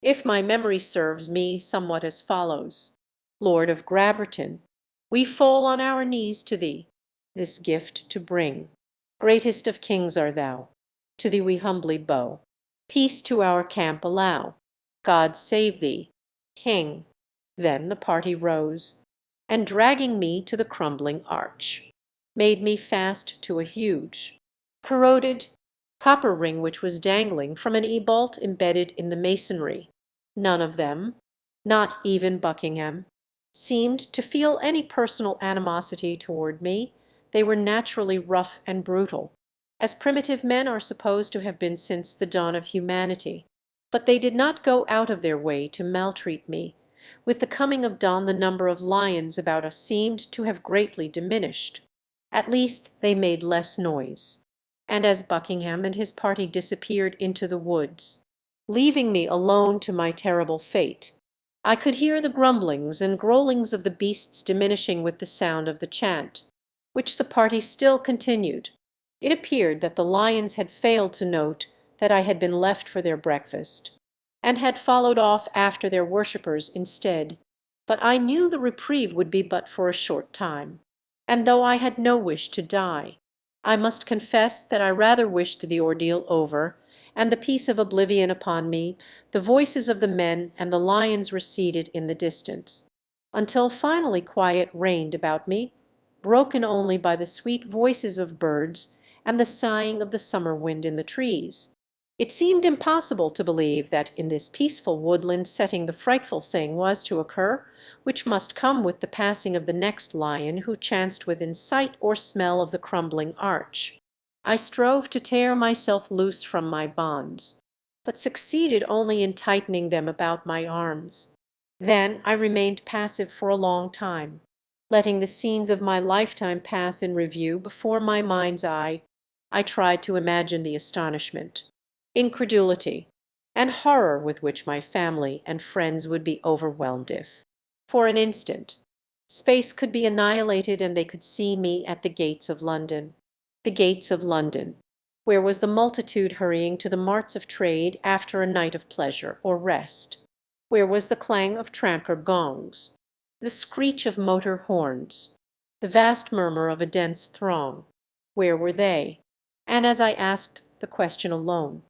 if my memory serves me, somewhat as follows: Lord of Grabberton, we fall on our knees to thee, this gift to bring. Greatest of kings are thou, to thee we humbly bow. Peace to our camp allow. God save thee, King. Then the party rose, and dragging me to the crumbling arch, made me fast to a huge, corroded copper ring which was dangling from an e-bolt embedded in the masonry. None of them, not even Buckingham, seemed to feel any personal animosity toward me. They were naturally rough and brutal, as primitive men are supposed to have been since the dawn of humanity. But they did not go out of their way to maltreat me. With the coming of dawn the number of lions about us seemed to have greatly diminished. At least they made less noise. And as Buckingham and his party disappeared into the woods, leaving me alone to my terrible fate, I could hear the grumblings and growlings of the beasts diminishing with the sound of the chant, which the party still continued. It appeared that the lions had failed to note that I had been left for their breakfast, and had followed off after their worshippers instead. But I knew the reprieve would be but for a short time, and though I had no wish to die, I must confess that I rather wished the ordeal over, and the peace of oblivion upon me. The voices of the men and the lions receded in the distance, until finally quiet reigned about me, broken only by the sweet voices of birds and the sighing of the summer wind in the trees. It seemed impossible to believe that in this peaceful woodland setting the frightful thing was to occur which must come with the passing of the next lion who chanced within sight or smell of the crumbling arch. I strove to tear myself loose from my bonds, but succeeded only in tightening them about my arms. Then I remained passive for a long time, letting the scenes of my lifetime pass in review before my mind's eye. I tried to imagine the astonishment, incredulity, and horror with which my family and friends would be overwhelmed if, for an instant, space could be annihilated and they could see me at the gates of London. The gates of London, where was the multitude hurrying to the marts of trade after a night of pleasure or rest? Where was the clang of tramper gongs, the screech of motor horns, the vast murmur of a dense throng? Where were they? And as I asked the question alone,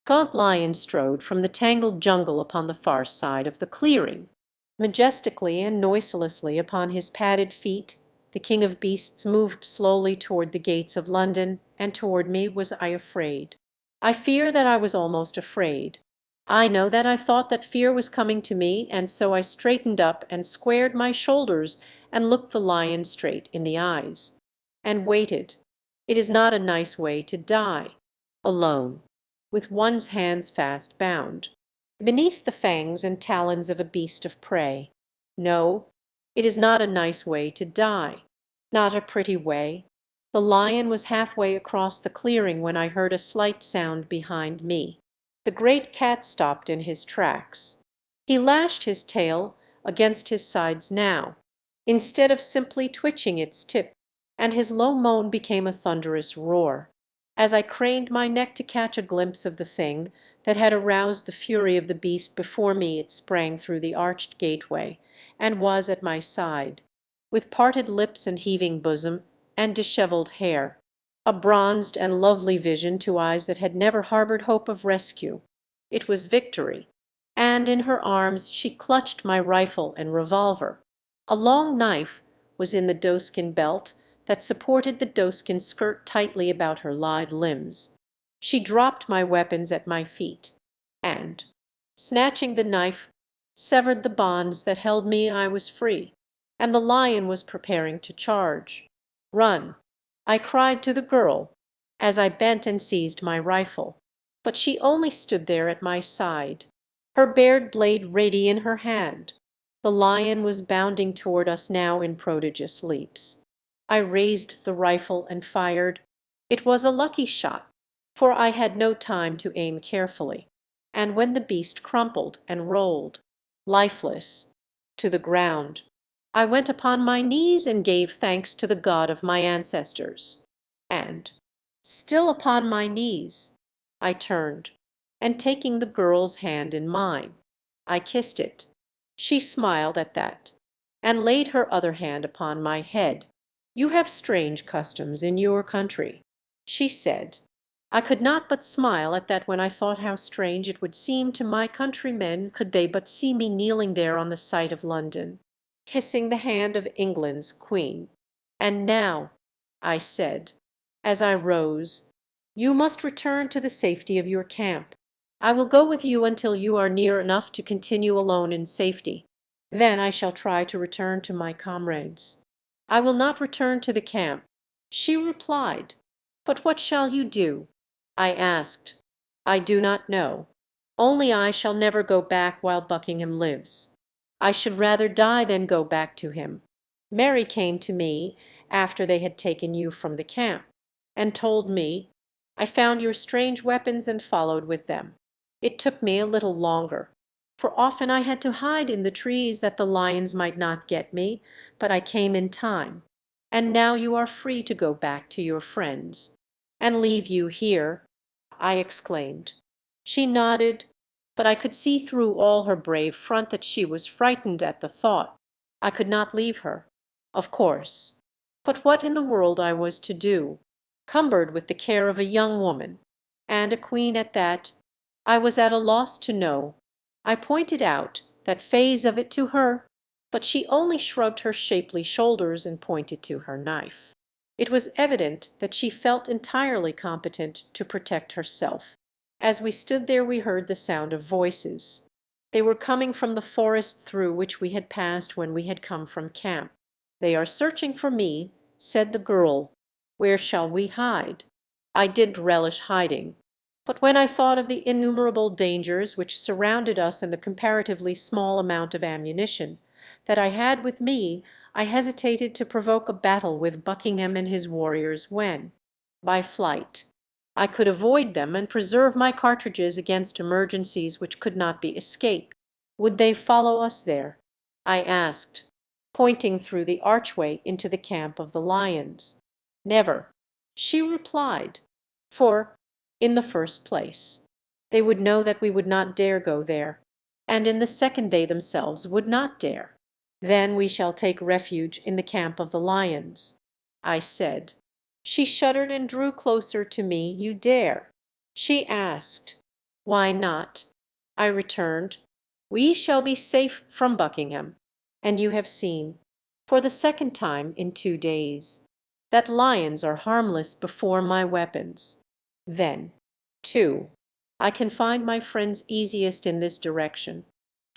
gaunt lion strode from the tangled jungle upon the far side of the clearing. Majestically and noiselessly upon his padded feet, the king of beasts moved slowly toward the gates of London, and toward me was I afraid. I fear that I was almost afraid. I know that I thought that fear was coming to me, and so I straightened up and squared my shoulders and looked the lion straight in the eyes, and waited. It is not a nice way to die, alone, with one's hands fast bound, beneath the fangs and talons of a beast of prey. No, it is not a nice way to die, not a pretty way. The lion was halfway across the clearing when I heard a slight sound behind me. The great cat stopped in his tracks. He lashed his tail against his sides now, instead of simply twitching its tip, and his low moan became a thunderous roar. As I craned my neck to catch a glimpse of the thing that had aroused the fury of the beast before me, it sprang through the arched gateway, and was at my side, with parted lips and heaving bosom and dishevelled hair, a bronzed and lovely vision to eyes that had never harbored hope of rescue. It was Victory, and in her arms she clutched my rifle and revolver. A long knife was in the doeskin belt that supported the doeskin skirt tightly about her lithe limbs. She dropped my weapons at my feet, and, snatching the knife, severed the bonds that held me. I was free, and the lion was preparing to charge. "Run!" I cried to the girl as I bent and seized my rifle, but she only stood there at my side, her bared blade ready in her hand. The lion was bounding toward us now in prodigious leaps. I raised the rifle and fired. It was a lucky shot, for I had no time to aim carefully, and when the beast crumpled and rolled, lifeless, to the ground, I went upon my knees and gave thanks to the God of my ancestors. And, still upon my knees, I turned, and taking the girl's hand in mine, I kissed it. She smiled at that, and laid her other hand upon my head. "You have strange customs in your country," she said. I could not but smile at that when I thought how strange it would seem to my countrymen could they but see me kneeling there on the site of London, kissing the hand of England's Queen. "And now," I said, as I rose, "you must return to the safety of your camp. I will go with you until you are near enough to continue alone in safety. Then I shall try to return to my comrades." "I will not return to the camp," she replied. "But what shall you do?" I asked. "I do not know. Only I shall never go back while Buckingham lives. I should rather die than go back to him. Mary came to me after they had taken you from the camp, and told me, I found your strange weapons and followed with them. It took me a little longer, for often I had to hide in the trees that the lions might not get me, but I came in time. And now you are free to go back to your friends." "And leave you here?" I exclaimed. She nodded, but I could see through all her brave front that she was frightened at the thought. I could not leave her, of course. But what in the world I was to do, cumbered with the care of a young woman, and a queen at that, I was at a loss to know. I pointed out that phase of it to her, but she only shrugged her shapely shoulders and pointed to her knife. It was evident that she felt entirely competent to protect herself. As we stood there we heard the sound of voices. They were coming from the forest through which we had passed when we had come from camp. "They are searching for me," said the girl. "Where shall we hide?" I didn't relish hiding, but when I thought of the innumerable dangers which surrounded us and the comparatively small amount of ammunition that I had with me, I hesitated to provoke a battle with Buckingham and his warriors when, by flight, I could avoid them and preserve my cartridges against emergencies which could not be escaped. "Would they follow us there?" I asked, pointing through the archway into the camp of the lions. "Never," she replied, "for, in the first place, they would know that we would not dare go there, and in the second they themselves would not dare. Then we shall take refuge in the camp of the lions," I said. She shuddered and drew closer to me. "You dare?" she asked. "Why not?" I returned. "We shall be safe from Buckingham, and you have seen, for the second time in 2 days, that lions are harmless before my weapons. Then, too, I can find my friends easiest in this direction,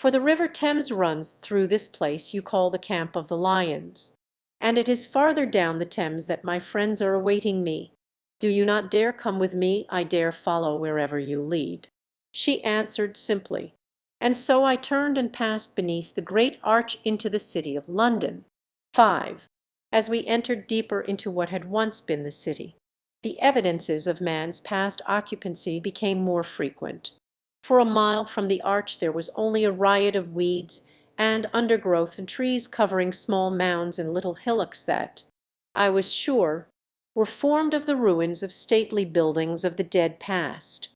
For the river Thames runs through this place you call the Camp of the Lions, and it is farther down the Thames that my friends are awaiting me. Do you not dare come with me? I dare follow wherever you lead." She answered simply, and so I turned and passed beneath the great arch into the city of London. 5. As we entered deeper into what had once been the city, the evidences of man's past occupancy became more frequent. For a mile from the arch there was only a riot of weeds and undergrowth and trees covering small mounds and little hillocks that, I was sure, were formed of the ruins of stately buildings of the dead past.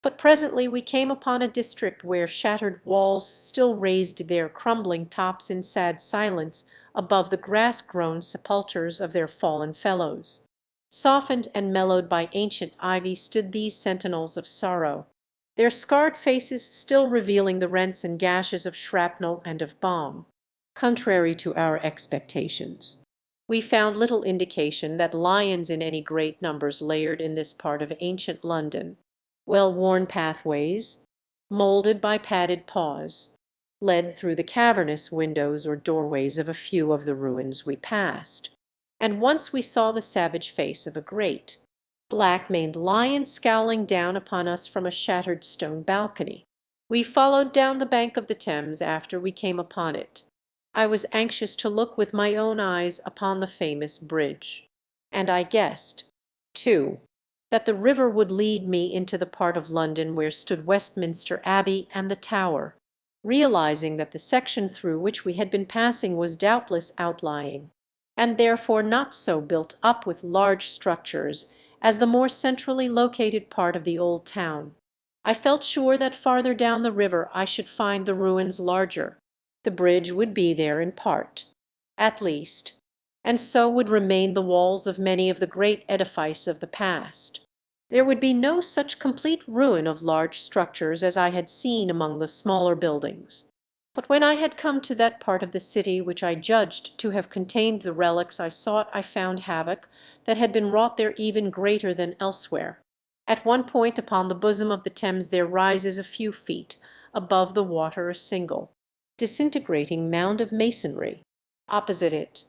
But presently we came upon a district where shattered walls still raised their crumbling tops in sad silence above the grass-grown sepulchres of their fallen fellows. Softened and mellowed by ancient ivy stood these sentinels of sorrow, their scarred faces still revealing the rents and gashes of shrapnel and of bomb. Contrary to our expectations, we found little indication that lions in any great numbers layered in this part of ancient London. Well-worn pathways, moulded by padded paws, led through the cavernous windows or doorways of a few of the ruins we passed, and once we saw the savage face of a great, black-maned lion scowling down upon us from a shattered stone balcony. We followed down the bank of the Thames after we came upon it. I was anxious to look with my own eyes upon the famous bridge, and I guessed, too, that the river would lead me into the part of London where stood Westminster Abbey and the Tower, realizing that the section through which we had been passing was doubtless outlying, and therefore not so built up with large structures as the more centrally located part of the old town. I felt sure that farther down the river I should find the ruins larger. The bridge would be there in part, at least, and so would remain the walls of many of the great edifices of the past. There would be no such complete ruin of large structures as I had seen among the smaller buildings. But when I had come to that part of the city which I judged to have contained the relics I sought, I found havoc that had been wrought there even greater than elsewhere. At one point upon the bosom of the Thames there rises a few feet above the water a single, disintegrating mound of masonry. Opposite it,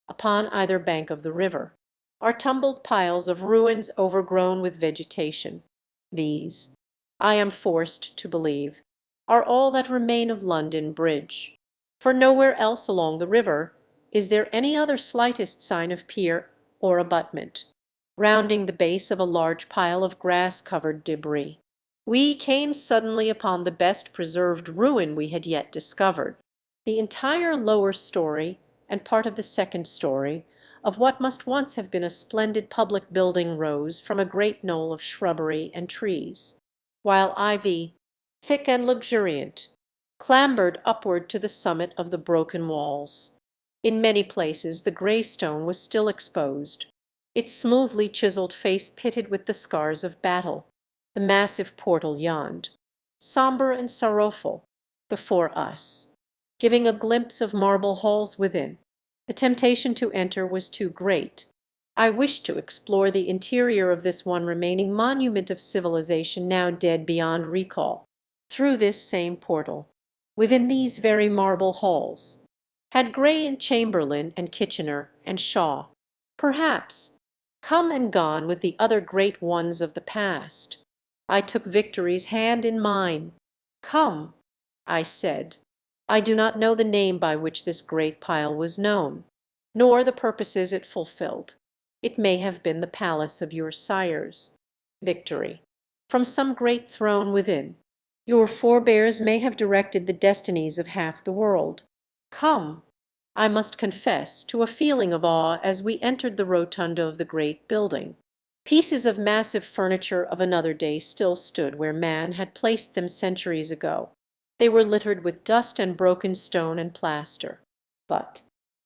upon either bank of the river, are tumbled piles of ruins overgrown with vegetation. These, I am forced to believe, are all that remain of London Bridge, for nowhere else along the river is there any other slightest sign of pier or abutment. Rounding the base of a large pile of grass-covered debris, we came suddenly upon the best preserved ruin we had yet discovered. The entire lower story and part of the second story of what must once have been a splendid public building rose from a great knoll of shrubbery and trees, while ivy, thick and luxuriant, clambered upward to the summit of the broken walls. In many places the grey stone was still exposed, its smoothly chiselled face pitted with the scars of battle. The massive portal yawned, sombre and sorrowful, before us, giving a glimpse of marble halls within. The temptation to enter was too great. I wished to explore the interior of this one remaining monument of civilization now dead beyond recall. Through this same portal, within these very marble halls, had Gray and Chamberlain and Kitchener and Shaw, perhaps, come and gone with the other great ones of the past. I took Victory's hand in mine. "Come," I said. "I do not know the name by which this great pile was known, nor the purposes it fulfilled. It may have been the palace of your sires, Victory, from some great throne within. Your forebears may have directed the destinies of half the world. Come." I must confess to a feeling of awe as we entered the rotunda of the great building. Pieces of massive furniture of another day still stood where man had placed them centuries ago. They were littered with dust and broken stone and plaster, but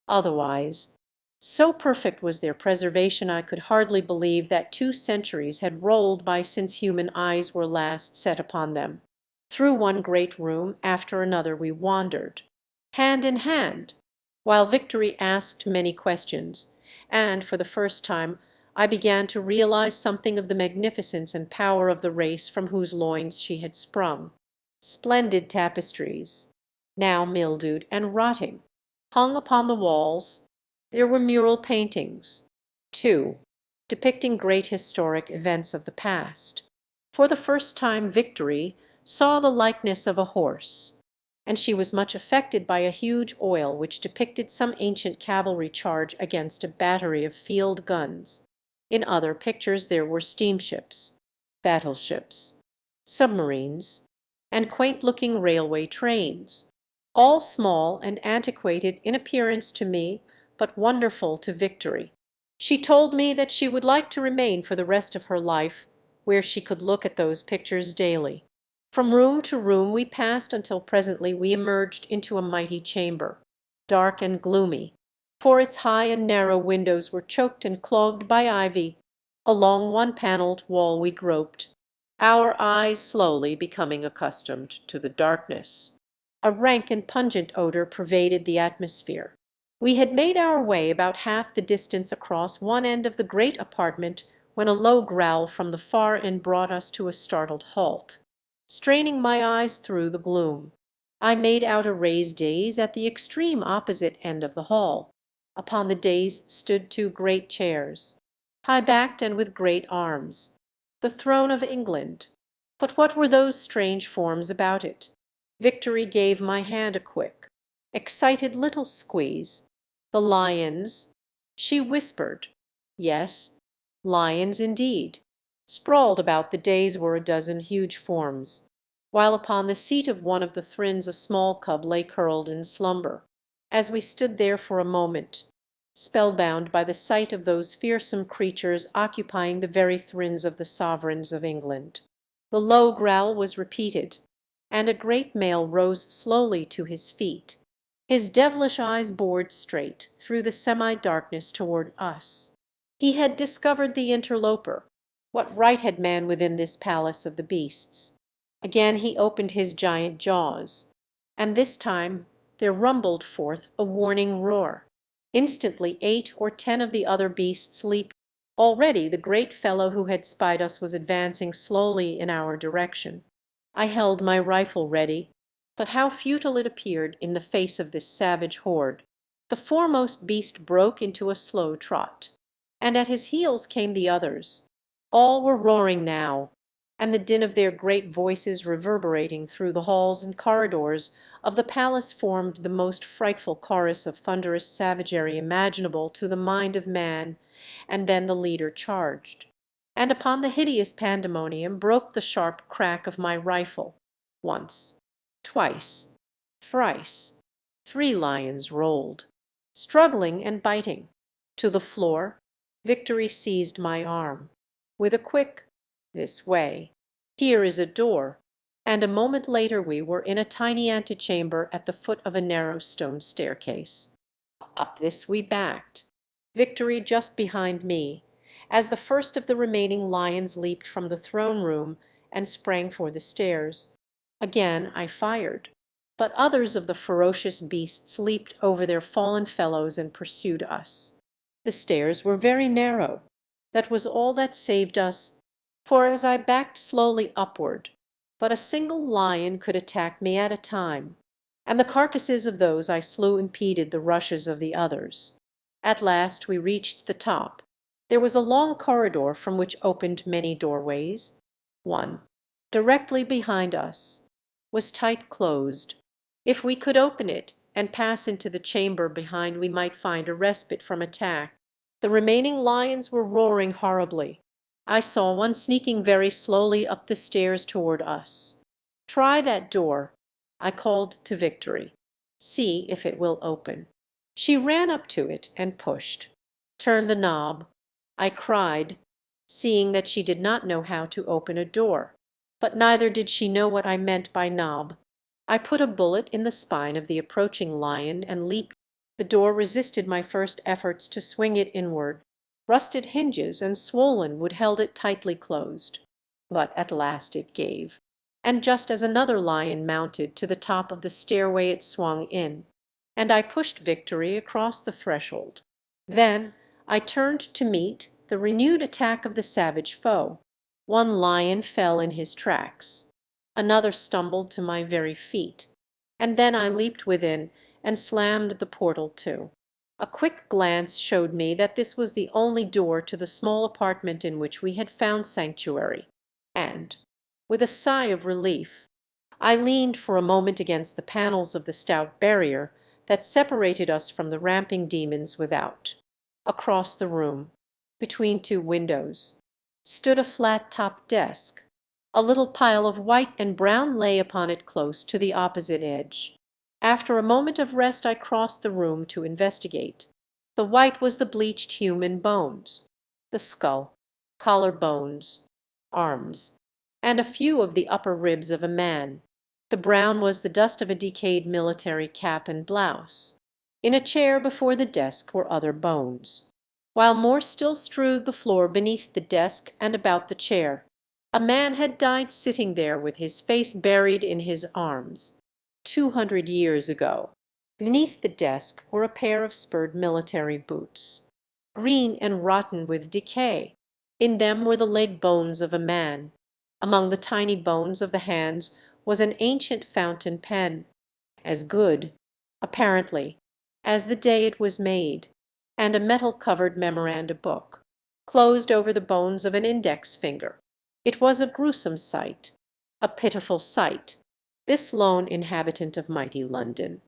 otherwise, so perfect was their preservation I could hardly believe that 2 centuries had rolled by since human eyes were last set upon them. Through one great room after another we wandered, hand in hand, while Victory asked many questions, and for the first time I began to realize something of the magnificence and power of the race from whose loins she had sprung. Splendid tapestries, now mildewed and rotting. Hung upon the walls there were mural paintings, two, depicting great historic events of the past. For the first time Victory saw the likeness of a horse, and she was much affected by a huge oil which depicted some ancient cavalry charge against a battery of field guns. In other pictures there were steamships, battleships, submarines, and quaint-looking railway trains, all small and antiquated in appearance to me, but wonderful to Victory. She told me that she would like to remain for the rest of her life where she could look at those pictures daily. From room to room we passed until presently we emerged into a mighty chamber, dark and gloomy, for its high and narrow windows were choked and clogged by ivy. Along one panelled wall we groped, our eyes slowly becoming accustomed to the darkness. A rank and pungent odor pervaded the atmosphere. We had made our way about half the distance across one end of the great apartment when a low growl from the far end brought us to a startled halt. Straining my eyes through the gloom, I made out a raised dais at the extreme opposite end of the hall. Upon the dais stood two great chairs, high-backed and with great arms, the throne of England. But what were those strange forms about it? Victory gave my hand a quick, excited little squeeze. The lions, she whispered. Yes, lions indeed. Sprawled about the dais were a dozen huge forms, while upon the seat of one of the thrins a small cub lay curled in slumber. As we stood there for a moment, spellbound by the sight of those fearsome creatures occupying the very thrins of the sovereigns of England, the low growl was repeated, and a great male rose slowly to his feet, his devilish eyes bored straight through the semi-darkness toward us. He had discovered the interloper. What right had man within this palace of the beasts? Again he opened his giant jaws, and this time there rumbled forth a warning roar. Instantly 8 or 10 of the other beasts leaped. Already the great fellow who had spied us was advancing slowly in our direction. I held my rifle ready, but how futile it appeared in the face of this savage horde. The foremost beast broke into a slow trot, and at his heels came the others. All were roaring now, and the din of their great voices reverberating through the halls and corridors of the palace formed the most frightful chorus of thunderous savagery imaginable to the mind of man. And then the leader charged, and upon the hideous pandemonium broke the sharp crack of my rifle. Once, twice, thrice, 3 lions rolled, struggling and biting. To the floor, Victory seized my arm. With a quick, "This way. Here is a door," and a moment later we were in a tiny antechamber at the foot of a narrow stone staircase. Up this we backed, Victory just behind me, as the first of the remaining lions leaped from the throne room and sprang for the stairs. Again I fired, but others of the ferocious beasts leaped over their fallen fellows and pursued us. The stairs were very narrow. That was all that saved us, for as I backed slowly upward, but a single lion could attack me at a time, and the carcasses of those I slew impeded the rushes of the others. At last we reached the top. There was a long corridor from which opened many doorways. One, directly behind us, was tight closed. If we could open it and pass into the chamber behind we might find a respite from attack. The remaining lions were roaring horribly. I saw one sneaking very slowly up the stairs toward us. "Try that door," I called to Victory. "See if it will open." She ran up to it and pushed. "Turn the knob," I cried, seeing that she did not know how to open a door. But neither did she know what I meant by knob. I put a bullet in the spine of the approaching lion and leaped. The door resisted my first efforts to swing it inward. Rusted hinges and swollen wood held it tightly closed. But at last it gave, and just as another lion mounted to the top of the stairway it swung in, and I pushed Victory across the threshold. Then I turned to meet the renewed attack of the savage foe. One lion fell in his tracks. Another stumbled to my very feet, and then I leaped within and slammed the portal to. A quick glance showed me that this was the only door to the small apartment in which we had found sanctuary, and, with a sigh of relief, I leaned for a moment against the panels of the stout barrier that separated us from the ramping demons without. Across the room, between two windows, stood a flat-topped desk. A little pile of white and brown lay upon it close to the opposite edge. After a moment of rest I crossed the room to investigate. The white was the bleached human bones, the skull, collar bones, arms, and a few of the upper ribs of a man. The brown was the dust of a decayed military cap and blouse. In a chair before the desk were other bones, while more still strewed the floor beneath the desk and about the chair. A man had died sitting there with his face buried in his arms, 200 years ago. Beneath the desk were a pair of spurred military boots, green and rotten with decay. In them were the leg bones of a man. Among the tiny bones of the hands was an ancient fountain pen, as good, apparently, as the day it was made, and a metal-covered memoranda book, closed over the bones of an index finger. It was a gruesome sight, a pitiful sight, this lone inhabitant of mighty London.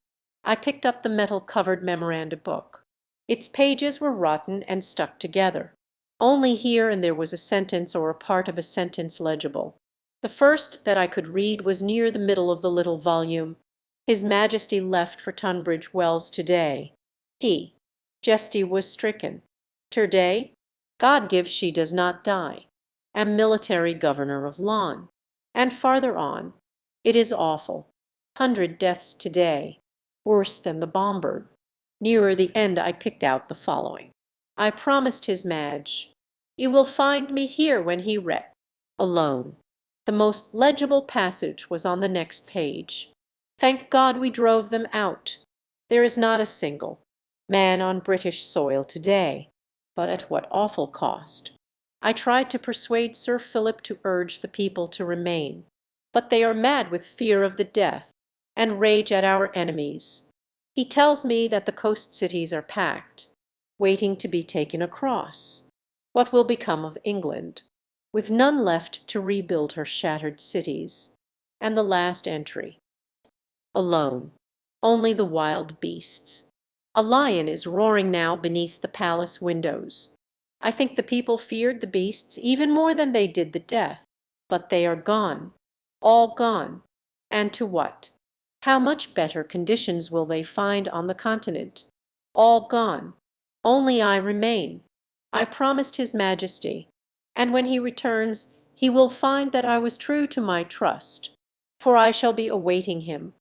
I picked up the metal-covered memoranda book. Its pages were rotten and stuck together. Only here and there was a sentence or a part of a sentence legible. The first that I could read was near the middle of the little volume. His Majesty left for Tunbridge Wells today. He, Jesty, was stricken. Today, God gives she does not die. Am military governor of Laon. And farther on, it is awful. 100 deaths today, worse than the Bombard. Nearer the end I picked out the following. I promised his Madge, you will find me here when he alone. The most legible passage was on the next page. Thank God we drove them out. There is not a single man on British soil today. But at what awful cost! I tried to persuade Sir Philip to urge the people to remain, but they are mad with fear of the death, and rage at our enemies. He tells me that the coast cities are packed, waiting to be taken across. What will become of England, with none left to rebuild her shattered cities? And the last entry. Alone, only the wild beasts. A lion is roaring now beneath the palace windows. I think the people feared the beasts even more than they did the death. But they are gone, all gone. And to what? How much better conditions will they find on the continent? All gone. Only I remain. I promised His Majesty, and when he returns he will find that I was true to my trust, for I shall be awaiting him.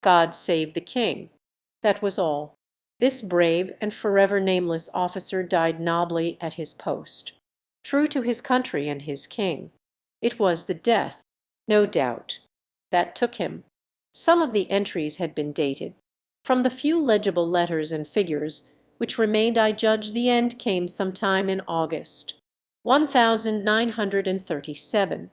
God save the king. That was all. This brave and forever nameless officer died nobly at his post, true to his country and his king. It was the death, no doubt, that took him. Some of the entries had been dated. From the few legible letters and figures which remained I judged the end came sometime in August, 1937,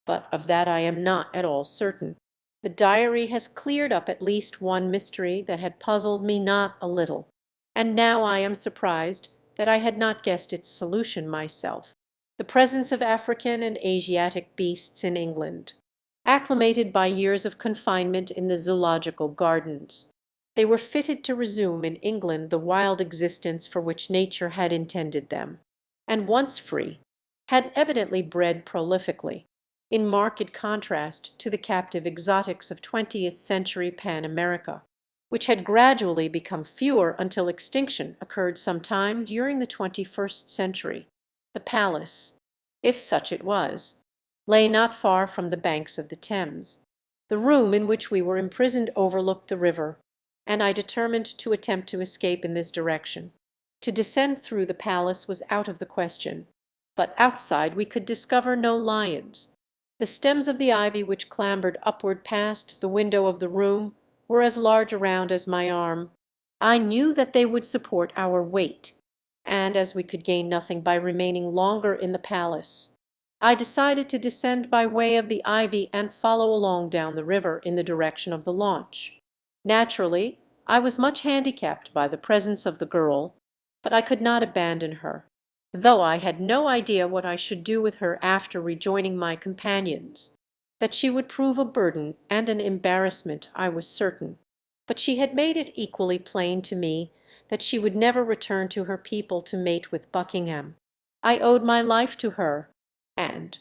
but of that I am not at all certain. The diary has cleared up at least one mystery that had puzzled me not a little, and now I am surprised that I had not guessed its solution myself. The presence of African and Asiatic beasts in England, acclimated by years of confinement in the zoological gardens. They were fitted to resume in England the wild existence for which nature had intended them, and once free, had evidently bred prolifically, in marked contrast to the captive exotics of 20th century Pan America, which had gradually become fewer until extinction occurred sometime during the 21st century. The palace, if such it was, lay not far from the banks of the Thames. The room in which we were imprisoned overlooked the river, and I determined to attempt to escape in this direction. To descend through the palace was out of the question, but outside we could discover no lions. The stems of the ivy which clambered upward past the window of the room were as large around as my arm. I knew that they would support our weight, and as we could gain nothing by remaining longer in the palace, I decided to descend by way of the ivy and follow along down the river in the direction of the launch. Naturally, I was much handicapped by the presence of the girl, but I could not abandon her, though I had no idea what I should do with her after rejoining my companions. That she would prove a burden and an embarrassment I was certain, but she had made it equally plain to me that she would never return to her people to mate with Buckingham. I owed my life to her, and,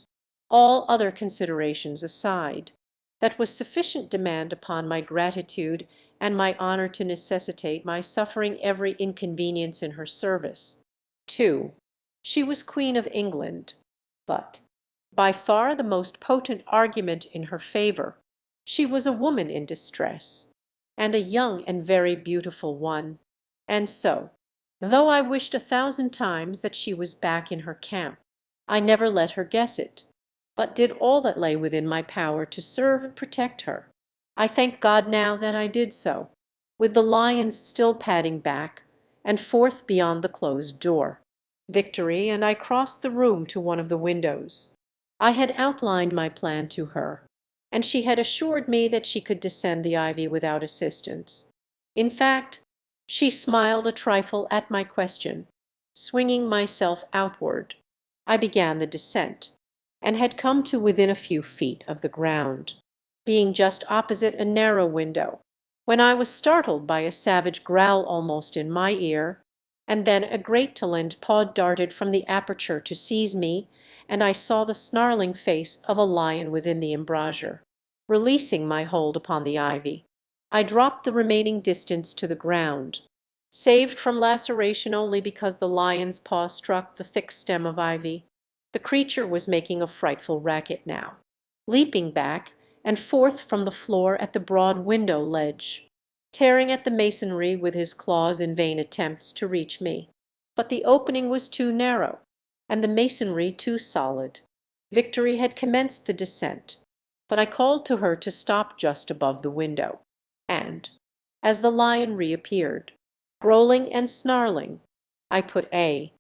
all other considerations aside, that was sufficient demand upon my gratitude and my honor to necessitate my suffering every inconvenience in her service. 2. She was Queen of England, but, by far the most potent argument in her favor, she was a woman in distress, and a young and very beautiful one, and so, though I wished 1,000 times that she was back in her camp, I never let her guess it, but did all that lay within my power to serve and protect her. I thank God now that I did so, with the lions still padding back and forth beyond the closed door. Victory and I crossed the room to one of the windows. I had outlined my plan to her, and she had assured me that she could descend the ivy without assistance. In fact, she smiled a trifle at my question. Swinging myself outward, I began the descent, and had come to within a few feet of the ground, being just opposite a narrow window, when I was startled by a savage growl almost in my ear, and then a great taloned paw darted from the aperture to seize me, and I saw the snarling face of a lion within the embrasure. Releasing my hold upon the ivy, I dropped the remaining distance to the ground, saved from laceration only because the lion's paw struck the thick stem of ivy. The creature was making a frightful racket now, leaping back and forth from the floor at the broad window ledge, tearing at the masonry with his claws in vain attempts to reach me. But the opening was too narrow, and the masonry too solid. Victory had commenced the descent, but I called to her to stop just above the window, and, as the lion reappeared, growling and snarling, I put a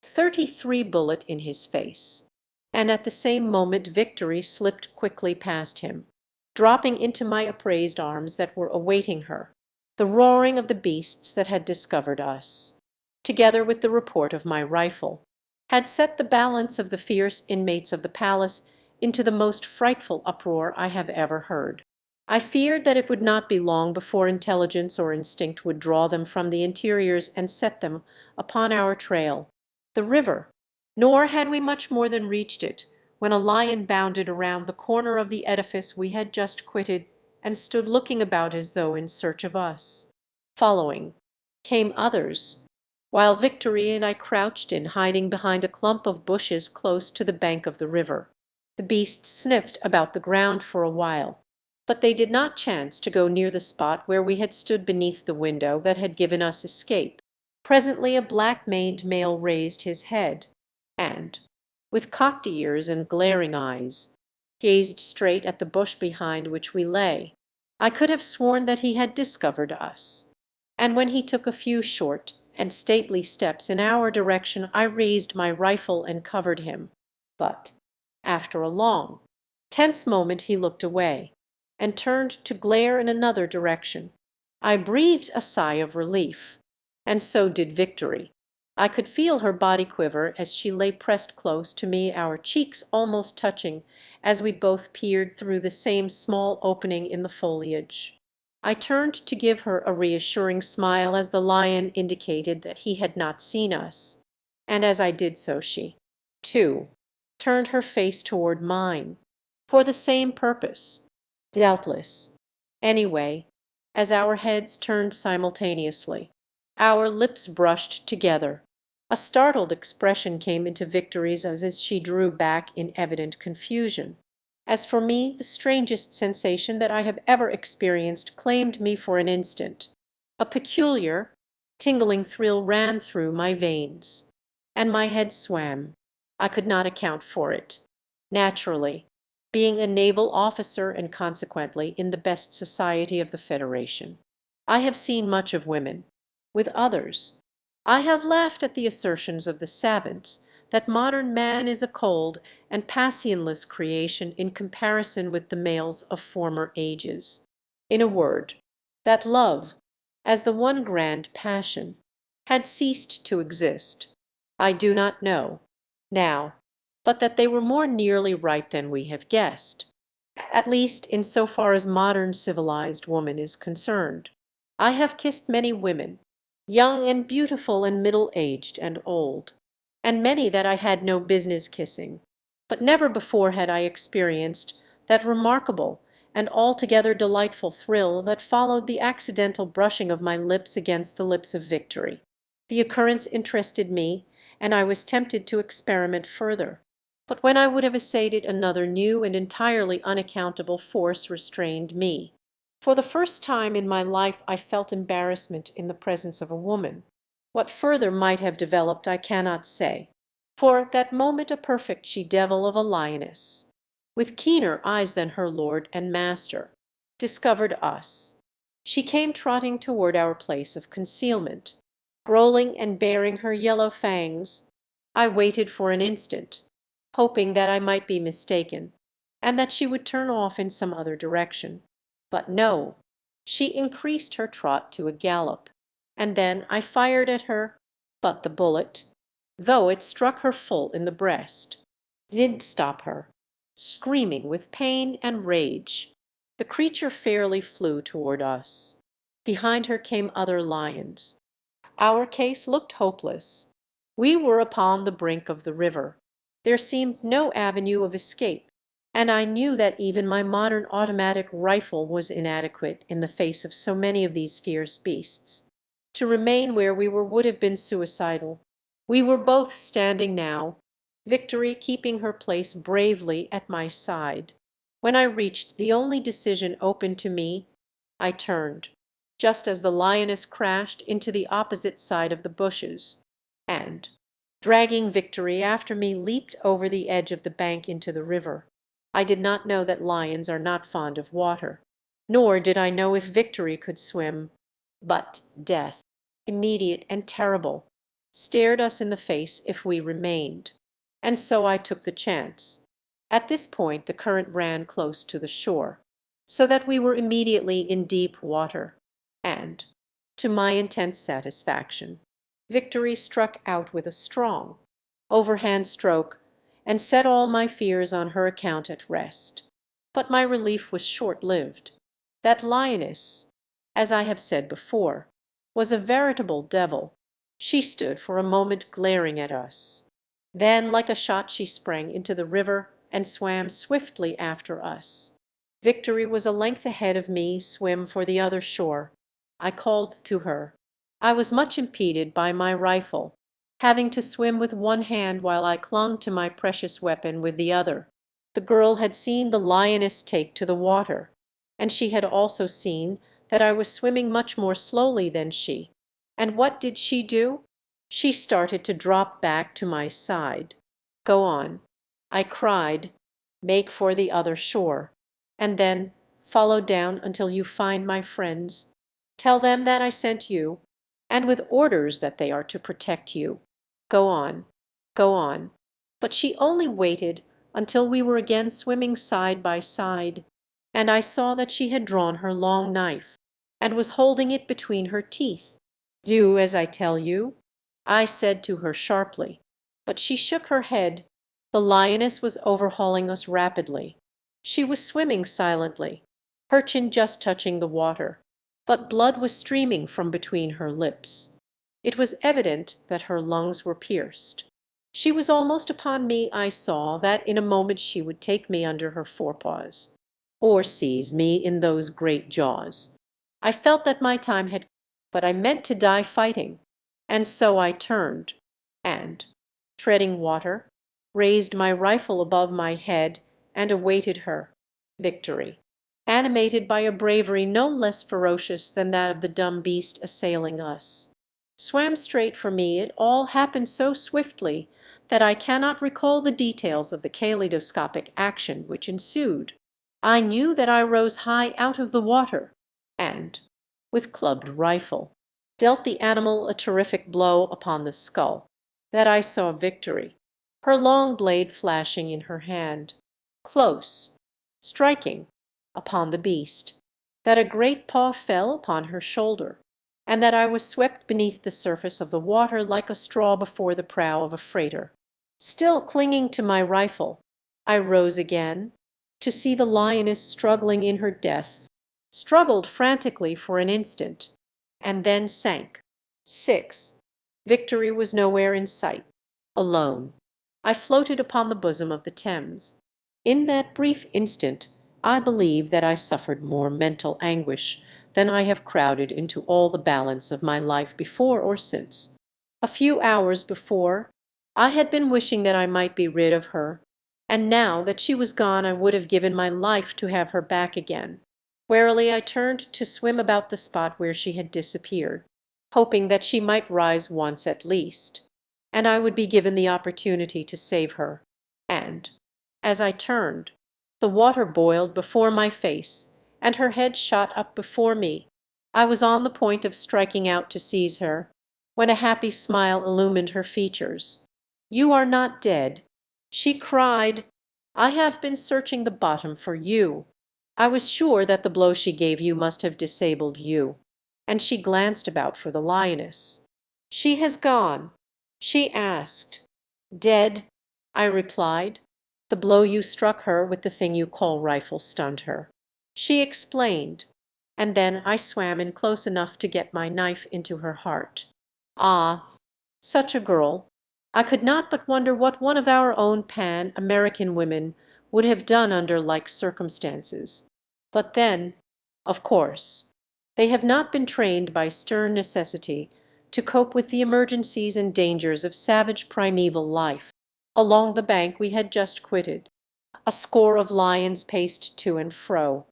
.33 bullet in his face, and at the same moment Victory slipped quickly past him, dropping into my upraised arms that were awaiting her. The roaring of the beasts that had discovered us, together with the report of my rifle, had set the balance of the fierce inmates of the palace into the most frightful uproar I have ever heard. I feared that it would not be long before intelligence or instinct would draw them from the interiors and set them upon our trail. The river, nor had we much more than reached it, when a lion bounded around the corner of the edifice we had just quitted, and stood looking about as though in search of us. Following came others, while Victory and I crouched in hiding behind a clump of bushes close to the bank of the river. The beasts sniffed about the ground for a while, but they did not chance to go near the spot where we had stood beneath the window that had given us escape. Presently a black-maned male raised his head, and, with cocked ears and glaring eyes, gazed straight at the bush behind which we lay. I could have sworn that he had discovered us, and when he took a few short and stately steps in our direction I raised my rifle and covered him. But, after a long, tense moment he looked away, and turned to glare in another direction. I breathed a sigh of relief, and so did Victory. I could feel her body quiver as she lay pressed close to me, our cheeks almost touching, as we both peered through the same small opening in the foliage. I turned to give her a reassuring smile as the lion indicated that he had not seen us, and as I did so she, too, turned her face toward mine, for the same purpose, doubtless. Anyway, as our heads turned simultaneously, our lips brushed together. A startled expression came into Victory's as she drew back in evident confusion. As for me, the strangest sensation that I have ever experienced claimed me for an instant. A peculiar, tingling thrill ran through my veins, and my head swam. I could not account for it. Naturally, being a naval officer and consequently in the best society of the Federation, I have seen much of women. With others, I have laughed at the assertions of the savants that modern man is a cold and passionless creation in comparison with the males of former ages. In a word, that love, as the one grand passion, had ceased to exist, I do not know, now, but that they were more nearly right than we have guessed, at least in so far as modern civilized woman is concerned. I have kissed many women, young and beautiful and middle-aged and old, and many that I had no business kissing, but never before had I experienced that remarkable and altogether delightful thrill that followed the accidental brushing of my lips against the lips of Victory. The occurrence interested me, and I was tempted to experiment further. But when I would have essayed it, another new and entirely unaccountable force restrained me. For the first time in my life I felt embarrassment in the presence of a woman. What further might have developed I cannot say. For at that moment a perfect she-devil of a lioness, with keener eyes than her lord and master, discovered us. She came trotting toward our place of concealment, rolling and baring her yellow fangs. I waited for an instant, hoping that I might be mistaken, and that she would turn off in some other direction. But no, she increased her trot to a gallop, and then I fired at her, but the bullet, though it struck her full in the breast, did stop her, screaming with pain and rage. The creature fairly flew toward us. Behind her came other lions. Our case looked hopeless. We were upon the brink of the river. There seemed no avenue of escape, and I knew that even my modern automatic rifle was inadequate in the face of so many of these fierce beasts. To remain where we were would have been suicidal. We were both standing now, Victory keeping her place bravely at my side. When I reached the only decision open to me, I turned, just as the lioness crashed into the opposite side of the bushes, and, dragging Victory after me, leaped over the edge of the bank into the river. I did not know that lions are not fond of water, nor did I know if Victory could swim. But death, immediate and terrible, stared us in the face if we remained, and so I took the chance. At this point the current ran close to the shore, so that we were immediately in deep water, and, to my intense satisfaction, Victory struck out with a strong, overhand stroke, and set all my fears on her account at rest. But my relief was short-lived. That lioness, as I have said before, was a veritable devil. She stood for a moment glaring at us. Then like a shot she sprang into the river and swam swiftly after us. Victory was a length ahead of me, swim for the other shore. I called to her. I was much impeded by my rifle, having to swim with one hand while I clung to my precious weapon with the other. The girl had seen the lioness take to the water, and she had also seen that I was swimming much more slowly than she. And what did she do? She started to drop back to my side. "Go on," I cried, "make for the other shore, and then follow down until you find my friends. Tell them that I sent you, and with orders that they are to protect you. Go on, go on." But she only waited until we were again swimming side by side, and I saw that she had drawn her long knife, and was holding it between her teeth. "Do as I tell you," I said to her sharply, but she shook her head. The lioness was overhauling us rapidly. She was swimming silently, her chin just touching the water, but blood was streaming from between her lips. It was evident that her lungs were pierced. She was almost upon me. I saw that in a moment she would take me under her forepaws, or seize me in those great jaws. I felt that my time had come, but I meant to die fighting, and so I turned, and, treading water, raised my rifle above my head and awaited her. Victory, animated by a bravery no less ferocious than that of the dumb beast assailing us, swam straight for me. It all happened so swiftly that I cannot recall the details of the kaleidoscopic action which ensued. I knew that I rose high out of the water, and, with clubbed rifle, dealt the animal a terrific blow upon the skull, that I saw Victory, her long blade flashing in her hand, close, striking, upon the beast. that a great paw fell upon her shoulder, and that I was swept beneath the surface of the water like a straw before the prow of a freighter. Still clinging to my rifle, I rose again, to see the lioness struggling in her death, struggled frantically for an instant, and then sank. 6. Victory was nowhere in sight. Alone, I floated upon the bosom of the Thames. In that brief instant I believe that I suffered more mental anguish than I have crowded into all the balance of my life before or since. A few hours before, I had been wishing that I might be rid of her, and now that she was gone I would have given my life to have her back again. Warily I turned to swim about the spot where she had disappeared, hoping that she might rise once at least, and I would be given the opportunity to save her. And, as I turned, the water boiled before my face, and her head shot up before me. I was on the point of striking out to seize her, when a happy smile illumined her features. "You are not dead," she cried. "I have been searching the bottom for you. I was sure that the blow she gave you must have disabled you." And she glanced about for the lioness. "She has gone?" she asked. "Dead," I replied. "The blow you struck her with the thing you call rifle stunned her," she explained, and then I swam in close enough to get my knife into her heart. Ah, such a girl! I could not but wonder what one of our own Pan-American women would have done under like circumstances. But then, of course, they have not been trained by stern necessity to cope with the emergencies and dangers of savage primeval life. Along the bank we had just quitted, a score of lions paced to and fro,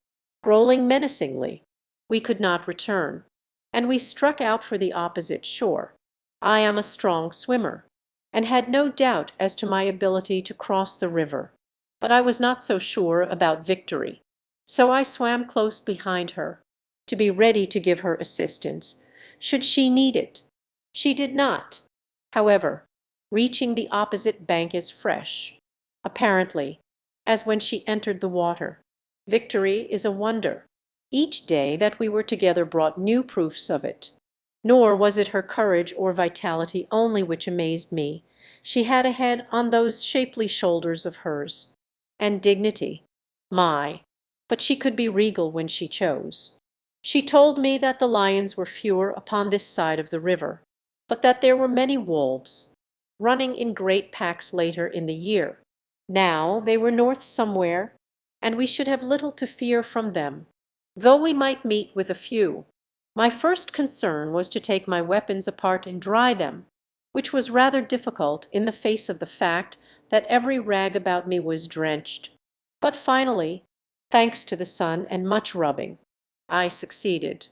growling menacingly. We could not return, and we struck out for the opposite shore. I am a strong swimmer, and had no doubt as to my ability to cross the river, but I was not so sure about victory. So I swam close behind her, to be ready to give her assistance, should she need it. She did not, however, reaching the opposite bank as fresh, apparently, as when she entered the water. Victory is a wonder. Each day that we were together brought new proofs of it. Nor was it her courage or vitality only which amazed me. She had a head on those shapely shoulders of hers, and dignity. My, but she could be regal when she chose. She told me that the lions were fewer upon this side of the river, but that there were many wolves, running in great packs later in the year. Now they were north somewhere, and we should have little to fear from them, though we might meet with a few. My first concern was to take my weapons apart and dry them, which was rather difficult in the face of the fact that every rag about me was drenched. But finally, thanks to the sun and much rubbing, I succeeded,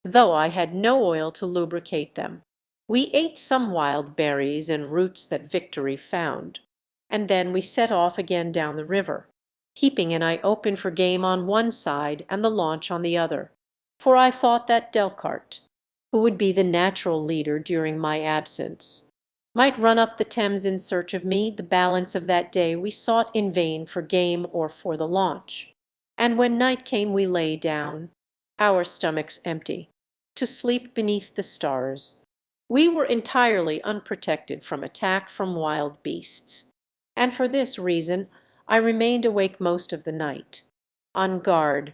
though I had no oil to lubricate them. We ate some wild berries and roots that Victory found, and then we set off again down the river, keeping an eye open for game on one side and the launch on the other, for I thought that Delcarte, who would be the natural leader during my absence, might run up the Thames in search of me. The balance of that day we sought in vain for game or for the launch, and when night came we lay down, our stomachs empty, to sleep beneath the stars. We were entirely unprotected from attack from wild beasts, and for this reason I remained awake most of the night, on guard,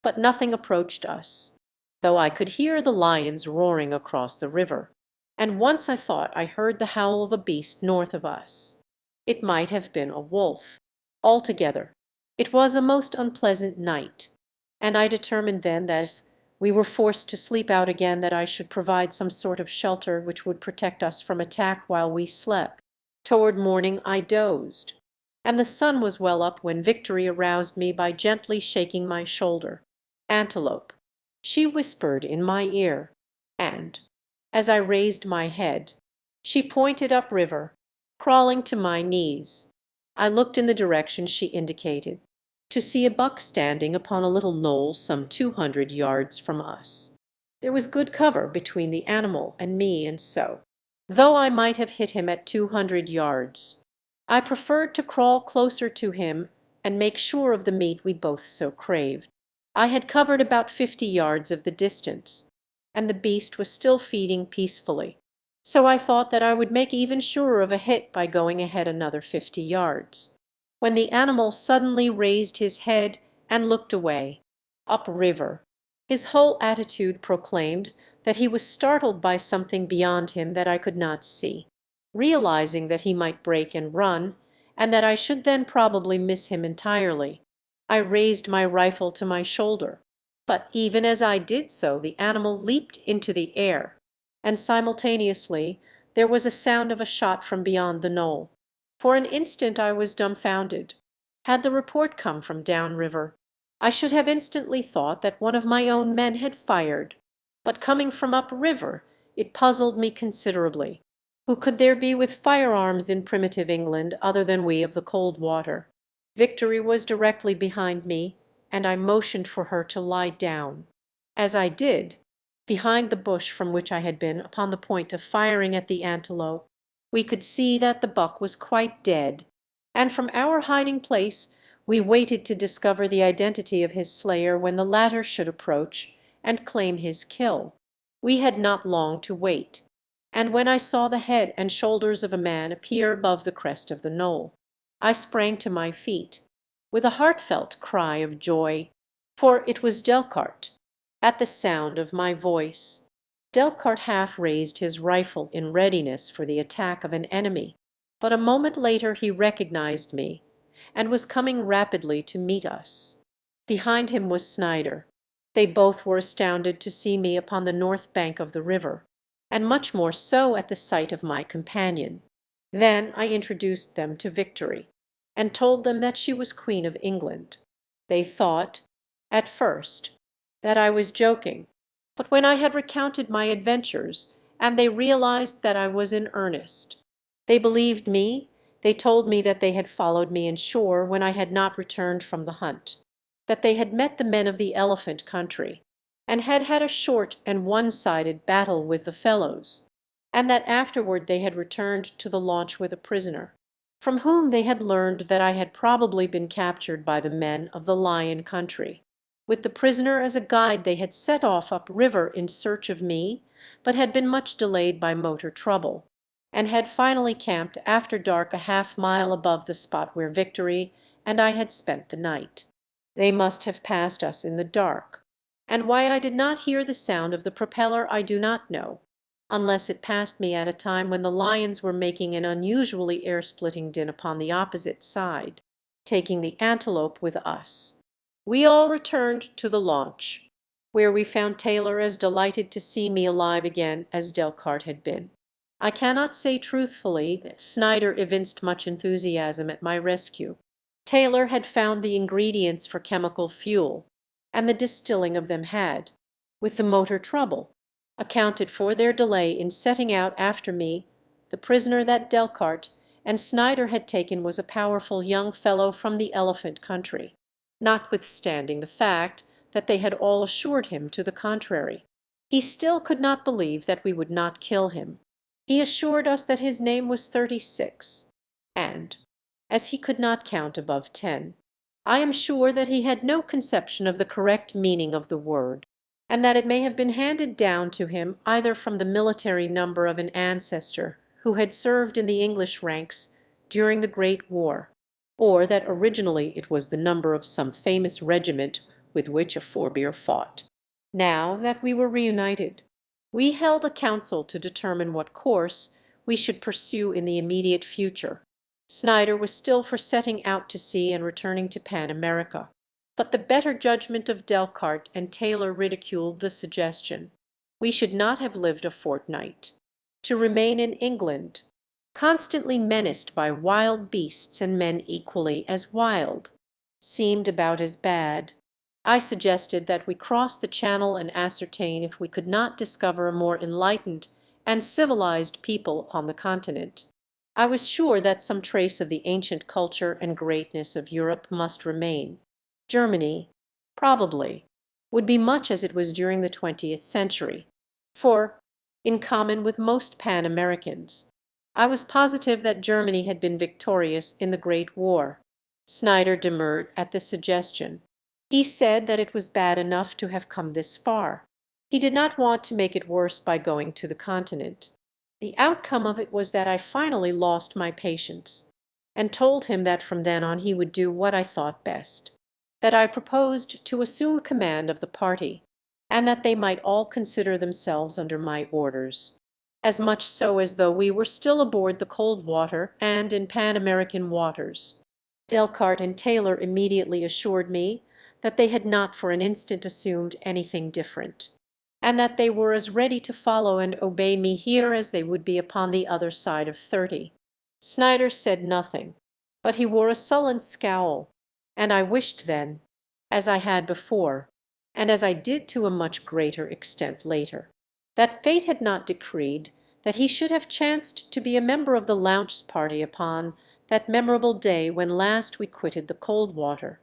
but nothing approached us, though I could hear the lions roaring across the river, and once I thought I heard the howl of a beast north of us. It might have been a wolf. Altogether, it was a most unpleasant night, and I determined then that if we were forced to sleep out again that I should provide some sort of shelter which would protect us from attack while we slept. Toward morning I dozed, and the sun was well up when Victory aroused me by gently shaking my shoulder. "Antelope," she whispered in my ear, and, as I raised my head, she pointed upriver, crawling to my knees. I looked in the direction she indicated, to see a buck standing upon a little knoll some 200 yards from us. There was good cover between the animal and me, and so, though I might have hit him at 200 yards, I preferred to crawl closer to him and make sure of the meat we both so craved. I had covered about 50 yards of the distance, and the beast was still feeding peacefully. So I thought that I would make even surer of a hit by going ahead another 50 yards, when the animal suddenly raised his head and looked away, upriver. His whole attitude proclaimed that he was startled by something beyond him that I could not see. Realizing that he might break and run, and that I should then probably miss him entirely, I raised my rifle to my shoulder. But even as I did so the animal leaped into the air, and simultaneously there was a sound of a shot from beyond the knoll. For an instant I was dumbfounded. Had the report come from downriver, I should have instantly thought that one of my own men had fired, but coming from upriver it puzzled me considerably. Who could there be with firearms in primitive England other than we of the cold water? Victory was directly behind me, and I motioned for her to lie down. As I did, behind the bush from which I had been upon the point of firing at the antelope, we could see that the buck was quite dead, and from our hiding place we waited to discover the identity of his slayer when the latter should approach and claim his kill. We had not long to wait, and when I saw the head and shoulders of a man appear above the crest of the knoll, I sprang to my feet with a heartfelt cry of joy, for it was Delcarte. At the sound of my voice, Delcarte half raised his rifle in readiness for the attack of an enemy, but a moment later he recognized me and was coming rapidly to meet us. Behind him was Snyder. They both were astounded to see me upon the north bank of the river, and much more so at the sight of my companion. Then I introduced them to Victory, and told them that she was Queen of England. They thought, at first, that I was joking, but when I had recounted my adventures, and they realized that I was in earnest, they believed me. They told me that they had followed me inshore when I had not returned from the hunt, that they had met the men of the elephant country, and had had a short and one-sided battle with the fellows, and that afterward they had returned to the launch with a prisoner, from whom they had learned that I had probably been captured by the men of the lion country. With the prisoner as a guide they had set off up river in search of me, but had been much delayed by motor trouble, and had finally camped after dark a half-mile above the spot where Victory and I had spent the night. They must have passed us in the dark, and why I did not hear the sound of the propeller I do not know, unless it passed me at a time when the lions were making an unusually air-splitting din upon the opposite side, taking the antelope with us. We all returned to the launch, where we found Taylor as delighted to see me alive again as Delcarte had been. I cannot say truthfully that Snyder evinced much enthusiasm at my rescue. Taylor had found the ingredients for chemical fuel, and the distilling of them had, with the motor trouble, accounted for their delay in setting out after me. The prisoner that Delcarte and Snyder had taken was a powerful young fellow from the elephant country, notwithstanding the fact that they had all assured him to the contrary. He still could not believe that we would not kill him. He assured us that his name was 36, and, as he could not count above 10, I am sure that he had no conception of the correct meaning of the word, and that it may have been handed down to him either from the military number of an ancestor who had served in the English ranks during the Great War, or that originally it was the number of some famous regiment with which a forebear fought. Now that we were reunited, we held a council to determine what course we should pursue in the immediate future. Snyder was still for setting out to sea and returning to Pan America, but the better judgment of Delcarte and Taylor ridiculed the suggestion. We should not have lived a fortnight. To remain in England, constantly menaced by wild beasts and men equally as wild, seemed about as bad. I suggested that we cross the Channel and ascertain if we could not discover a more enlightened and civilized people upon the continent. I was sure that some trace of the ancient culture and greatness of Europe must remain. Germany, probably, would be much as it was during the 20th century, for, in common with most Pan-Americans, I was positive that Germany had been victorious in the Great War. Snyder demurred at the suggestion. He said that it was bad enough to have come this far. He did not want to make it worse by going to the Continent. The outcome of it was that I finally lost my patience, and told him that from then on he would do what I thought best, that I proposed to assume command of the party, and that they might all consider themselves under my orders, as much so as though we were still aboard the Coldwater and in Pan American waters. Delcart and Taylor immediately assured me that they had not for an instant assumed anything different, and that they were as ready to follow and obey me here as they would be upon the other side of 30. Snyder said nothing, but he wore a sullen scowl, and I wished then, as I had before, and as I did to a much greater extent later, that fate had not decreed that he should have chanced to be a member of the Lounge party upon that memorable day when last we quitted the Coldwater.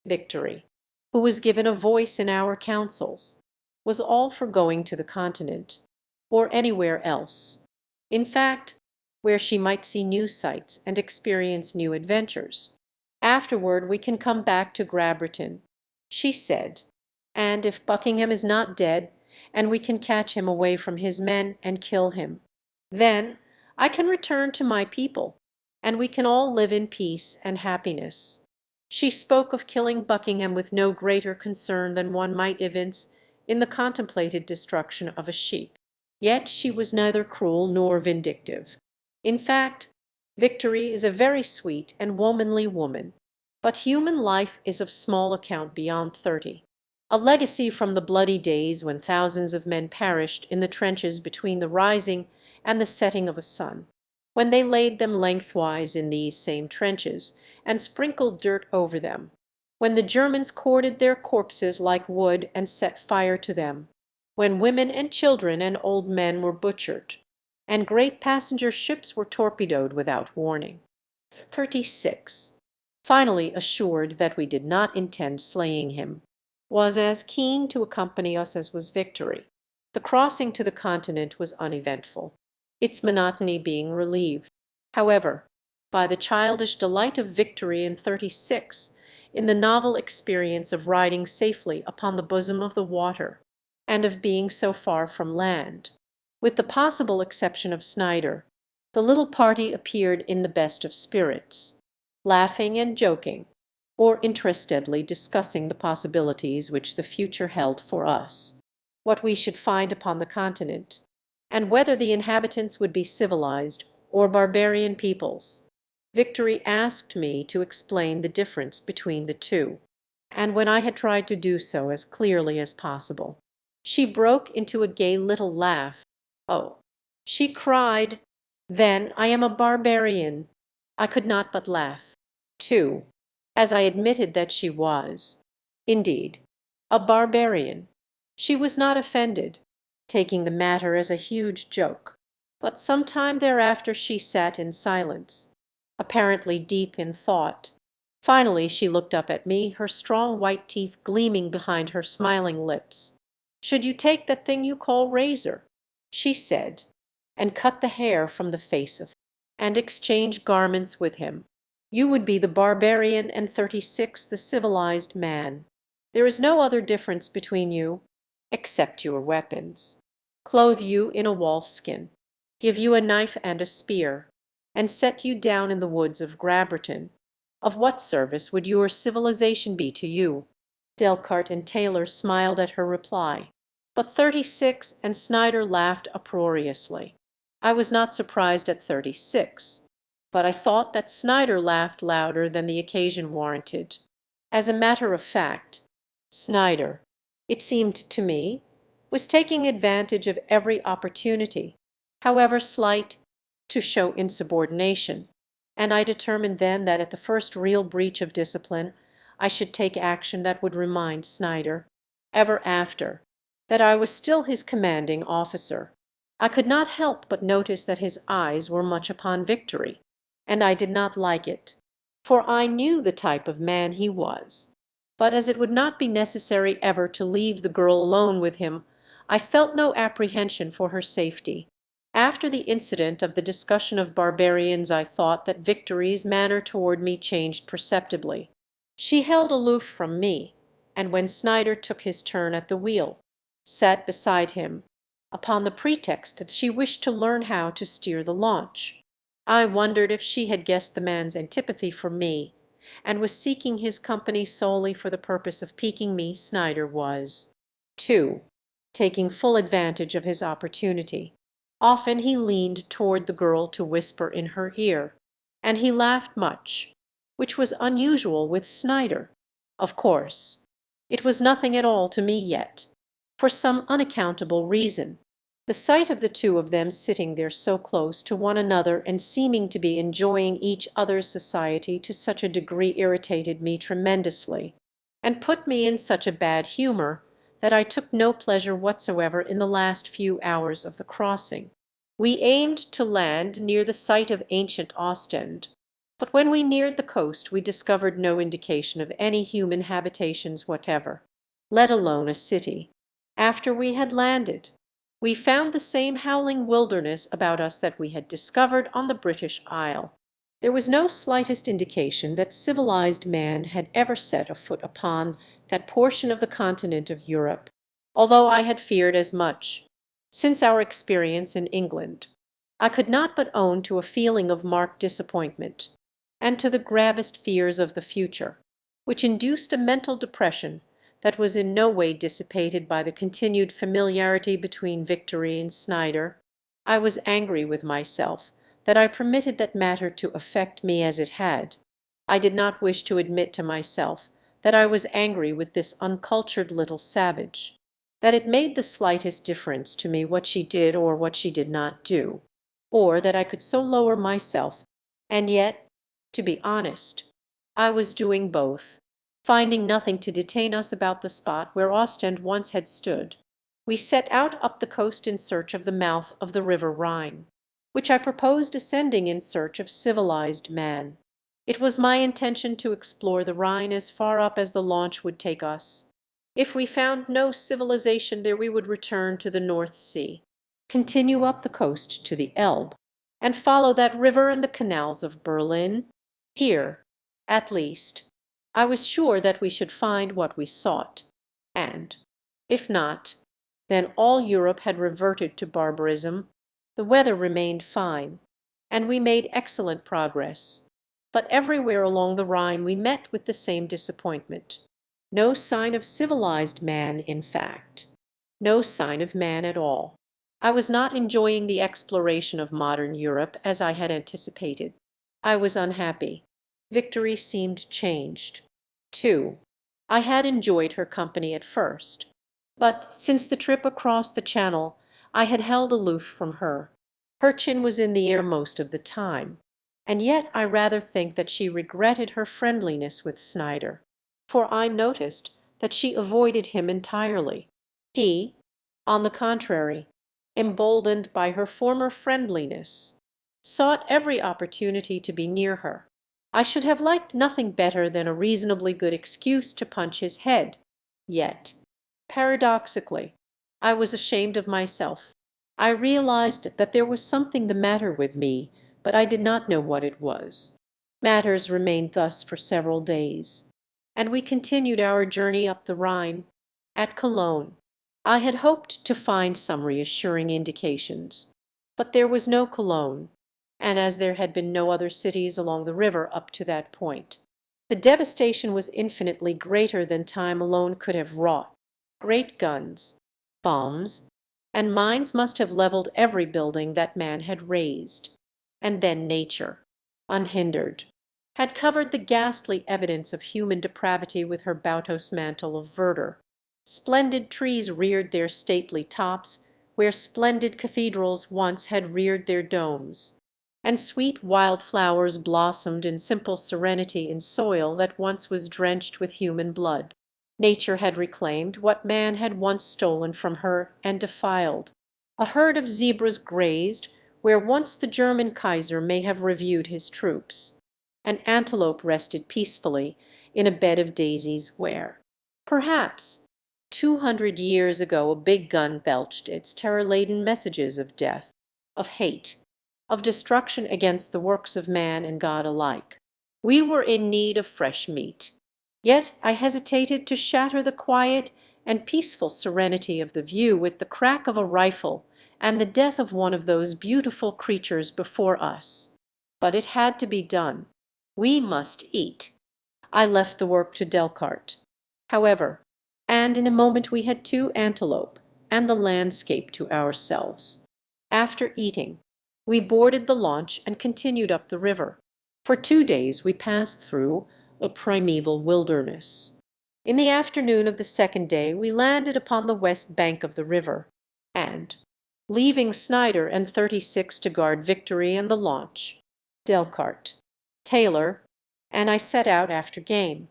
Victory, who was given a voice in our councils, was all for going to the Continent, or anywhere else, in fact, where she might see new sights and experience new adventures. Afterward we can come back to Grabberton, she said, and if Buckingham is not dead, and we can catch him away from his men and kill him, then I can return to my people, and we can all live in peace and happiness. She spoke of killing Buckingham with no greater concern than one might evince in the contemplated destruction of a sheep. Yet she was neither cruel nor vindictive. In fact, Victory is a very sweet and womanly woman, but human life is of small account beyond 30. A legacy from the bloody days when thousands of men perished in the trenches between the rising and the setting of a sun, when they laid them lengthwise in these same trenches and sprinkled dirt over them, when the Germans corded their corpses like wood and set fire to them, when women and children and old men were butchered, and great passenger ships were torpedoed without warning. 36. Finally assured that we did not intend slaying him, was as keen to accompany us as was Victory. The crossing to the Continent was uneventful, its monotony being relieved, however, by the childish delight of Victory in 36 in the novel experience of riding safely upon the bosom of the water, and of being so far from land. With the possible exception of Snyder, the little party appeared in the best of spirits, laughing and joking, or interestedly discussing the possibilities which the future held for us, what we should find upon the Continent, and whether the inhabitants would be civilized or barbarian peoples. Victory asked me to explain the difference between the two, and when I had tried to do so as clearly as possible, she broke into a gay little laugh. "Oh," she cried, "then I am a barbarian." I could not but laugh, too, as I admitted that she was, indeed, a barbarian. She was not offended, taking the matter as a huge joke, but some time thereafter she sat in silence, apparently deep in thought. Finally she looked up at me, her strong white teeth gleaming behind her smiling lips. "Should you take that thing you call razor," she said, "and cut the hair from the face of, and exchange garments with him, you would be the barbarian and 36 the civilized man. There is no other difference between you, except your weapons. Clothe you in a wolf-skin, give you a knife and a spear, and set you down in the woods of Grabberton. Of what service would your civilization be to you?" Delcart and Taylor smiled at her reply, but 36 and Snyder laughed uproariously. I was not surprised at 36, but I thought that Snyder laughed louder than the occasion warranted. As a matter of fact, Snyder, it seemed to me, was taking advantage of every opportunity, however slight, to show insubordination, and I determined then that at the first real breach of discipline I should take action that would remind Snyder, ever after, that I was still his commanding officer. I could not help but notice that his eyes were much upon Victory, and I did not like it, for I knew the type of man he was. But as it would not be necessary ever to leave the girl alone with him, I felt no apprehension for her safety. After the incident of the discussion of barbarians I thought that Victory's manner toward me changed perceptibly. She held aloof from me, and when Snyder took his turn at the wheel, sat beside him, upon the pretext that she wished to learn how to steer the launch. I wondered if she had guessed the man's antipathy for me, and was seeking his company solely for the purpose of piquing me. Snyder was, too, taking full advantage of his opportunity. Often he leaned toward the girl to whisper in her ear, and he laughed much, which was unusual with Snyder. Of course, it was nothing at all to me yet, for some unaccountable reason. The sight of the two of them sitting there so close to one another and seeming to be enjoying each other's society to such a degree irritated me tremendously, and put me in such a bad humor that I took no pleasure whatsoever in the last few hours of the crossing. We aimed to land near the site of ancient Ostend, but when we neared the coast we discovered no indication of any human habitations whatever, let alone a city. After we had landed, we found the same howling wilderness about us that we had discovered on the British Isle. There was no slightest indication that civilized man had ever set a foot upon that portion of the continent of Europe, although I had feared as much. Since our experience in England, I could not but own to a feeling of marked disappointment, and to the gravest fears of the future, which induced a mental depression that was in no way dissipated by the continued familiarity between Victory and Snyder. I was angry with myself that I permitted that matter to affect me as it had. I did not wish to admit to myself that I was angry with this uncultured little savage, that it made the slightest difference to me what she did or what she did not do, or that I could so lower myself, and yet, to be honest, I was doing both. Finding nothing to detain us about the spot where Ostend once had stood, we set out up the coast in search of the mouth of the river Rhine, which I proposed ascending in search of civilized man. It was my intention to explore the Rhine as far up as the launch would take us. If we found no civilization there we would return to the North Sea, continue up the coast to the Elbe, and follow that river and the canals of Berlin. Here, at least, I was sure that we should find what we sought, and, if not, then all Europe had reverted to barbarism. The weather remained fine, and we made excellent progress. But everywhere along the Rhine we met with the same disappointment. No sign of civilized man, in fact. No sign of man at all. I was not enjoying the exploration of modern Europe as I had anticipated. I was unhappy. Victory seemed changed, too. I had enjoyed her company at first, but since the trip across the Channel I had held aloof from her. Her chin was in the air most of the time, and yet I rather think that she regretted her friendliness with Snyder, for I noticed that she avoided him entirely. He, on the contrary, emboldened by her former friendliness, sought every opportunity to be near her. I should have liked nothing better than a reasonably good excuse to punch his head. Yet, paradoxically, I was ashamed of myself. I realized that there was something the matter with me, but I did not know what it was. Matters remained thus for several days, and we continued our journey up the Rhine. At Cologne, I had hoped to find some reassuring indications, but there was no Cologne, and as there had been no other cities along the river up to that point, the devastation was infinitely greater than time alone could have wrought. Great guns, bombs, and mines must have leveled every building that man had raised. And then nature, unhindered, had covered the ghastly evidence of human depravity with her Bautos mantle of verdure. Splendid trees reared their stately tops where splendid cathedrals once had reared their domes, and sweet wild flowers blossomed in simple serenity in soil that once was drenched with human blood. Nature had reclaimed what man had once stolen from her and defiled. A herd of zebras grazed where once the German Kaiser may have reviewed his troops. An antelope rested peacefully in a bed of daisies where, perhaps, 200 years ago a big gun belched its terror-laden messages of death, of hate, of destruction against the works of man and God alike. We were in need of fresh meat. Yet I hesitated to shatter the quiet and peaceful serenity of the view with the crack of a rifle and the death of one of those beautiful creatures before us. But it had to be done. We must eat. I left the work to Delcarte, however, and in a moment we had 2 antelope and the landscape to ourselves. After eating, we boarded the launch and continued up the river. For 2 days we passed through a primeval wilderness. In the afternoon of the second day we landed upon the west bank of the river, and, leaving Snyder and 36 to guard Victory and the launch, Delcarte, Taylor, and I set out after game.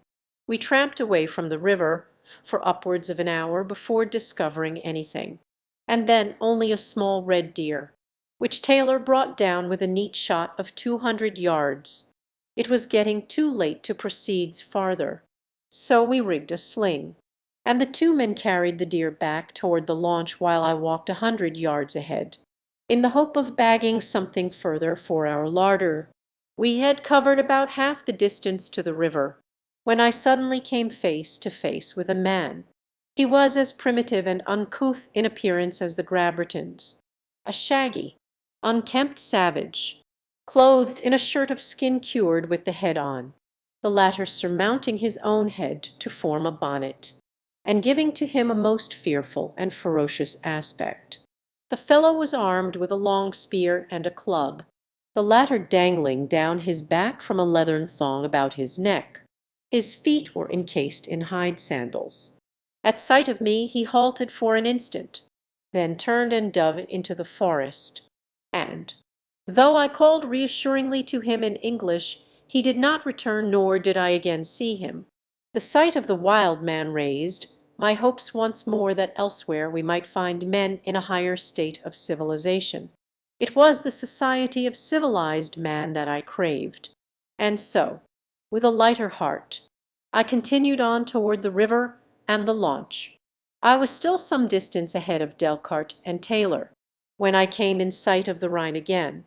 We tramped away from the river for upwards of an hour before discovering anything, and then only a small red deer, which Taylor brought down with a neat shot of 200 yards. It was getting too late to proceed farther, so we rigged a sling, and the 2 men carried the deer back toward the launch while I walked 100 yards ahead, in the hope of bagging something further for our larder. We had covered about half the distance to the river when I suddenly came face to face with a man. He was as primitive and uncouth in appearance as the Grabbertons, a shaggy, unkempt savage, clothed in a shirt of skin cured with the head on, the latter surmounting his own head to form a bonnet, and giving to him a most fearful and ferocious aspect. The fellow was armed with a long spear and a club, the latter dangling down his back from a leathern thong about his neck. His feet were encased in hide sandals. At sight of me he halted for an instant, then turned and dove into the forest, and, though I called reassuringly to him in English, he did not return, nor did I again see him. The sight of the wild man raised my hopes once more that elsewhere we might find men in a higher state of civilization. It was the society of civilized man that I craved, and so, with a lighter heart, I continued on toward the river and the launch. I was still some distance ahead of Delcarte and Taylor when I came in sight of the Rhine again,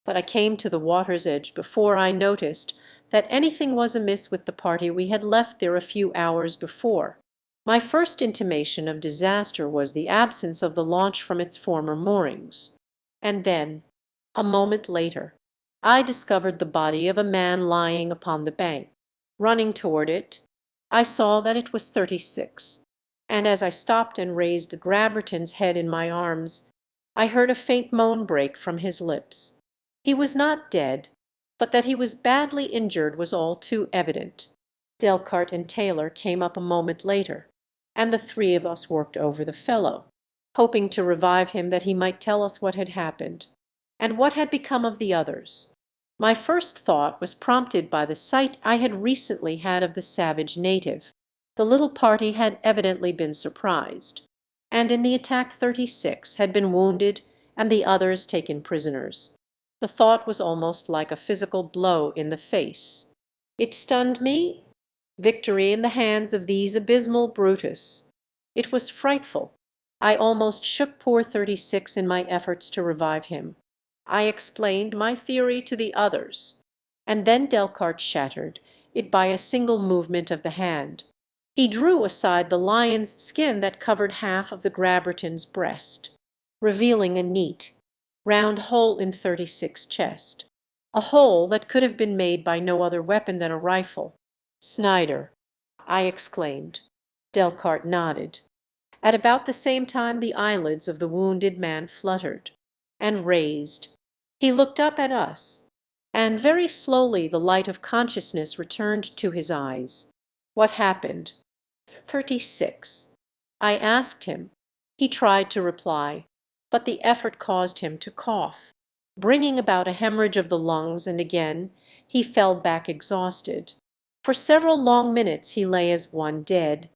but I came to the water's edge before I noticed that anything was amiss with the party we had left there a few hours before. My first intimation of disaster was the absence of the launch from its former moorings, and then, a moment later, I discovered the body of a man lying upon the bank. Running toward it, I saw that it was 36, and as I stopped and raised the Grabberton's head in my arms, I heard a faint moan break from his lips. He was not dead, but that he was badly injured was all too evident. Delcarte and Taylor came up a moment later, and the 3 of us worked over the fellow, hoping to revive him that he might tell us what had happened, and what had become of the others. My first thought was prompted by the sight I had recently had of the savage native. The little party had evidently been surprised, and in the attack 36 had been wounded and the others taken prisoners. The thought was almost like a physical blow in the face. It stunned me. Victory in the hands of these abysmal Brutus. It was frightful. I almost shook poor 36 in my efforts to revive him. I explained my theory to the others, and then Delcarte shattered it by a single movement of the hand. He drew aside the lion's skin that covered half of the Grabberton's breast, revealing a neat, round hole in 36's chest, a hole that could have been made by no other weapon than a rifle. "Snyder," I exclaimed. Delcarte nodded. At about the same time the eyelids of the wounded man fluttered, and raised. He looked up at us, and very slowly the light of consciousness returned to his eyes. "What happened?" 36. I asked him. He tried to reply, but the effort caused him to cough, bringing about a hemorrhage of the lungs, and again he fell back exhausted. For several long minutes he lay as one dead.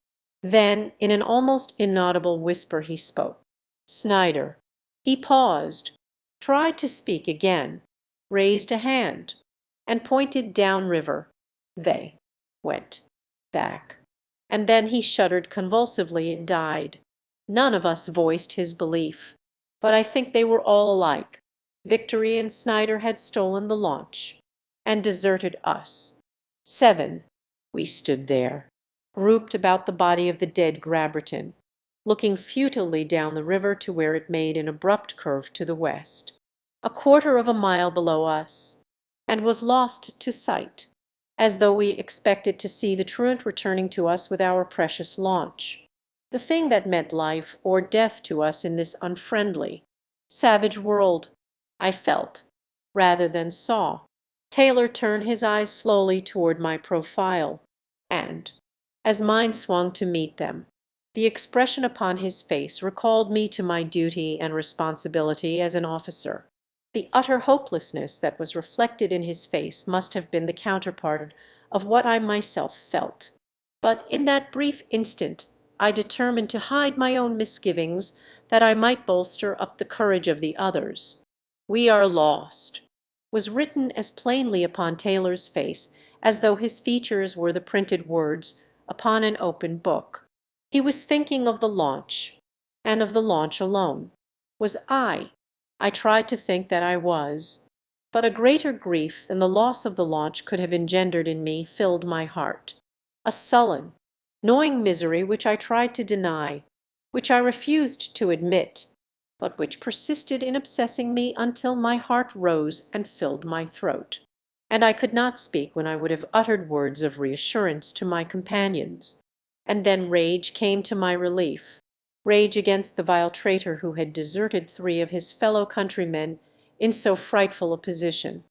Then, in an almost inaudible whisper, he spoke. "Snyder." He paused, tried to speak again, raised a hand, and pointed downriver. They went back. And then he shuddered convulsively and died. None of us voiced his belief, but I think they were all alike. Victory and Snyder had stolen the launch and deserted us. 7. We stood there, grouped about the body of the dead Grabberton, looking futilely down the river to where it made an abrupt curve to the west, a quarter of a mile below us, and was lost to sight, as though we expected to see the truant returning to us with our precious launch, the thing that meant life or death to us in this unfriendly, savage world. I felt, rather than saw, Taylor turn his eyes slowly toward my profile, and, as mine swung to meet them, the expression upon his face recalled me to my duty and responsibility as an officer. The utter hopelessness that was reflected in his face must have been the counterpart of what I myself felt. But in that brief instant I determined to hide my own misgivings that I might bolster up the courage of the others. "We are lost," was written as plainly upon Taylor's face as though his features were the printed words upon an open book. He was thinking of the launch, and of the launch alone. Was I? I tried to think that I was. But a greater grief than the loss of the launch could have engendered in me filled my heart. A sullen, gnawing misery which I tried to deny, which I refused to admit, but which persisted in obsessing me until my heart rose and filled my throat, and I could not speak when I would have uttered words of reassurance to my companions. And then rage came to my relief, rage against the vile traitor who had deserted 3 of his fellow countrymen in so frightful a position.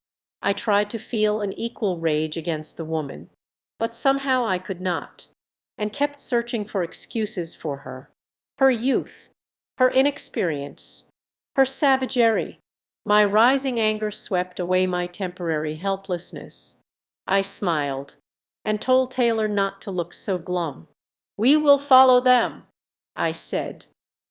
I tried to feel an equal rage against the woman, but somehow I could not, and kept searching for excuses for her. Her youth, her inexperience, her savagery. My rising anger swept away my temporary helplessness. I smiled, and told Taylor not to look so glum. "We will follow them," I said,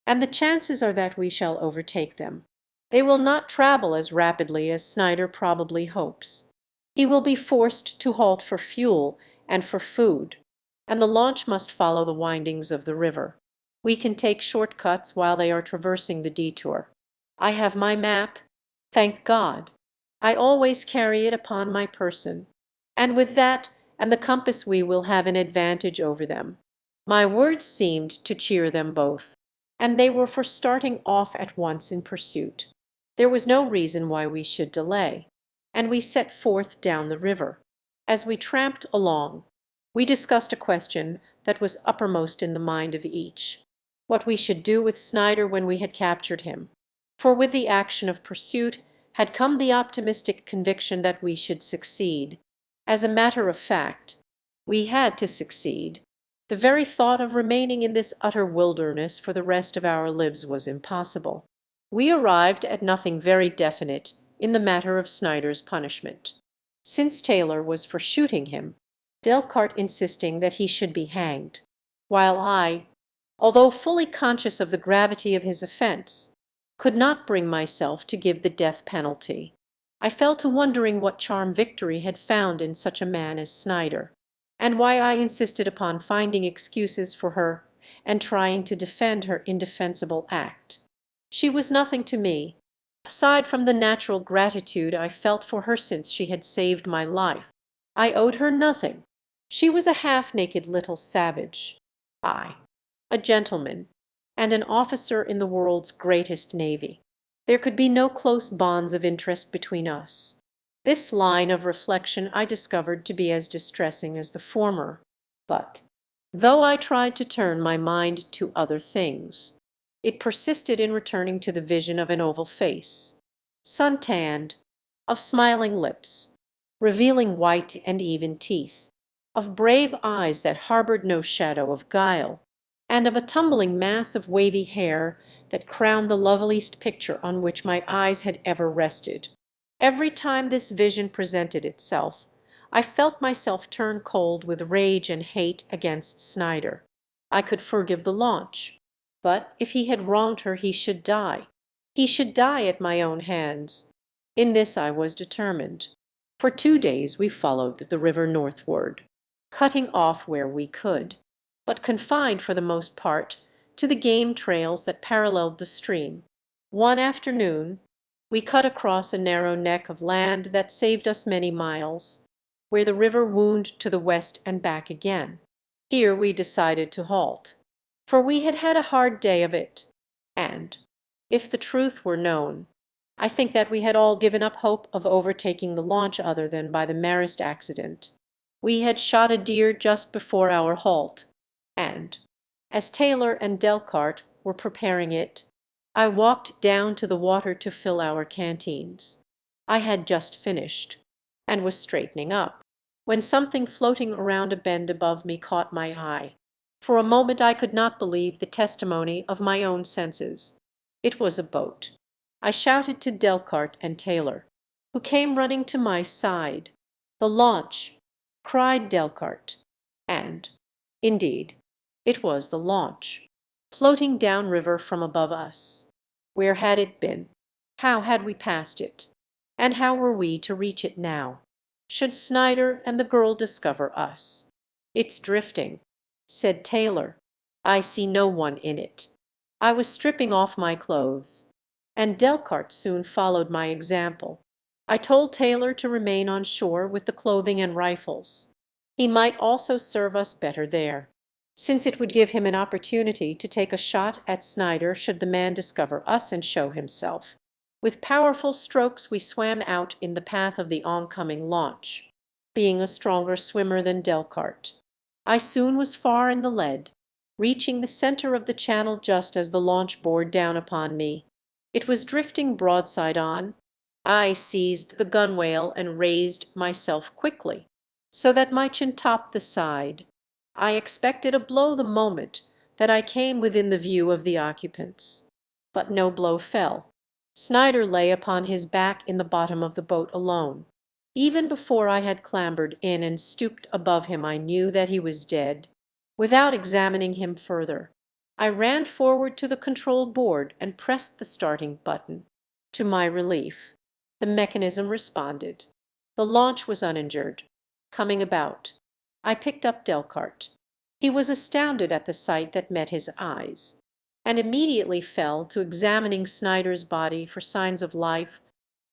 "and the chances are that we shall overtake them. They will not travel as rapidly as Snyder probably hopes. He will be forced to halt for fuel and for food, and the launch must follow the windings of the river. We can take short cuts while they are traversing the detour. I have my map, thank God. I always carry it upon my person, and with that and the compass we will have an advantage over them." My words seemed to cheer them both, and they were for starting off at once in pursuit. There was no reason why we should delay, and we set forth down the river. As we tramped along, we discussed a question that was uppermost in the mind of each: what we should do with Snyder when we had captured him. For with the action of pursuit had come the optimistic conviction that we should succeed. As a matter of fact, we had to succeed. The very thought of remaining in this utter wilderness for the rest of our lives was impossible. We arrived at nothing very definite in the matter of Snyder's punishment. Since Taylor was for shooting him, Delcart insisting that he should be hanged, while I, although fully conscious of the gravity of his offense, could not bring myself to give the death penalty. I fell to wondering what charm Victory had found in such a man as Snyder, and why I insisted upon finding excuses for her and trying to defend her indefensible act. She was nothing to me, aside from the natural gratitude I felt for her since she had saved my life. I owed her nothing. She was a half-naked little savage. I, a gentleman, and an officer in the world's greatest navy. There could be no close bonds of interest between us. This line of reflection I discovered to be as distressing as the former. But, though I tried to turn my mind to other things, it persisted in returning to the vision of an oval face, sun-tanned, of smiling lips, revealing white and even teeth, of brave eyes that harbored no shadow of guile, and of a tumbling mass of wavy hair that crowned the loveliest picture on which my eyes had ever rested. Every time this vision presented itself, I felt myself turn cold with rage and hate against Snyder. I could forgive the launch, but if he had wronged her he should die. He should die at my own hands. In this I was determined. For 2 days we followed the river northward, cutting off where we could, but confined for the most part to the game trails that paralleled the stream. One afternoon we cut across a narrow neck of land that saved us many miles, where the river wound to the west and back again. Here we decided to halt, for we had had a hard day of it, and, if the truth were known, I think that we had all given up hope of overtaking the launch other than by the merest accident. We had shot a deer just before our halt, and, as Taylor and Delcart were preparing it, I walked down to the water to fill our canteens. I had just finished, and was straightening up, when something floating around a bend above me caught my eye. For a moment I could not believe the testimony of my own senses. It was a boat. I shouted to Delcart and Taylor, who came running to my side. "The launch!" cried Delcart. And, indeed, it was the launch, floating down river from above us. Where had it been? How had we passed it? And how were we to reach it now? Should Snyder and the girl discover us? "It's drifting," said Taylor. "I see no one in it." I was stripping off my clothes, and Delcart soon followed my example. I told Taylor to remain on shore with the clothing and rifles. He might also serve us better there, since it would give him an opportunity to take a shot at Snyder should the man discover us and show himself. With powerful strokes we swam out in the path of the oncoming launch, being a stronger swimmer than Delcart. I soon was far in the lead, reaching the center of the channel just as the launch bore down upon me. It was drifting broadside on. I seized the gunwale and raised myself quickly, so that my chin topped the side. I expected a blow the moment that I came within the view of the occupants. But no blow fell. Snyder lay upon his back in the bottom of the boat alone. Even before I had clambered in and stooped above him I knew that he was dead. Without examining him further, I ran forward to the control board and pressed the starting button. To my relief, the mechanism responded. The launch was uninjured, coming about. I picked up Delcart. He was astounded at the sight that met his eyes, and immediately fell to examining Snyder's body for signs of life.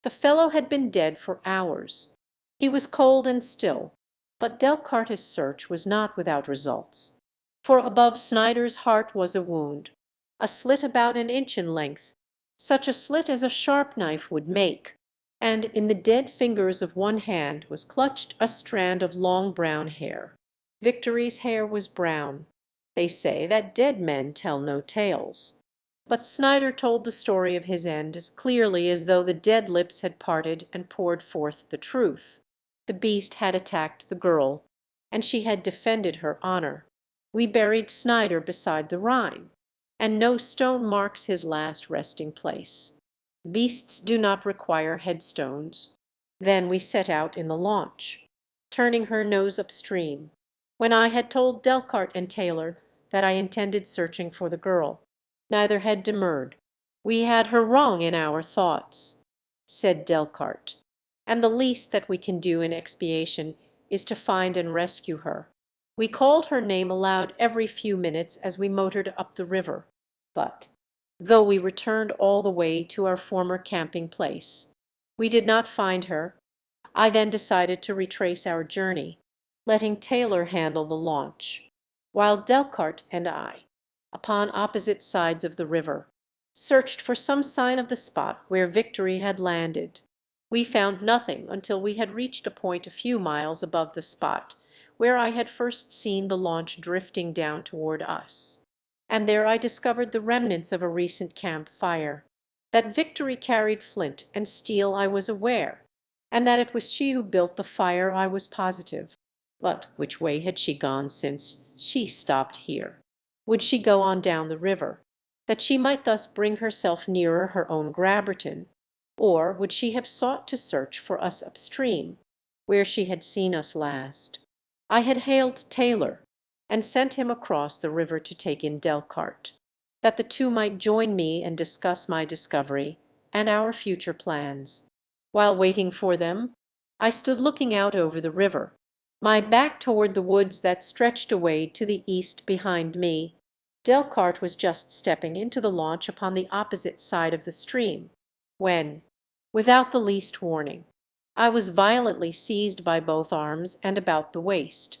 The fellow had been dead for hours. He was cold and still, but Delcart's search was not without results. For above Snyder's heart was a wound, a slit about an inch in length, such a slit as a sharp knife would make, and in the dead fingers of one hand was clutched a strand of long brown hair. Victory's hair was brown. They say that dead men tell no tales. But Snyder told the story of his end as clearly as though the dead lips had parted and poured forth the truth. The beast had attacked the girl, and she had defended her honor. We buried Snyder beside the Rhine, and no stone marks his last resting place. Beasts do not require headstones. Then we set out in the launch, turning her nose upstream, when I had told Delcart and Taylor that I intended searching for the girl. Neither had demurred. "We had her wrong in our thoughts," said Delcart, "and the least that we can do in expiation is to find and rescue her." We called her name aloud every few minutes as we motored up the river, but, though we returned all the way to our former camping place, we did not find her. I then decided to retrace our journey, letting Taylor handle the launch, while Delcart and I, upon opposite sides of the river, searched for some sign of the spot where Victory had landed. We found nothing until we had reached a point a few miles above the spot where I had first seen the launch drifting down toward us, and there I discovered the remnants of a recent camp fire. That Victory carried flint and steel I was aware, and that it was she who built the fire I was positive. But which way had she gone since she stopped here? Would she go on down the river, that she might thus bring herself nearer her own Grabberton, or would she have sought to search for us upstream, where she had seen us last? I had hailed Taylor, and sent him across the river to take in Delcart, that the two might join me and discuss my discovery and our future plans. While waiting for them, I stood looking out over the river, my back toward the woods that stretched away to the east behind me. Delcart was just stepping into the launch upon the opposite side of the stream, when, without the least warning, I was violently seized by both arms and about the waist.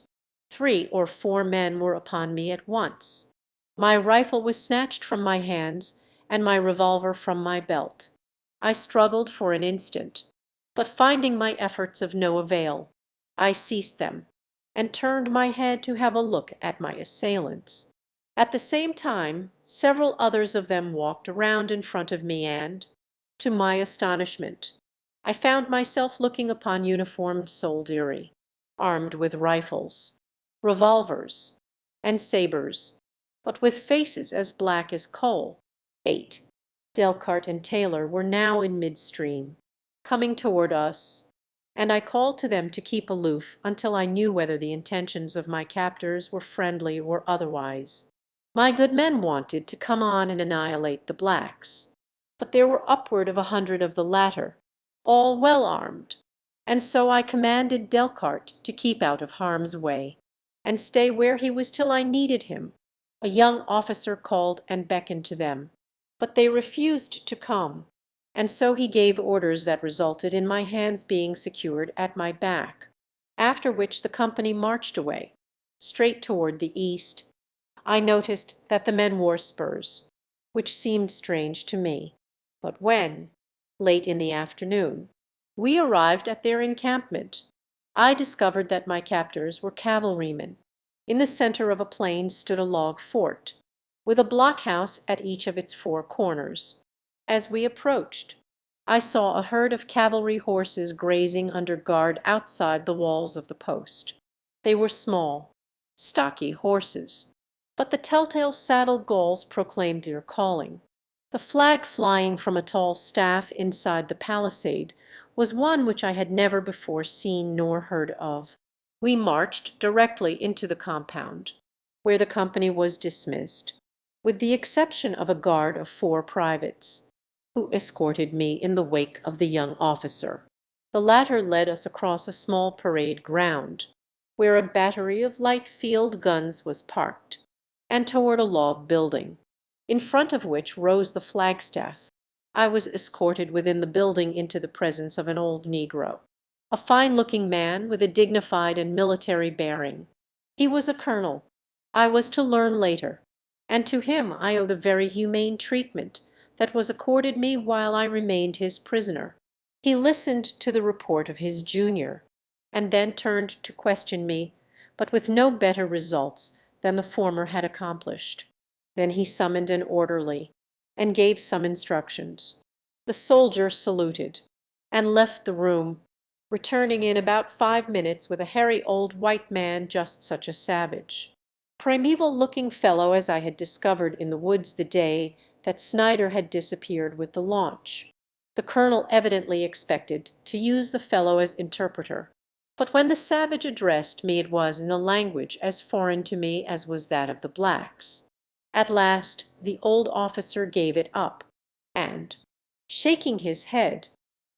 3 or 4 men were upon me at once. My rifle was snatched from my hands and my revolver from my belt. I struggled for an instant, but finding my efforts of no avail, I ceased them, and turned my head to have a look at my assailants. At the same time several others of them walked around in front of me, and, to my astonishment, I found myself looking upon uniformed soldiery, armed with rifles, revolvers, and sabres, but with faces as black as coal. 8. Delcart and Taylor were now in midstream, coming toward us, and I called to them to keep aloof until I knew whether the intentions of my captors were friendly or otherwise. My good men wanted to come on and annihilate the blacks, but there were upward of 100 of the latter, all well armed, and so I commanded Delcart to keep out of harm's way, and stay where he was till I needed him. A young officer called and beckoned to them, but they refused to come, and so he gave orders that resulted in my hands being secured at my back, after which the company marched away, straight toward the east. I noticed that the men wore spurs, which seemed strange to me, but when, late in the afternoon, we arrived at their encampment, I discovered that my captors were cavalrymen. In the center of a plain stood a log fort, with a blockhouse at each of its 4 corners. As we approached, I saw a herd of cavalry horses grazing under guard outside the walls of the post. They were small, stocky horses, but the telltale saddle galls proclaimed their calling. The flag flying from a tall staff inside the palisade was one which I had never before seen nor heard of. We marched directly into the compound, where the company was dismissed, with the exception of a guard of 4 privates, who escorted me in the wake of the young officer. The latter led us across a small parade ground, where a battery of light field guns was parked, and toward a log building, in front of which rose the flagstaff. I was escorted within the building into the presence of an old negro, a fine-looking man with a dignified and military bearing. He was a colonel, I was to learn later, and to him I owe the very humane treatment that was accorded me while I remained his prisoner. He listened to the report of his junior, and then turned to question me, but with no better results than the former had accomplished. Then he summoned an orderly, and gave some instructions. The soldier saluted, and left the room, returning in about 5 minutes with a hairy old white man, just such a savage, primeval-looking fellow as I had discovered in the woods the day that Snyder had disappeared with the launch. The colonel evidently expected to use the fellow as interpreter, but when the savage addressed me it was in a language as foreign to me as was that of the blacks. At last the old officer gave it up, and, shaking his head,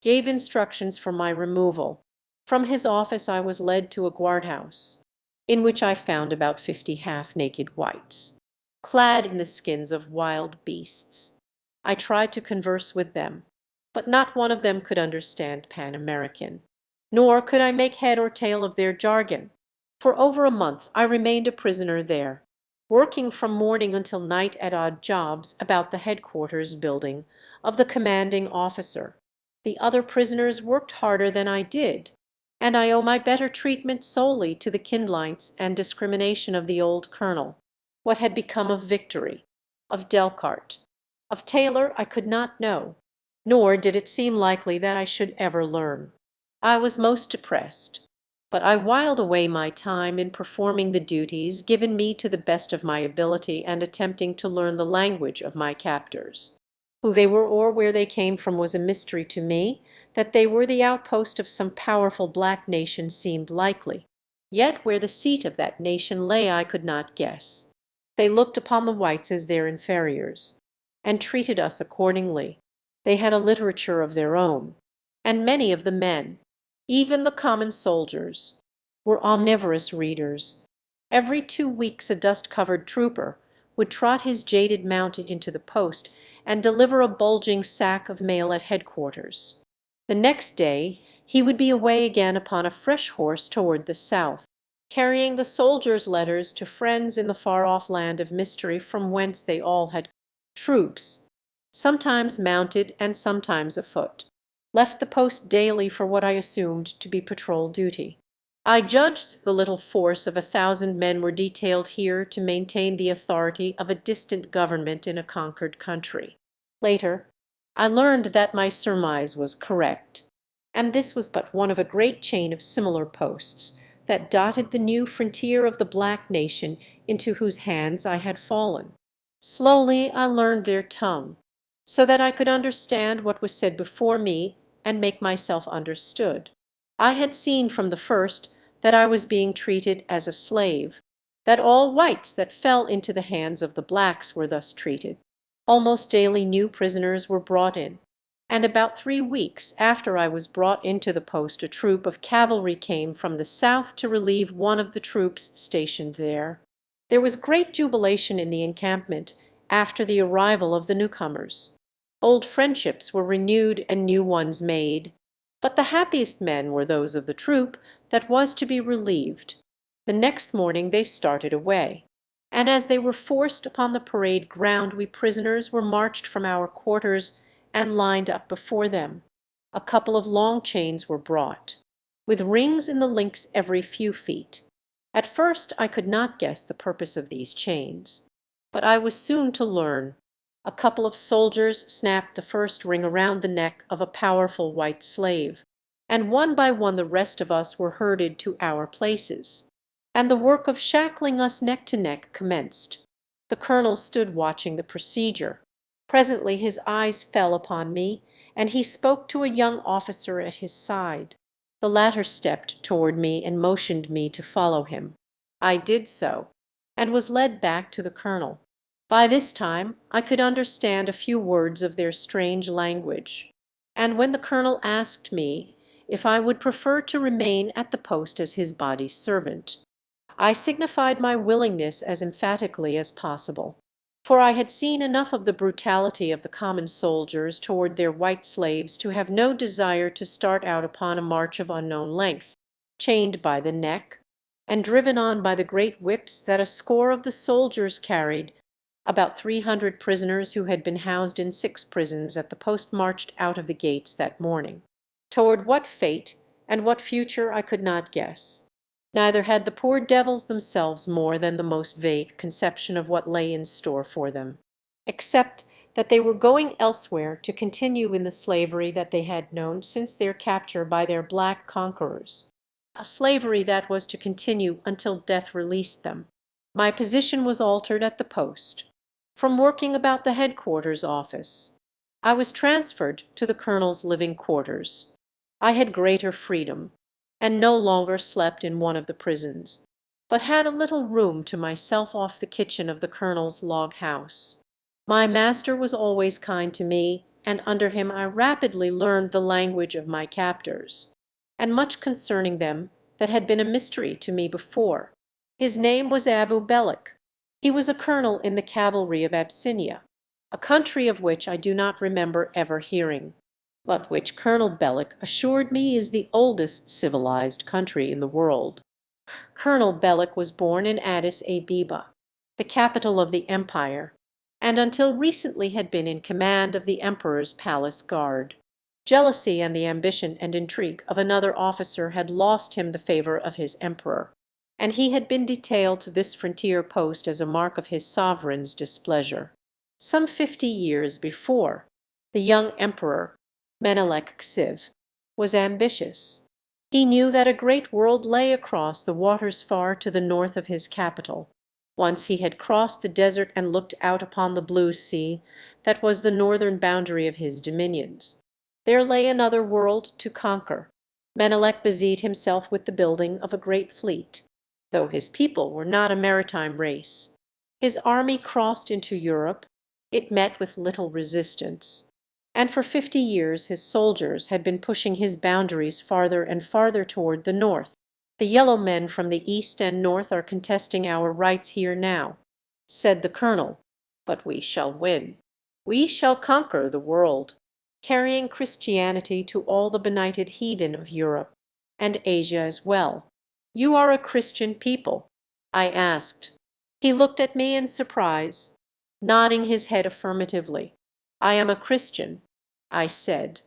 gave instructions for my removal. From his office I was led to a guardhouse, in which I found about 50 half-naked whites, clad in the skins of wild beasts. I tried to converse with them, but not one of them could understand Pan-American, nor could I make head or tail of their jargon. For over a month I remained a prisoner there, working from morning until night at odd jobs about the headquarters building of the commanding officer. The other prisoners worked harder than I did, and I owe my better treatment solely to the kindlights and discrimination of the old colonel. What had become of Victory, of Delcart, of Taylor I could not know, nor did it seem likely that I should ever learn. I was most depressed, but I whiled away my time in performing the duties given me to the best of my ability and attempting to learn the language of my captors. Who they were or where they came from was a mystery to me. That they were the outpost of some powerful black nation seemed likely, yet where the seat of that nation lay I could not guess. They looked upon the whites as their inferiors, and treated us accordingly. They had a literature of their own, and many of the men, even the common soldiers, were omnivorous readers. Every 2 weeks a dust-covered trooper would trot his jaded mount into the post and deliver a bulging sack of mail at headquarters. The next day he would be away again upon a fresh horse toward the south. carrying the soldiers' letters to friends in the far-off land of mystery from whence they all had troops, sometimes mounted and sometimes afoot, left the post daily for what I assumed to be patrol duty. I judged the little force of 1,000 men were detailed here to maintain the authority of a distant government in a conquered country. Later, I learned that my surmise was correct, and this was but one of a great chain of similar posts that dotted the new frontier of the black nation into whose hands I had fallen. Slowly I learned their tongue, so that I could understand what was said before me and make myself understood. I had seen from the first that I was being treated as a slave, that all whites that fell into the hands of the blacks were thus treated. Almost daily new prisoners were brought in, and about 3 weeks after I was brought into the post a troop of cavalry came from the south to relieve one of the troops stationed there. There was great jubilation in the encampment after the arrival of the newcomers. Old friendships were renewed and new ones made, but the happiest men were those of the troop that was to be relieved. The next morning they started away, and as they were forced upon the parade ground we prisoners were marched from our quarters and lined up before them. A couple of long chains were brought, with rings in the links every few feet. At first I could not guess the purpose of these chains, but I was soon to learn. A couple of soldiers snapped the first ring around the neck of a powerful white slave, and one by one the rest of us were herded to our places, and the work of shackling us neck to neck commenced. The colonel stood watching the procedure. Presently his eyes fell upon me, and he spoke to a young officer at his side. The latter stepped toward me and motioned me to follow him. I did so, and was led back to the colonel. By this time I could understand a few words of their strange language, and when the colonel asked me if I would prefer to remain at the post as his body servant, I signified my willingness as emphatically as possible, for I had seen enough of the brutality of the common soldiers toward their white slaves to have no desire to start out upon a march of unknown length, chained by the neck, and driven on by the great whips that a score of the soldiers carried. About 300 prisoners who had been housed in 6 prisons at the post marched out of the gates that morning. Toward what fate and what future I could not guess. Neither had the poor devils themselves more than the most vague conception of what lay in store for them, except that they were going elsewhere to continue in the slavery that they had known since their capture by their black conquerors, a slavery that was to continue until death released them. My position was altered at the post. From working about the headquarters office, I was transferred to the colonel's living quarters. I had greater freedom, and no longer slept in one of the prisons, but had a little room to myself off the kitchen of the colonel's log house. My master was always kind to me, and under him I rapidly learned the language of my captors, and much concerning them that had been a mystery to me before. His name was Abu Belik. He was a colonel in the cavalry of Abyssinia, a country of which I do not remember ever hearing, but which Colonel Belik assured me is the oldest civilized country in the world. Colonel Belik was born in Addis Abeba, the capital of the empire, and until recently had been in command of the emperor's palace guard. Jealousy and the ambition and intrigue of another officer had lost him the favor of his emperor, and he had been detailed to this frontier post as a mark of his sovereign's displeasure. Some 50 years before, the young emperor, Menelik Ksiv, was ambitious. He knew that a great world lay across the waters far to the north of his capital. Once he had crossed the desert and looked out upon the blue sea that was the northern boundary of his dominions. There lay another world to conquer. Menelik busied himself with the building of a great fleet, though his people were not a maritime race. His army crossed into Europe. It met with little resistance, and for 50 years his soldiers had been pushing his boundaries farther and farther toward the north. "The yellow men from the east and north are contesting our rights here now," said the colonel, "but we shall win. We shall conquer the world, carrying Christianity to all the benighted heathen of Europe, and Asia as well. "You are a Christian people?" I asked. He looked at me in surprise, nodding his head affirmatively. "I am a Christian," I said.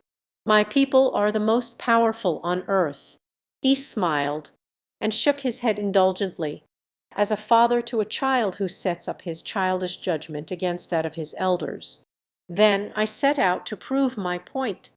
"My people are the most powerful on earth." He smiled and shook his head indulgently, as a father to a child who sets up his childish judgment against that of his elders. Then I set out to prove my point.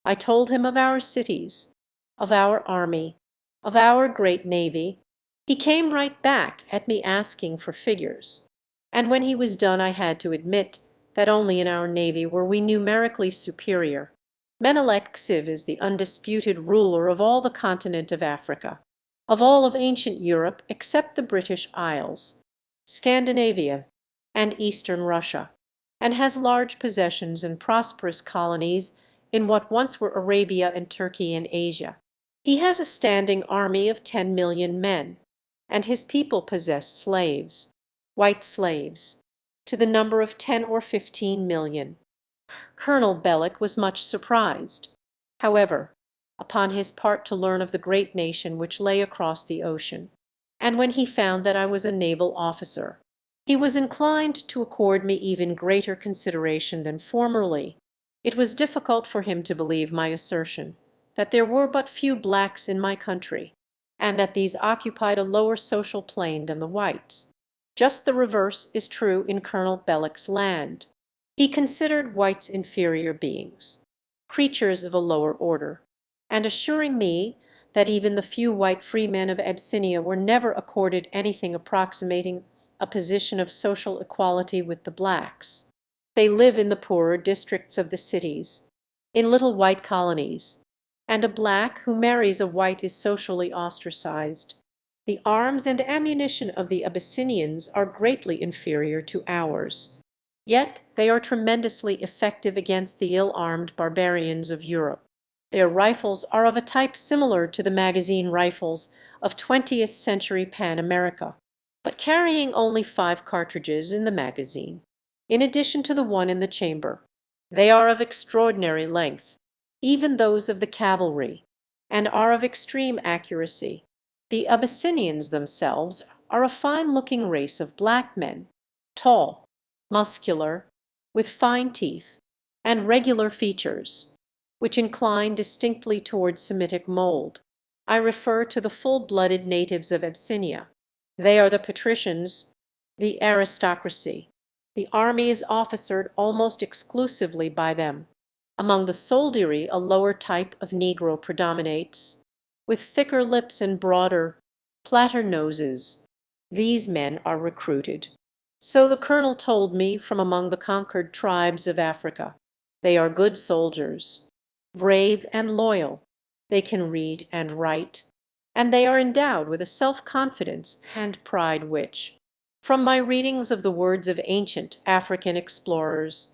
I told him of our cities, of our army, of our great navy. He came right back at me asking for figures. And when he was done I had to admit that only in our navy were we numerically superior. Menelik Siv is the undisputed ruler of all the continent of Africa, of all of ancient Europe except the British Isles, Scandinavia, and Eastern Russia, and has large possessions and prosperous colonies in what once were Arabia and Turkey in Asia. He has a standing army of 10 million men, and his people possessed slaves, white slaves, to the number of 10 or 15 million. Colonel Bellick was much surprised, however, upon his part to learn of the great nation which lay across the ocean, and when he found that I was a naval officer, he was inclined to accord me even greater consideration than formerly. It was difficult for him to believe my assertion that there were but few blacks in my country, and that these occupied a lower social plane than the whites. Just the reverse is true in Colonel Bellick's land. He considered whites inferior beings, creatures of a lower order, and assuring me that even the few white freemen of Abyssinia were never accorded anything approximating a position of social equality with the blacks. They live in the poorer districts of the cities, in little white colonies, and a black who marries a white is socially ostracized. The arms and ammunition of the Abyssinians are greatly inferior to ours. Yet they are tremendously effective against the ill-armed barbarians of Europe. Their rifles are of a type similar to the magazine rifles of 20th century Pan America, but carrying only 5 cartridges in the magazine, in addition to the one in the chamber. They are of extraordinary length, even those of the cavalry, and are of extreme accuracy. The Abyssinians themselves are a fine-looking race of black men, tall, muscular, with fine teeth, and regular features, which incline distinctly toward Semitic mold. I refer to the full-blooded natives of Abyssinia. They are the patricians, the aristocracy. The army is officered almost exclusively by them. Among the soldiery a lower type of Negro predominates, with thicker lips and broader, flatter noses. These men are recruited, so the colonel told me, from among the conquered tribes of Africa. They are good soldiers, brave and loyal. They can read and write, and they are endowed with a self-confidence and pride which, from my readings of the words of ancient African explorers,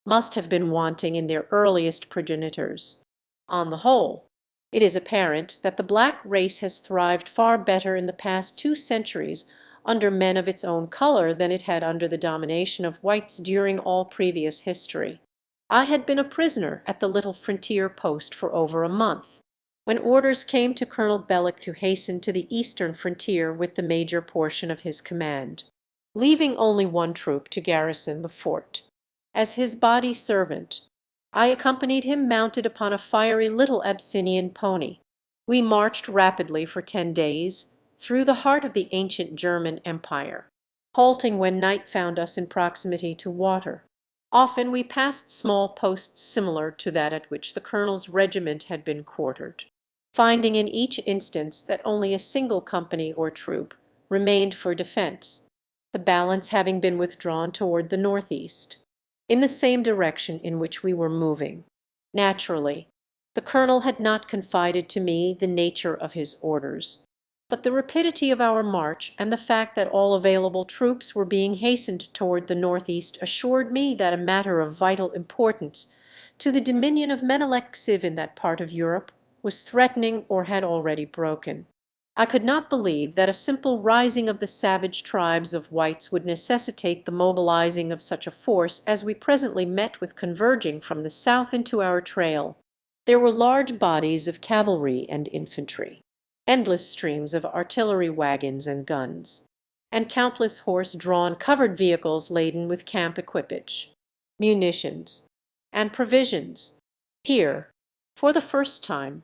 must have been wanting in their earliest progenitors. On the whole, it is apparent that the black race has thrived far better in the past 2 centuries under men of its own color than it had under the domination of whites during all previous history. I had been a prisoner at the little frontier post for over a month, when orders came to Colonel Bellick to hasten to the eastern frontier with the major portion of his command, leaving only 1 troop to garrison the fort. As his body servant, I accompanied him mounted upon a fiery little Abyssinian pony. We marched rapidly for 10 days through the heart of the ancient German Empire, halting when night found us in proximity to water. Often we passed small posts similar to that at which the colonel's regiment had been quartered, finding in each instance that only a single company or troop remained for defense, the balance having been withdrawn toward the northeast, in the same direction in which we were moving. Naturally, the colonel had not confided to me the nature of his orders, but the rapidity of our march and the fact that all available troops were being hastened toward the northeast assured me that a matter of vital importance to the dominion of Menelik Siv in that part of Europe was threatening or had already broken. I could not believe that a simple rising of the savage tribes of whites would necessitate the mobilizing of such a force as we presently met with converging from the south into our trail. There were large bodies of cavalry and infantry, endless streams of artillery wagons and guns, and countless horse-drawn covered vehicles laden with camp equipage, munitions, and provisions. Here, for the first time,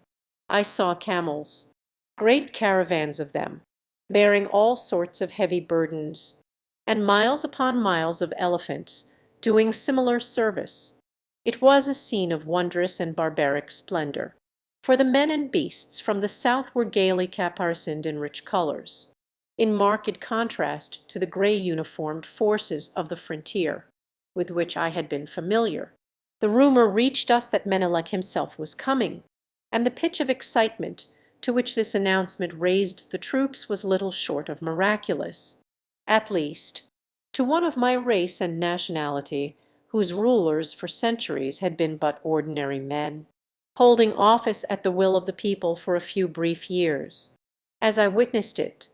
I saw camels, great caravans of them, bearing all sorts of heavy burdens, and miles upon miles of elephants doing similar service. It was a scene of wondrous and barbaric splendor, for the men and beasts from the south were gaily caparisoned in rich colors, in marked contrast to the gray uniformed forces of the frontier, with which I had been familiar. The rumor reached us that Menelik himself was coming, and the pitch of excitement to which this announcement raised the troops was little short of miraculous. At least, to one of my race and nationality, whose rulers for centuries had been but ordinary men, holding office at the will of the people for a few brief years. As I witnessed it,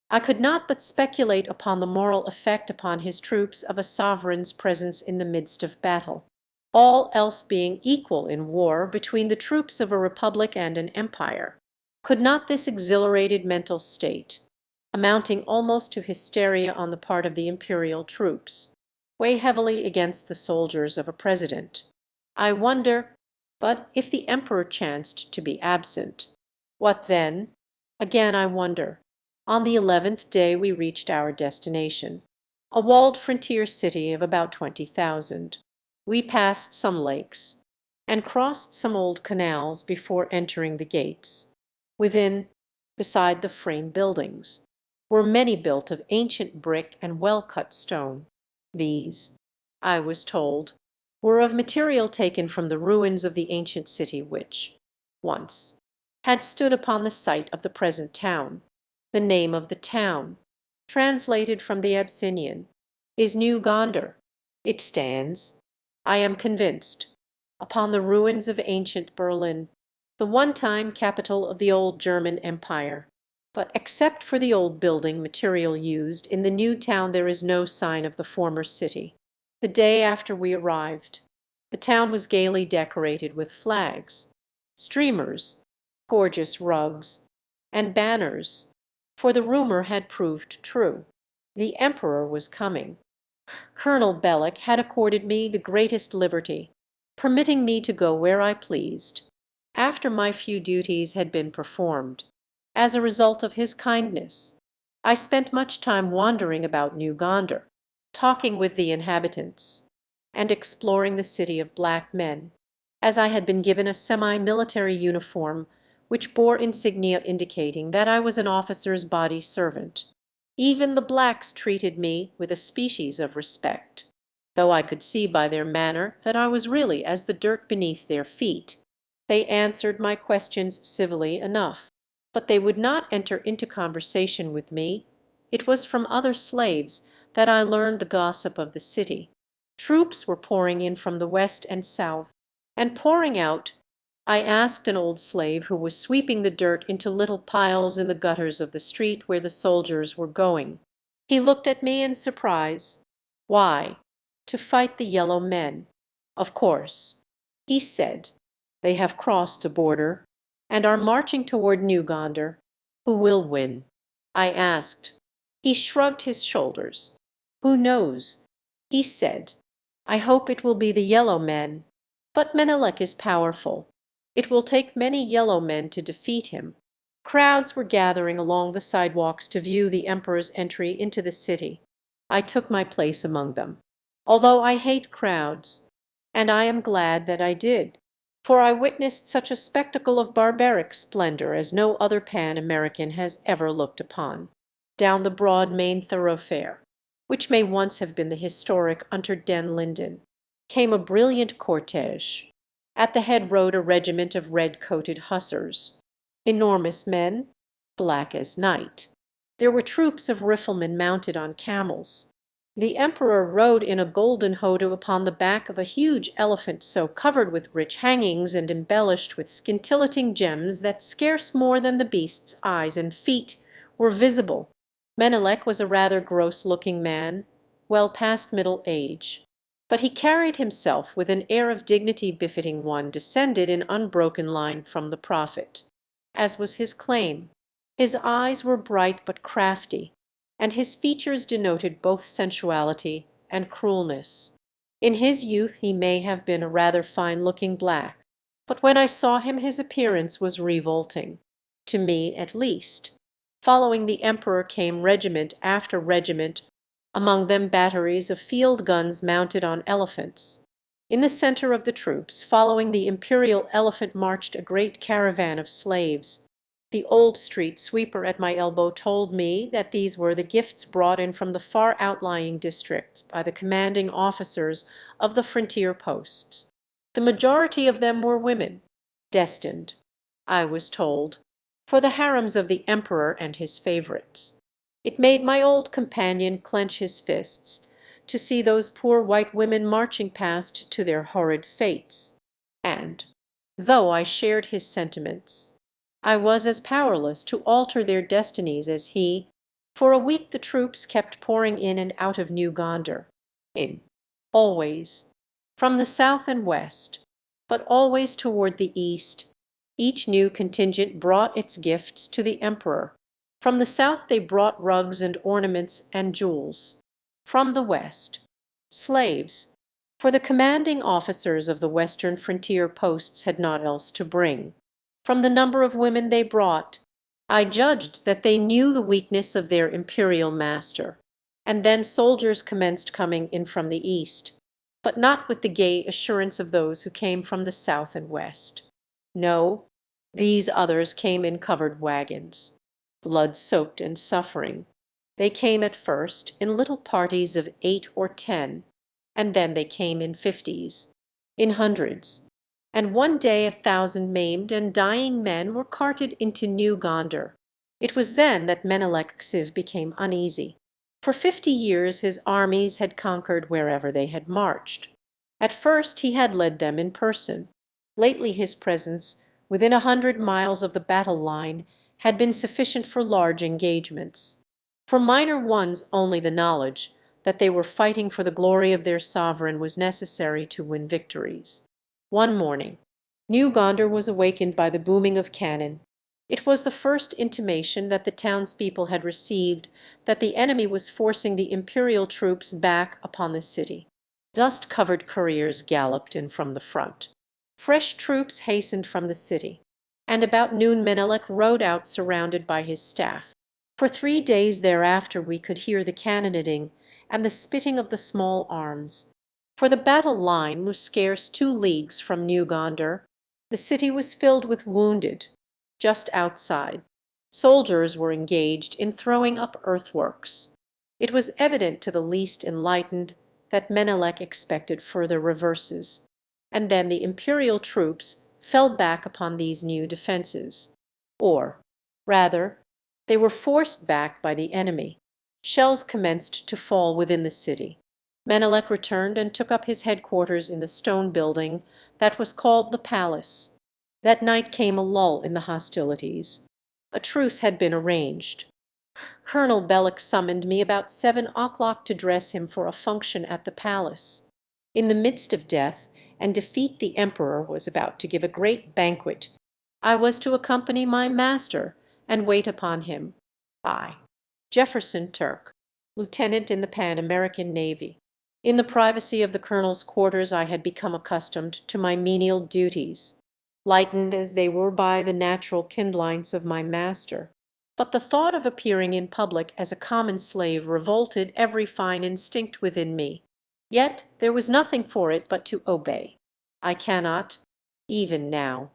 I could not but speculate upon the moral effect upon his troops of a sovereign's presence in the midst of battle. All else being equal in war between the troops of a republic and an empire, could not this exhilarated mental state, amounting almost to hysteria on the part of the imperial troops, weigh heavily against the soldiers of a president? I wonder, but if the emperor chanced to be absent, what then? Again I wonder. On the 11th day we reached our destination, a walled frontier city of about 20,000. We passed some lakes, and crossed some old canals before entering the gates. Within, beside the frame buildings, were many built of ancient brick and well-cut stone. These, I was told, were of material taken from the ruins of the ancient city which, once, had stood upon the site of the present town. The name of the town, translated from the Abyssinian, is New Gondar. It stands, I am convinced, upon the ruins of ancient Berlin, the one-time capital of the old German Empire. But except for the old building material used in the new town there is no sign of the former city. The day after we arrived, the town was gaily decorated with flags, streamers, gorgeous rugs, and banners, for the rumor had proved true. The emperor was coming. Colonel Bellick had accorded me the greatest liberty, permitting me to go where I pleased, after my few duties had been performed. As a result of his kindness, I spent much time wandering about New Gondar, talking with the inhabitants, and exploring the city of black men, as I had been given a semi-military uniform which bore insignia indicating that I was an officer's body servant. Even the blacks treated me with a species of respect, though I could see by their manner that I was really as the dirt beneath their feet. They answered my questions civilly enough, but they would not enter into conversation with me. It was from other slaves that I learned the gossip of the city. Troops were pouring in from the west and south, and pouring out. I asked an old slave who was sweeping the dirt into little piles in the gutters of the street where the soldiers were going. He looked at me in surprise. Why, to fight the yellow men, of course, he said. They have crossed the border and are marching toward New Gondar. Who will win? I asked. He shrugged his shoulders. Who knows? He said. I hope it will be the yellow men. But Menelik is powerful. It will take many yellow men to defeat him. Crowds were gathering along the sidewalks to view the emperor's entry into the city. I took my place among them, although I hate crowds, and I am glad that I did, for I witnessed such a spectacle of barbaric splendor as no other Pan-American has ever looked upon. Down the broad main thoroughfare, which may once have been the historic Unter den Linden, came a brilliant cortege. At the head rode a regiment of red-coated hussars, enormous men, black as night. There were troops of riflemen mounted on camels. The emperor rode in a golden hodu upon the back of a huge elephant so covered with rich hangings and embellished with scintillating gems that scarce more than the beast's eyes and feet were visible. Menelik was a rather gross-looking man, well past middle age, but he carried himself with an air of dignity befitting one descended in unbroken line from the prophet, as was his claim. His eyes were bright but crafty, and his features denoted both sensuality and cruelness. In his youth he may have been a rather fine-looking black, but when I saw him his appearance was revolting, to me at least. Following the emperor came regiment after regiment, among them batteries of field guns mounted on elephants. In the center of the troops, following the imperial elephant, marched a great caravan of slaves. The old street sweeper at my elbow told me that these were the gifts brought in from the far outlying districts by the commanding officers of the frontier posts. The majority of them were women, destined, I was told, for the harems of the emperor and his favorites. It made my old companion clench his fists to see those poor white women marching past to their horrid fates, and, though I shared his sentiments, I was as powerless to alter their destinies as he. For a week the troops kept pouring in and out of New Gondar, in, always, from the south and west, but always toward the east. Each new contingent brought its gifts to the emperor. From the south they brought rugs and ornaments and jewels. From the west, slaves, for the commanding officers of the western frontier posts had naught else to bring. From the number of women they brought, I judged that they knew the weakness of their imperial master. And then soldiers commenced coming in from the east, but not with the gay assurance of those who came from the south and west. No, these others came in covered wagons, blood-soaked and suffering. They came at first in little parties of 8 or 10, and then they came in 50s, in hundreds, and one day 1,000 maimed and dying men were carted into New Gondar. It was then that Menelik Ksiv became uneasy. For 50 years his armies had conquered wherever they had marched. At first he had led them in person. Lately his presence within 100 miles of the battle line had been sufficient for large engagements. For minor ones only the knowledge that they were fighting for the glory of their sovereign was necessary to win victories. One morning New Gondar was awakened by the booming of cannon. It was the first intimation that the townspeople had received that the enemy was forcing the imperial troops back upon the city. Dust-covered couriers galloped in from the front. Fresh troops hastened from the city, and about noon Menelik rode out surrounded by his staff. For 3 days thereafter we could hear the cannonading and the spitting of the small arms. For the battle line was scarce 2 leagues from New Gondar. The city was filled with wounded. Just outside, soldiers were engaged in throwing up earthworks. It was evident to the least enlightened that Menelik expected further reverses, and then the imperial troops fell back upon these new defences. Or, rather, they were forced back by the enemy. Shells commenced to fall within the city. Menelik returned and took up his headquarters in the stone building that was called the Palace. That night came a lull in the hostilities. A truce had been arranged. Colonel Bellick summoned me about 7 o'clock to dress him for a function at the palace. In the midst of death and defeat the emperor was about to give a great banquet. I was to accompany my master and wait upon him. I, Jefferson Turk, lieutenant in the Pan-American Navy. In the privacy of the colonel's quarters I had become accustomed to my menial duties, lightened as they were by the natural kindlings of my master. But the thought of appearing in public as a common slave revolted every fine instinct within me. Yet there was nothing for it but to obey. I cannot, even now,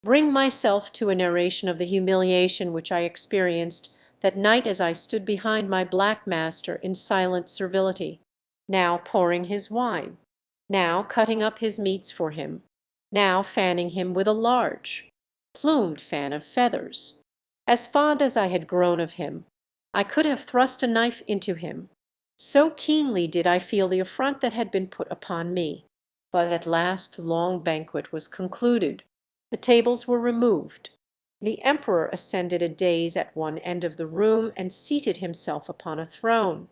bring myself to a narration of the humiliation which I experienced that night as I stood behind my black master in silent servility, now pouring his wine, now cutting up his meats for him, now fanning him with a large, plumed fan of feathers. As fond as I had grown of him, I could have thrust a knife into him, so keenly did I feel the affront that had been put upon me. But at last the long banquet was concluded. The tables were removed. The emperor ascended a dais at one end of the room and seated himself upon a throne,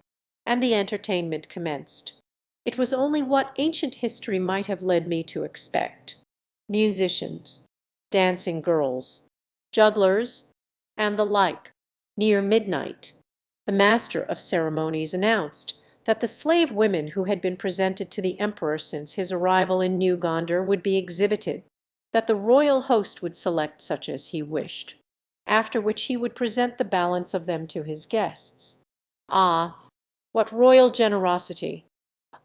and the entertainment commenced. It was only what ancient history might have led me to expect. Musicians, dancing girls, jugglers, and the like. Near midnight, the master of ceremonies announced that the slave women who had been presented to the emperor since his arrival in New Gondar would be exhibited, that the royal host would select such as he wished, after which he would present the balance of them to his guests. Ah, what royal generosity!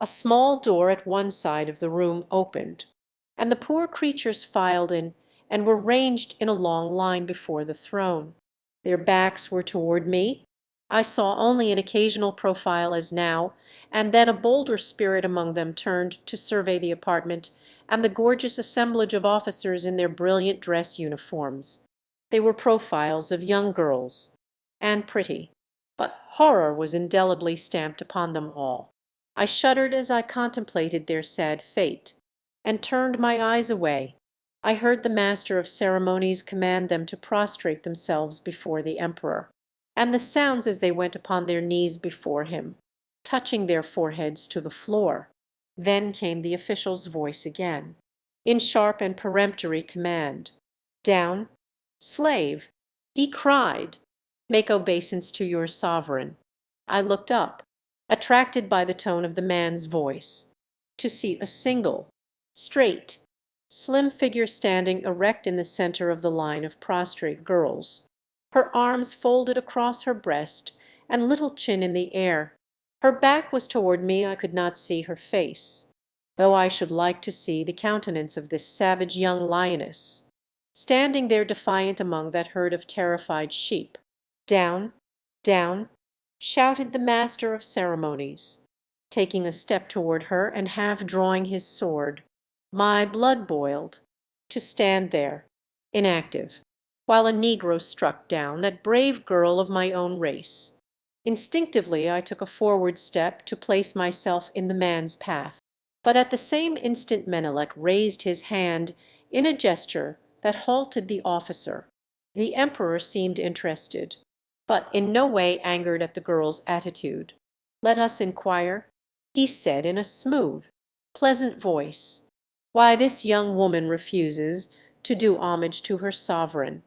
A small door at one side of the room opened, and the poor creatures filed in and were ranged in a long line before the throne. Their backs were toward me. I saw only an occasional profile as now, and then a bolder spirit among them turned to survey the apartment and the gorgeous assemblage of officers in their brilliant dress uniforms. They were profiles of young girls, and pretty, but horror was indelibly stamped upon them all. I shuddered as I contemplated their sad fate, and turned my eyes away. I heard the master of ceremonies command them to prostrate themselves before the emperor, and the sounds as they went upon their knees before him, touching their foreheads to the floor. Then came the official's voice again, in sharp and peremptory command. "Down! Slave!" he cried. "Make obeisance to your sovereign." I looked up, attracted by the tone of the man's voice, to see a single, straight, slim figure standing erect in the center of the line of prostrate girls, her arms folded across her breast and little chin in the air. Her back was toward me, I could not see her face, though I should like to see the countenance of this savage young lioness, standing there defiant among that herd of terrified sheep. "Down, down!" shouted the master of ceremonies, taking a step toward her and half drawing his sword. My blood boiled. To stand there, inactive, while a negro struck down that brave girl of my own race. Instinctively I took a forward step to place myself in the man's path. But at the same instant Menelek raised his hand in a gesture that halted the officer. The emperor seemed interested, but in no way angered at the girl's attitude. "Let us inquire," he said in a smooth, pleasant voice, "why this young woman refuses to do homage to her sovereign."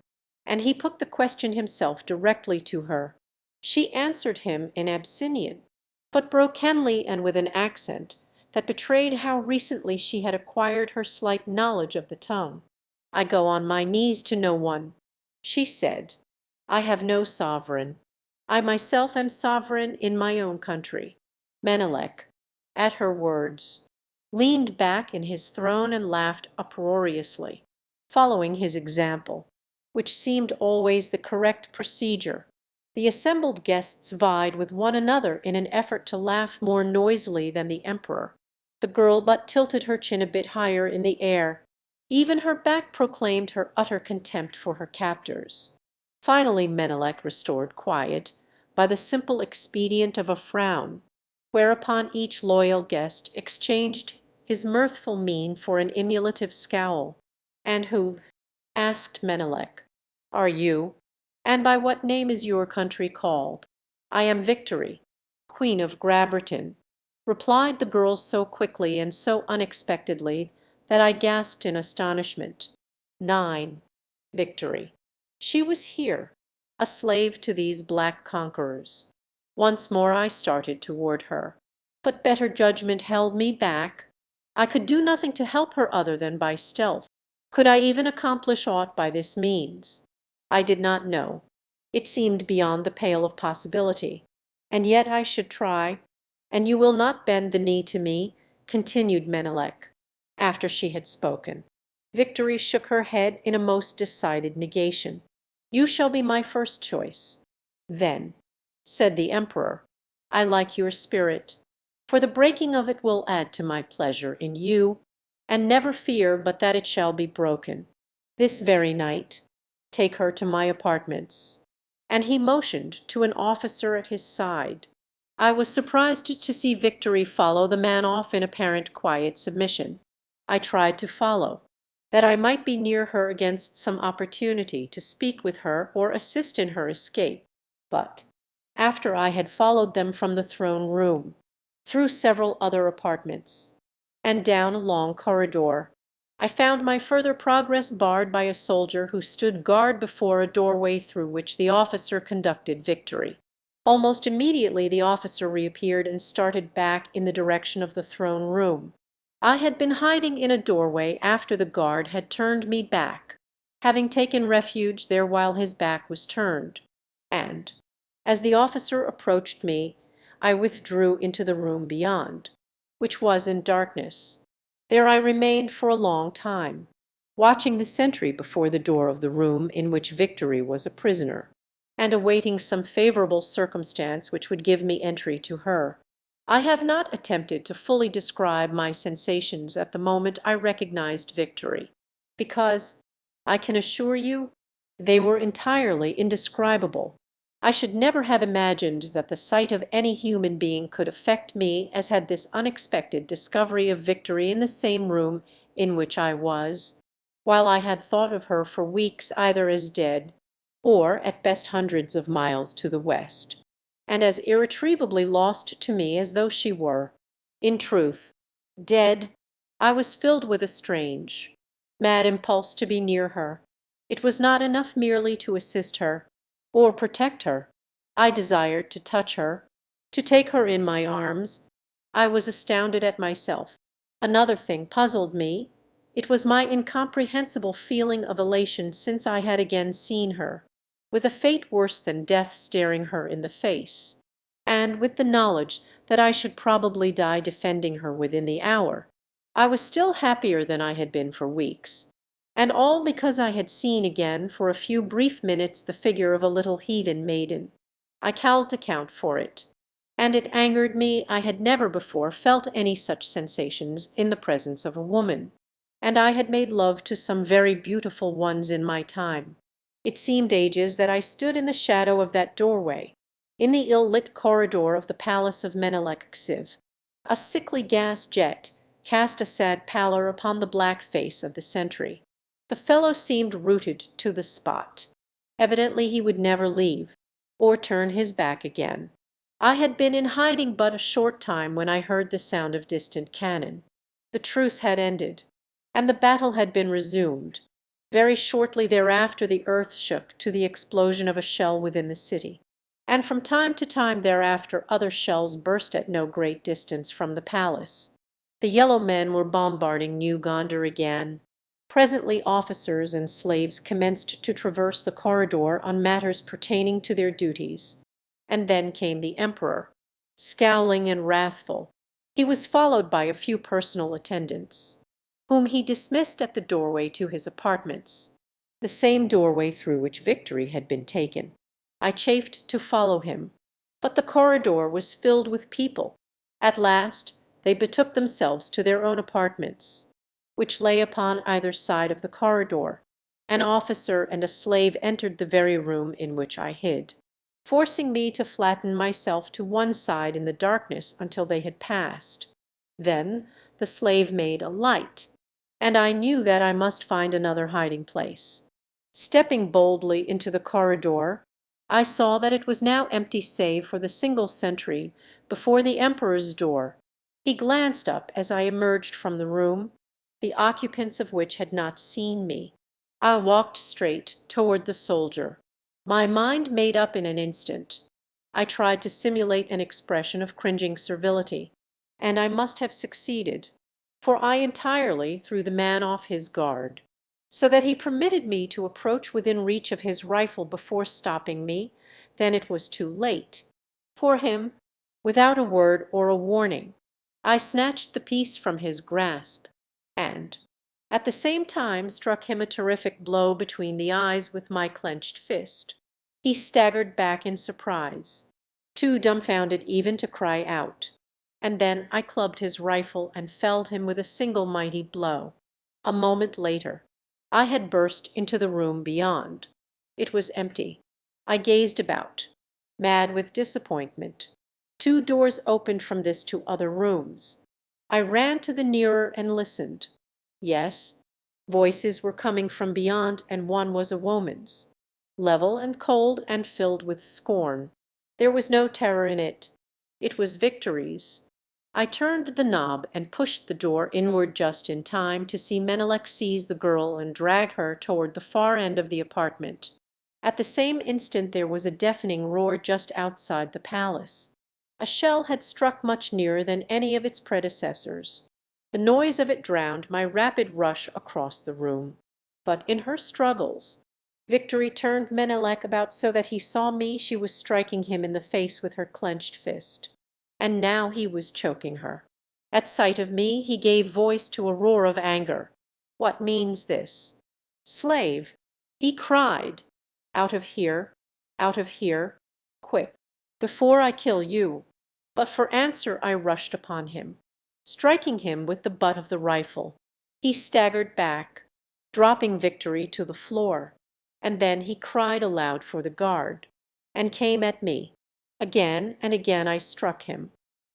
And he put the question himself directly to her. She answered him in Abyssinian, but brokenly and with an accent that betrayed how recently she had acquired her slight knowledge of the tongue. "I go on my knees to no one," she said. "I have no sovereign. I myself am sovereign in my own country." Menelek, at her words, leaned back in his throne and laughed uproariously, following his example, which seemed always the correct procedure. The assembled guests vied with one another in an effort to laugh more noisily than the emperor. The girl but tilted her chin a bit higher in the air. Even her back proclaimed her utter contempt for her captors. Finally Menelek restored quiet by the simple expedient of a frown, whereupon each loyal guest exchanged his mirthful mien for an emulative scowl. "And who," asked Menelek, "are you, and by what name is your country called?" "I am Victory, Queen of Grabritin," replied the girl so quickly and so unexpectedly that I gasped in astonishment. "9. Victory." She was here, a slave to these black conquerors. Once more I started toward her, but better judgment held me back. I could do nothing to help her other than by stealth. Could I even accomplish aught by this means? I did not know. It seemed beyond the pale of possibility. And yet I should try. "And you will not bend the knee to me?" continued Menelek, after she had spoken. Victory shook her head in a most decided negation. "You shall be my first choice." "Then," said the emperor, "I like your spirit, for the breaking of it will add to my pleasure in you, and never fear but that it shall be broken. This very night take her to my apartments." And he motioned to an officer at his side. I was surprised to see Victory follow the man off in apparent quiet submission. I tried to follow, that I might be near her against some opportunity to speak with her or assist in her escape. But after I had followed them from the throne room, through several other apartments, and down a long corridor, I found my further progress barred by a soldier who stood guard before a doorway through which the officer conducted Victory. Almost immediately the officer reappeared and started back in the direction of the throne room. I had been hiding in a doorway after the guard had turned me back, having taken refuge there while his back was turned, and, as the officer approached me, I withdrew into the room beyond, which was in darkness. There I remained for a long time, watching the sentry before the door of the room in which Victory was a prisoner, and awaiting some favorable circumstance which would give me entry to her. I have not attempted to fully describe my sensations at the moment I recognized Victory, because, I can assure you, they were entirely indescribable. I should never have imagined that the sight of any human being could affect me as had this unexpected discovery of Victory in the same room in which I was, while I had thought of her for weeks either as dead, or at best hundreds of miles to the west, and as irretrievably lost to me as though she were. In truth, dead, I was filled with a strange, mad impulse to be near her. It was not enough merely to assist her, or protect her. I desired to touch her, to take her in my arms. I was astounded at myself. Another thing puzzled me. It was my incomprehensible feeling of elation since I had again seen her, with a fate worse than death staring her in the face, and with the knowledge that I should probably die defending her within the hour. I was still happier than I had been for weeks, and all because I had seen again for a few brief minutes the figure of a little heathen maiden. I cannot account for it, and it angered me. I had never before felt any such sensations in the presence of a woman, and I had made love to some very beautiful ones in my time. It seemed ages that I stood in the shadow of that doorway, in the ill-lit corridor of the palace of Menelik Xiv. A sickly gas jet cast a sad pallor upon the black face of the sentry. The fellow seemed rooted to the spot. Evidently he would never leave, or turn his back again. I had been in hiding but a short time when I heard the sound of distant cannon. The truce had ended, and the battle had been resumed. Very shortly thereafter the earth shook to the explosion of a shell within the city, and from time to time thereafter other shells burst at no great distance from the palace. The yellow men were bombarding New Gondar again. Presently officers and slaves commenced to traverse the corridor on matters pertaining to their duties. And then came the emperor, scowling and wrathful. He was followed by a few personal attendants, whom he dismissed at the doorway to his apartments, the same doorway through which Victory had been taken. I chafed to follow him, but the corridor was filled with people. At last they betook themselves to their own apartments, which lay upon either side of the corridor. An officer and a slave entered the very room in which I hid, forcing me to flatten myself to one side in the darkness until they had passed. Then the slave made a light, and I knew that I must find another hiding place. Stepping boldly into the corridor, I saw that it was now empty save for the single sentry before the emperor's door. He glanced up as I emerged from the room, the occupants of which had not seen me. I walked straight toward the soldier, my mind made up in an instant. I tried to simulate an expression of cringing servility, and I must have succeeded, for I entirely threw the man off his guard, so that he permitted me to approach within reach of his rifle before stopping me. Then it was too late. For him, without a word or a warning, I snatched the piece from his grasp, and at the same time struck him a terrific blow between the eyes with my clenched fist. He staggered back in surprise, too dumbfounded even to cry out, and then I clubbed his rifle and felled him with a single mighty blow. A moment later I had burst into the room beyond. It was empty. I gazed about, mad with disappointment. Two doors opened from this to other rooms. I ran to the nearer and listened. Yes, voices were coming from beyond, and one was a woman's, level and cold and filled with scorn. There was no terror in it. It was Victory's. I turned the knob and pushed the door inward just in time to see Menelek seize the girl and drag her toward the far end of the apartment. At the same instant there was a deafening roar just outside the palace. A shell had struck much nearer than any of its predecessors. The noise of it drowned my rapid rush across the room. But in her struggles, Victory turned Menelek about so that he saw me. She was striking him in the face with her clenched fist. And now he was choking her. At sight of me he gave voice to a roar of anger. "What means this? Slave!" he cried. "Out of here, out of here, quick, before I kill you." But for answer I rushed upon him, striking him with the butt of the rifle. He staggered back, dropping Victory to the floor, and then he cried aloud for the guard, and came at me. Again and again I struck him,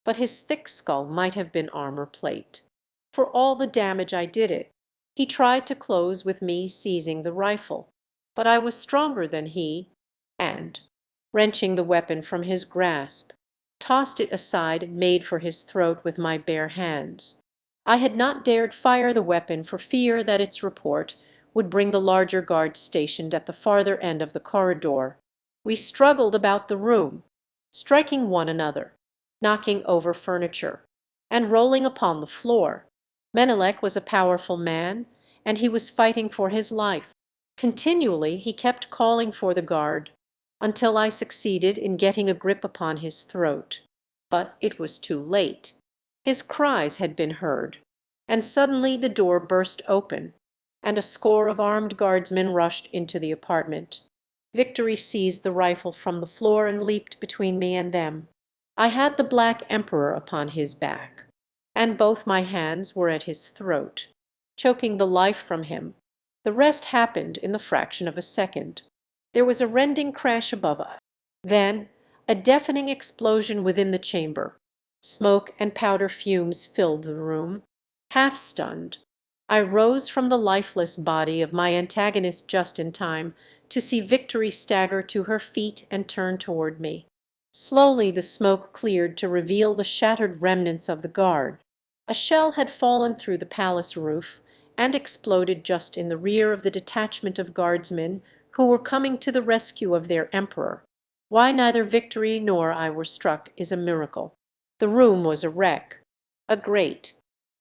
but his thick skull might have been armor plate. For all the damage I did it, he tried to close with me seizing the rifle, but I was stronger than he, and, wrenching the weapon from his grasp, tossed it aside and made for his throat with my bare hands. I had not dared fire the weapon for fear that its report would bring the larger guard stationed at the farther end of the corridor. We struggled about the room, striking one another, knocking over furniture, and rolling upon the floor. Menelek was a powerful man, and he was fighting for his life. Continually he kept calling for the guard, until I succeeded in getting a grip upon his throat. But it was too late. His cries had been heard, and suddenly the door burst open, and a score of armed guardsmen rushed into the apartment. Victory seized the rifle from the floor and leaped between me and them. I had the Black Emperor upon his back, and both my hands were at his throat, choking the life from him. The rest happened in the fraction of a second. There was a rending crash above us, then a deafening explosion within the chamber. Smoke and powder fumes filled the room. Half stunned, I rose from the lifeless body of my antagonist just in time to see Victory stagger to her feet and turn toward me. Slowly the smoke cleared to reveal the shattered remnants of the guard. A shell had fallen through the palace roof and exploded just in the rear of the detachment of guardsmen who were coming to the rescue of their emperor. Why neither Victory nor I were struck is a miracle. The room was a wreck. A great,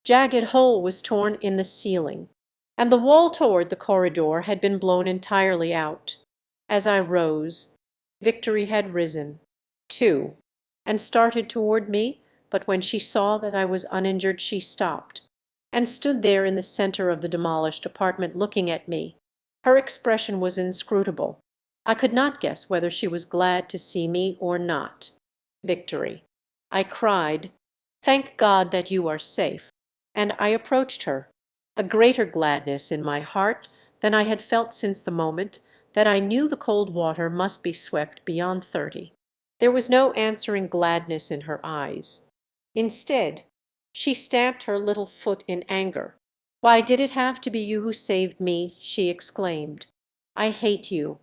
jagged hole was torn in the ceiling, and the wall toward the corridor had been blown entirely out. As I rose, Victory had risen, too, and started toward me, but when she saw that I was uninjured she stopped, and stood there in the center of the demolished apartment looking at me. Her expression was inscrutable. I could not guess whether she was glad to see me or not. "Victory," I cried, "thank God that you are safe." And I approached her, a greater gladness in my heart than I had felt since the moment that I knew the cold water must be swept beyond 30. There was no answering gladness in her eyes. Instead, she stamped her little foot in anger. "Why did it have to be you who saved me?" she exclaimed. "I hate you."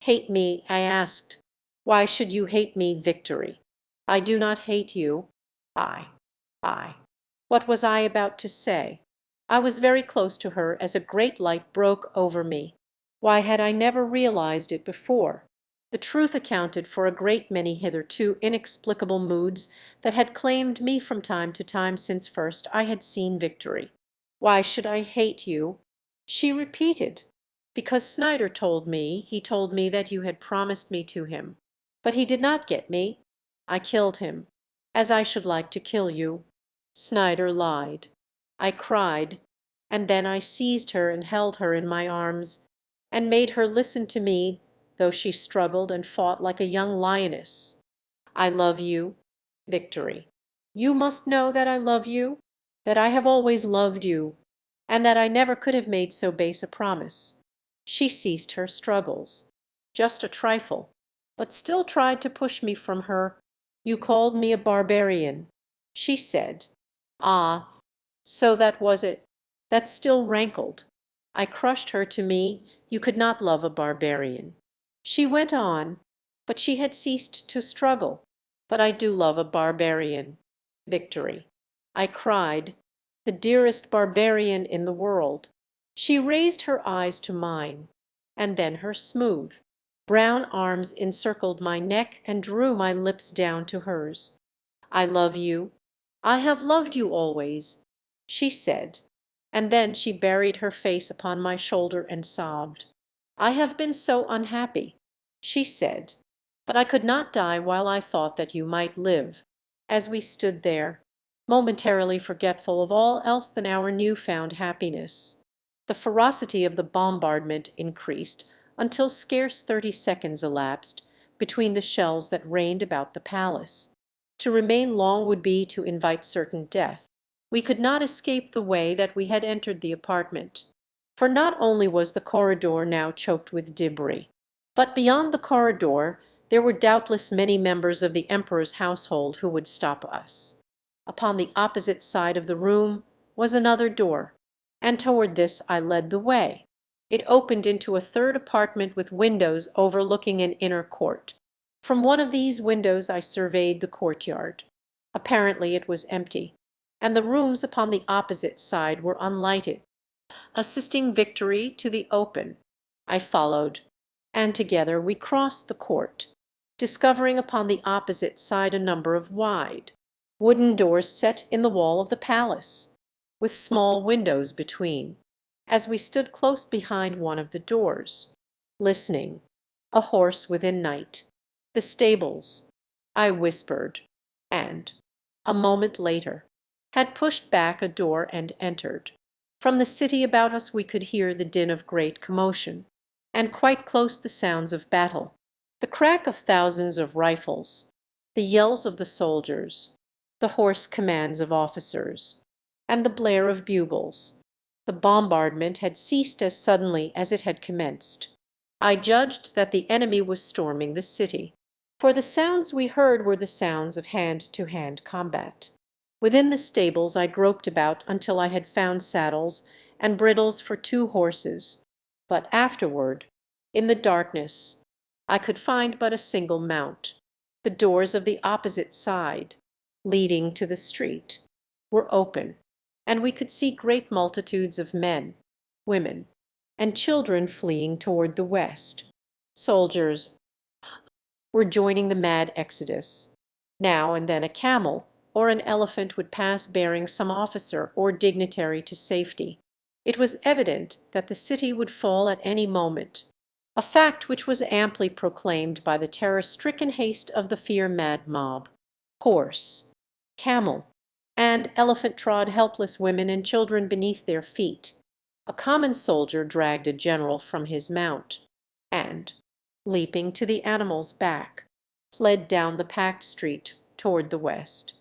"Hate me?" I asked. "Why should you hate me, Victory? I do not hate you. I. What was I about to say? I was very close to her as a great light broke over me. Why had I never realized it before? The truth accounted for a great many hitherto inexplicable moods that had claimed me from time to time since first I had seen Victory. "Why should I hate you?" she repeated. "Because Snyder told me, he told me that you had promised me to him. But he did not get me. I killed him, as I should like to kill you. Snyder lied." I cried, and then I seized her and held her in my arms, and made her listen to me, though she struggled and fought like a young lioness. "I love you, Victory. You must know that I love you, that I have always loved you, and that I never could have made so base a promise." She ceased her struggles, just a trifle, but still tried to push me from her. "You called me a barbarian," she said. "Ah, so that was it. That still rankled." I crushed her to me. "You could not love a barbarian." She went on, but she had ceased to struggle. "But I do love a barbarian, Victory." I cried, "the dearest barbarian in the world." She raised her eyes to mine, and then her smooth, brown arms encircled my neck and drew my lips down to hers. "I love you. I have loved you always," she said, and then she buried her face upon my shoulder and sobbed. "I have been so unhappy," she said, "but I could not die while I thought that you might live," as we stood there, momentarily forgetful of all else than our new-found happiness. The ferocity of the bombardment increased until scarce 30 seconds elapsed between the shells that rained about the palace. To remain long would be to invite certain death. We could not escape the way that we had entered the apartment, for not only was the corridor now choked with debris, but beyond the corridor there were doubtless many members of the emperor's household who would stop us. Upon the opposite side of the room was another door, and toward this I led the way. It opened into a third apartment with windows overlooking an inner court. From one of these windows I surveyed the courtyard. Apparently it was empty, and the rooms upon the opposite side were unlighted. Assisting Victory to the open, I followed, and together we crossed the court, discovering upon the opposite side a number of wide, wooden doors set in the wall of the palace, with small windows between. As we stood close behind one of the doors, listening, "A horse within night, the stables," I whispered, and, a moment later, had pushed back a door and entered. From the city about us we could hear the din of great commotion, and quite close the sounds of battle, the crack of thousands of rifles, the yells of the soldiers, the hoarse commands of officers, and the blare of bugles. The bombardment had ceased as suddenly as it had commenced. I judged that the enemy was storming the city, for the sounds we heard were the sounds of hand-to-hand combat. Within the stables I groped about until I had found saddles and bridles for 2 horses, but afterward, in the darkness, I could find but a single mount. The doors of the opposite side, leading to the street, were open, and we could see great multitudes of men, women, and children fleeing toward the west. Soldiers were joining the mad exodus. Now and then a camel or an elephant would pass bearing some officer or dignitary to safety. It was evident that the city would fall at any moment, a fact which was amply proclaimed by the terror-stricken haste of the fear-mad mob. Horse, camel, and elephant trod helpless women and children beneath their feet. A common soldier dragged a general from his mount, and, leaping to the animal's back, fled down the packed street toward the west.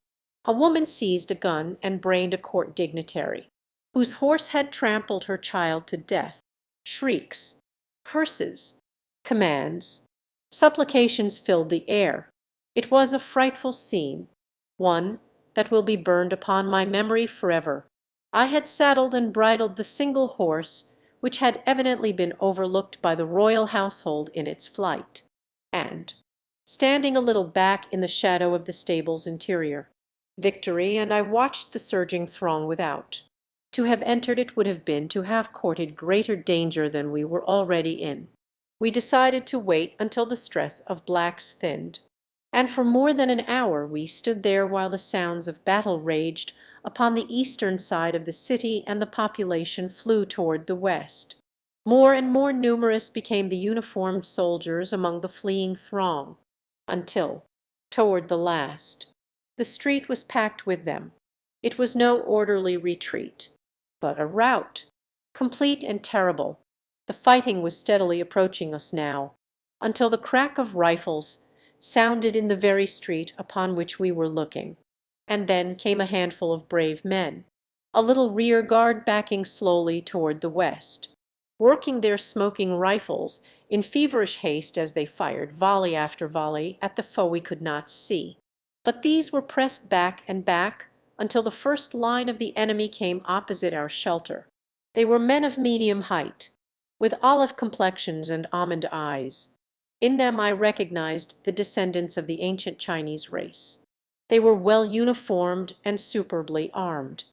A woman seized a gun and brained a court dignitary, whose horse had trampled her child to death. Shrieks, curses, commands, supplications filled the air. It was a frightful scene, one that will be burned upon my memory forever. I had saddled and bridled the single horse which had evidently been overlooked by the royal household in its flight, and, standing a little back in the shadow of the stable's interior, Victory and I watched the surging throng without. To have entered it would have been to have courted greater danger than we were already in. We decided to wait until the stress of blacks thinned, and for more than an hour we stood there while the sounds of battle raged upon the eastern side of the city and the population flew toward the west. More and more numerous became the uniformed soldiers among the fleeing throng, until, toward the last, the street was packed with them. It was no orderly retreat, but a rout, complete and terrible. The fighting was steadily approaching us now, until the crack of rifles sounded in the very street upon which we were looking, and then came a handful of brave men, a little rear guard backing slowly toward the west, working their smoking rifles in feverish haste as they fired volley after volley at the foe we could not see. But these were pressed back and back until the first line of the enemy came opposite our shelter. They were men of medium height, with olive complexions and almond eyes. In them I recognized the descendants of the ancient Chinese race. They were well uniformed and superbly armed,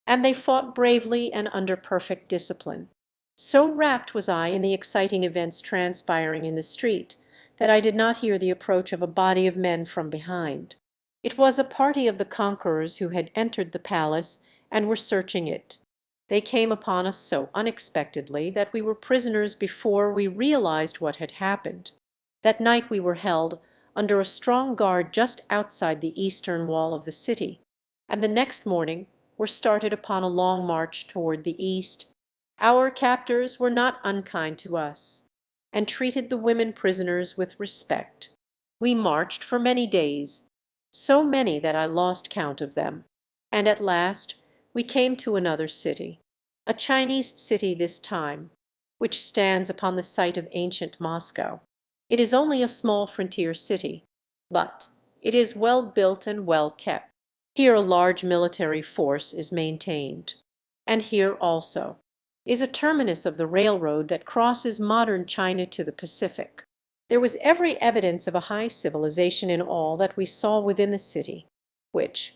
and they fought bravely and under perfect discipline. So wrapped was I in the exciting events transpiring in the street that I did not hear the approach of a body of men from behind. It was a party of the conquerors who had entered the palace and were searching it. They came upon us so unexpectedly that we were prisoners before we realized what had happened. That night we were held under a strong guard just outside the eastern wall of the city, and the next morning were started upon a long march toward the east. Our captors were not unkind to us, and treated the women prisoners with respect. We marched for many days, so many that I lost count of them, and at last we came to another city, a Chinese city this time, which stands upon the site of ancient Moscow. It is only a small frontier city, but it is well built and well kept. Here a large military force is maintained, and here also is a terminus of the railroad that crosses modern China to the Pacific. There was every evidence of a high civilization in all that we saw within the city, which,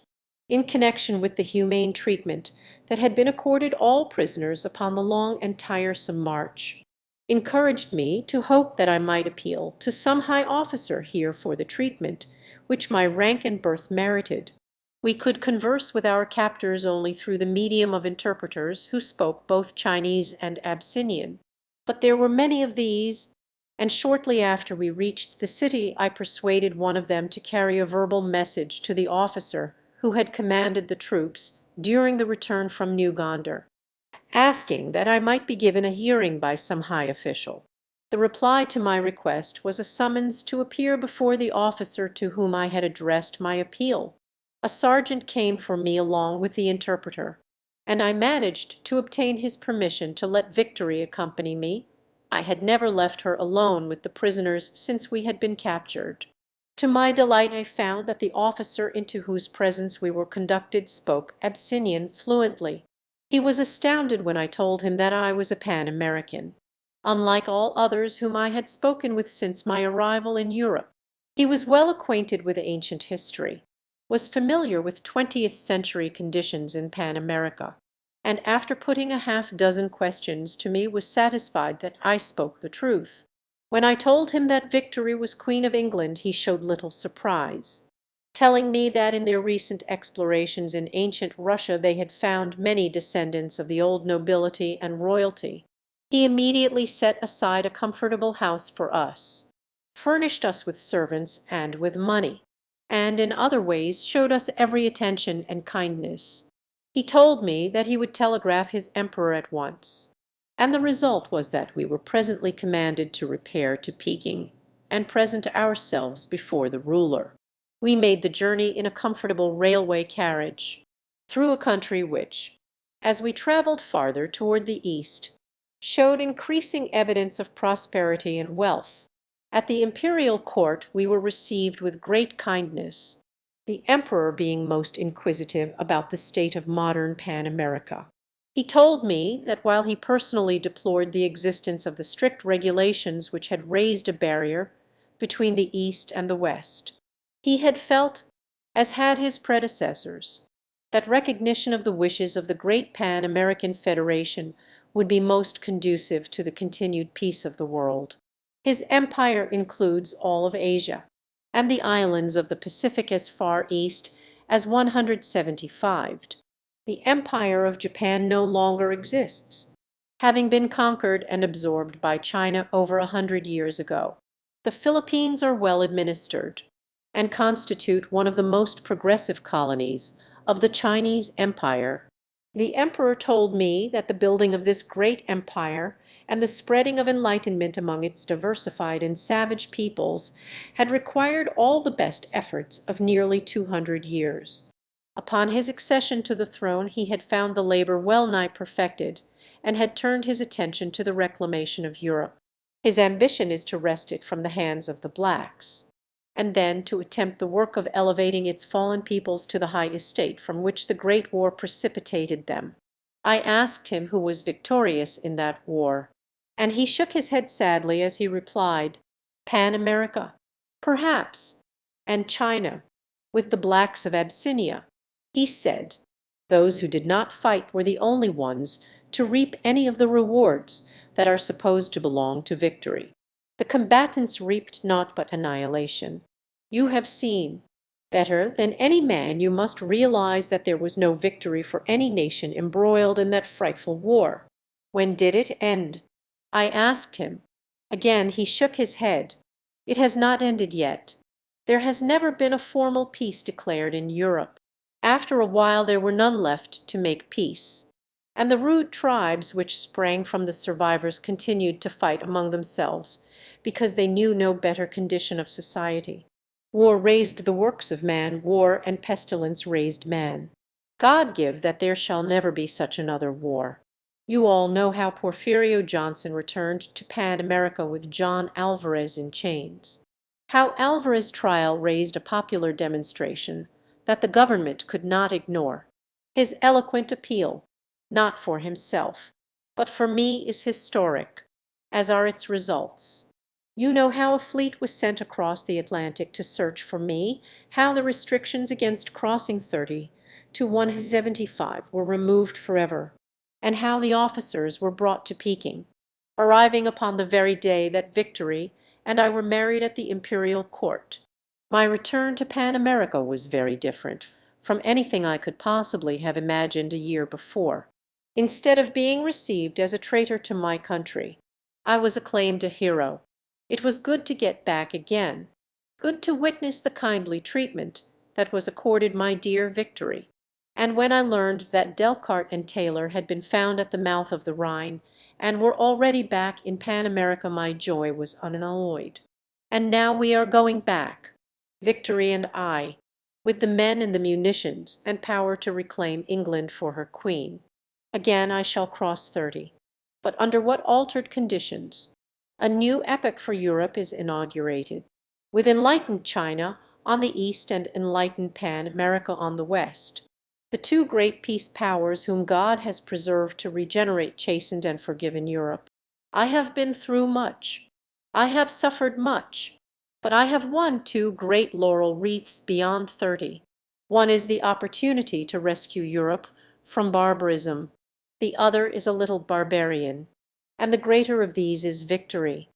in connection with the humane treatment that had been accorded all prisoners upon the long and tiresome march, encouraged me to hope that I might appeal to some high officer here for the treatment which my rank and birth merited. We could converse with our captors only through the medium of interpreters who spoke both Chinese and Abyssinian, but there were many of these, and shortly after we reached the city I persuaded one of them to carry a verbal message to the officer who had commanded the troops during the return from New Gondar, asking that I might be given a hearing by some high official. The reply to my request was a summons to appear before the officer to whom I had addressed my appeal. A sergeant came for me along with the interpreter, and I managed to obtain his permission to let Victory accompany me. I had never left her alone with the prisoners since we had been captured. To my delight I found that the officer into whose presence we were conducted spoke Abyssinian fluently. He was astounded when I told him that I was a Pan-American, unlike all others whom I had spoken with since my arrival in Europe. He was well acquainted with ancient history, was familiar with 20th century conditions in Pan America, and after putting a half-dozen questions to me was satisfied that I spoke the truth. When I told him that Victory was Queen of England he showed little surprise, telling me that in their recent explorations in ancient Russia they had found many descendants of the old nobility and royalty. He immediately set aside a comfortable house for us, furnished us with servants and with money, and in other ways showed us every attention and kindness. He told me that he would telegraph his emperor at once, and the result was that we were presently commanded to repair to Peking and present ourselves before the ruler. We made the journey in a comfortable railway carriage, through a country which, as we traveled farther toward the east, showed increasing evidence of prosperity and wealth. At the imperial court we were received with great kindness, the emperor being most inquisitive about the state of modern Pan America. He told me that while he personally deplored the existence of the strict regulations which had raised a barrier between the East and the West, he had felt, as had his predecessors, that recognition of the wishes of the great Pan-American Federation would be most conducive to the continued peace of the world. His empire includes all of Asia, and the islands of the Pacific as far east as 175. The Empire of Japan no longer exists, having been conquered and absorbed by China over 100 years ago. The Philippines are well administered, and constitute one of the most progressive colonies of the Chinese Empire. The emperor told me that the building of this great empire and the spreading of enlightenment among its diversified and savage peoples had required all the best efforts of nearly 200 years. Upon his accession to the throne he had found the labor well nigh perfected, and had turned his attention to the reclamation of Europe. His ambition is to wrest it from the hands of the blacks, and then to attempt the work of elevating its fallen peoples to the high estate from which the Great War precipitated them. I asked him who was victorious in that war, and he shook his head sadly as he replied, "Pan America, perhaps, and China." with the blacks of Abyssinia. He said, "Those who did not fight were the only ones to reap any of the rewards that are supposed to belong to victory. The combatants reaped naught but annihilation. You have seen. Better than any man you must realize that there was no victory for any nation embroiled in that frightful war. When did it end?" I asked him. Again he shook his head. "It has not ended yet. There has never been a formal peace declared in Europe. After a while there were none left to make peace, and the rude tribes which sprang from the survivors continued to fight among themselves, because they knew no better condition of society. War raised the works of man, war and pestilence raised man. God give that there shall never be such another war. You all know how Porfirio Johnson returned to Pan America with John Alvarez in chains. How Alvarez's trial raised a popular demonstration that the government could not ignore. His eloquent appeal, not for himself, but for me, is historic, as are its results. You know how a fleet was sent across the Atlantic to search for me, how the restrictions against crossing 30 to 175 were removed forever, and how the officers were brought to Peking, arriving upon the very day that Victory and I were married at the imperial court. My return to Pan America was very different from anything I could possibly have imagined a year before. Instead of being received as a traitor to my country, I was acclaimed a hero. It was good to get back again, good to witness the kindly treatment that was accorded my dear Victory. And when I learned that Delcart and Taylor had been found at the mouth of the Rhine, and were already back in Pan America, my joy was unalloyed. And now we are going back, Victory and I, with the men and the munitions and power to reclaim England for her queen. Again I shall cross 30. But under what altered conditions? A new epoch for Europe is inaugurated, with enlightened China on the east and enlightened Pan America on the west. The two great peace powers whom God has preserved to regenerate chastened and forgiven Europe. I have been through much. I have suffered much. But I have won two great laurel wreaths beyond 30. One is the opportunity to rescue Europe from barbarism. The other is a little barbarian. And the greater of these is victory.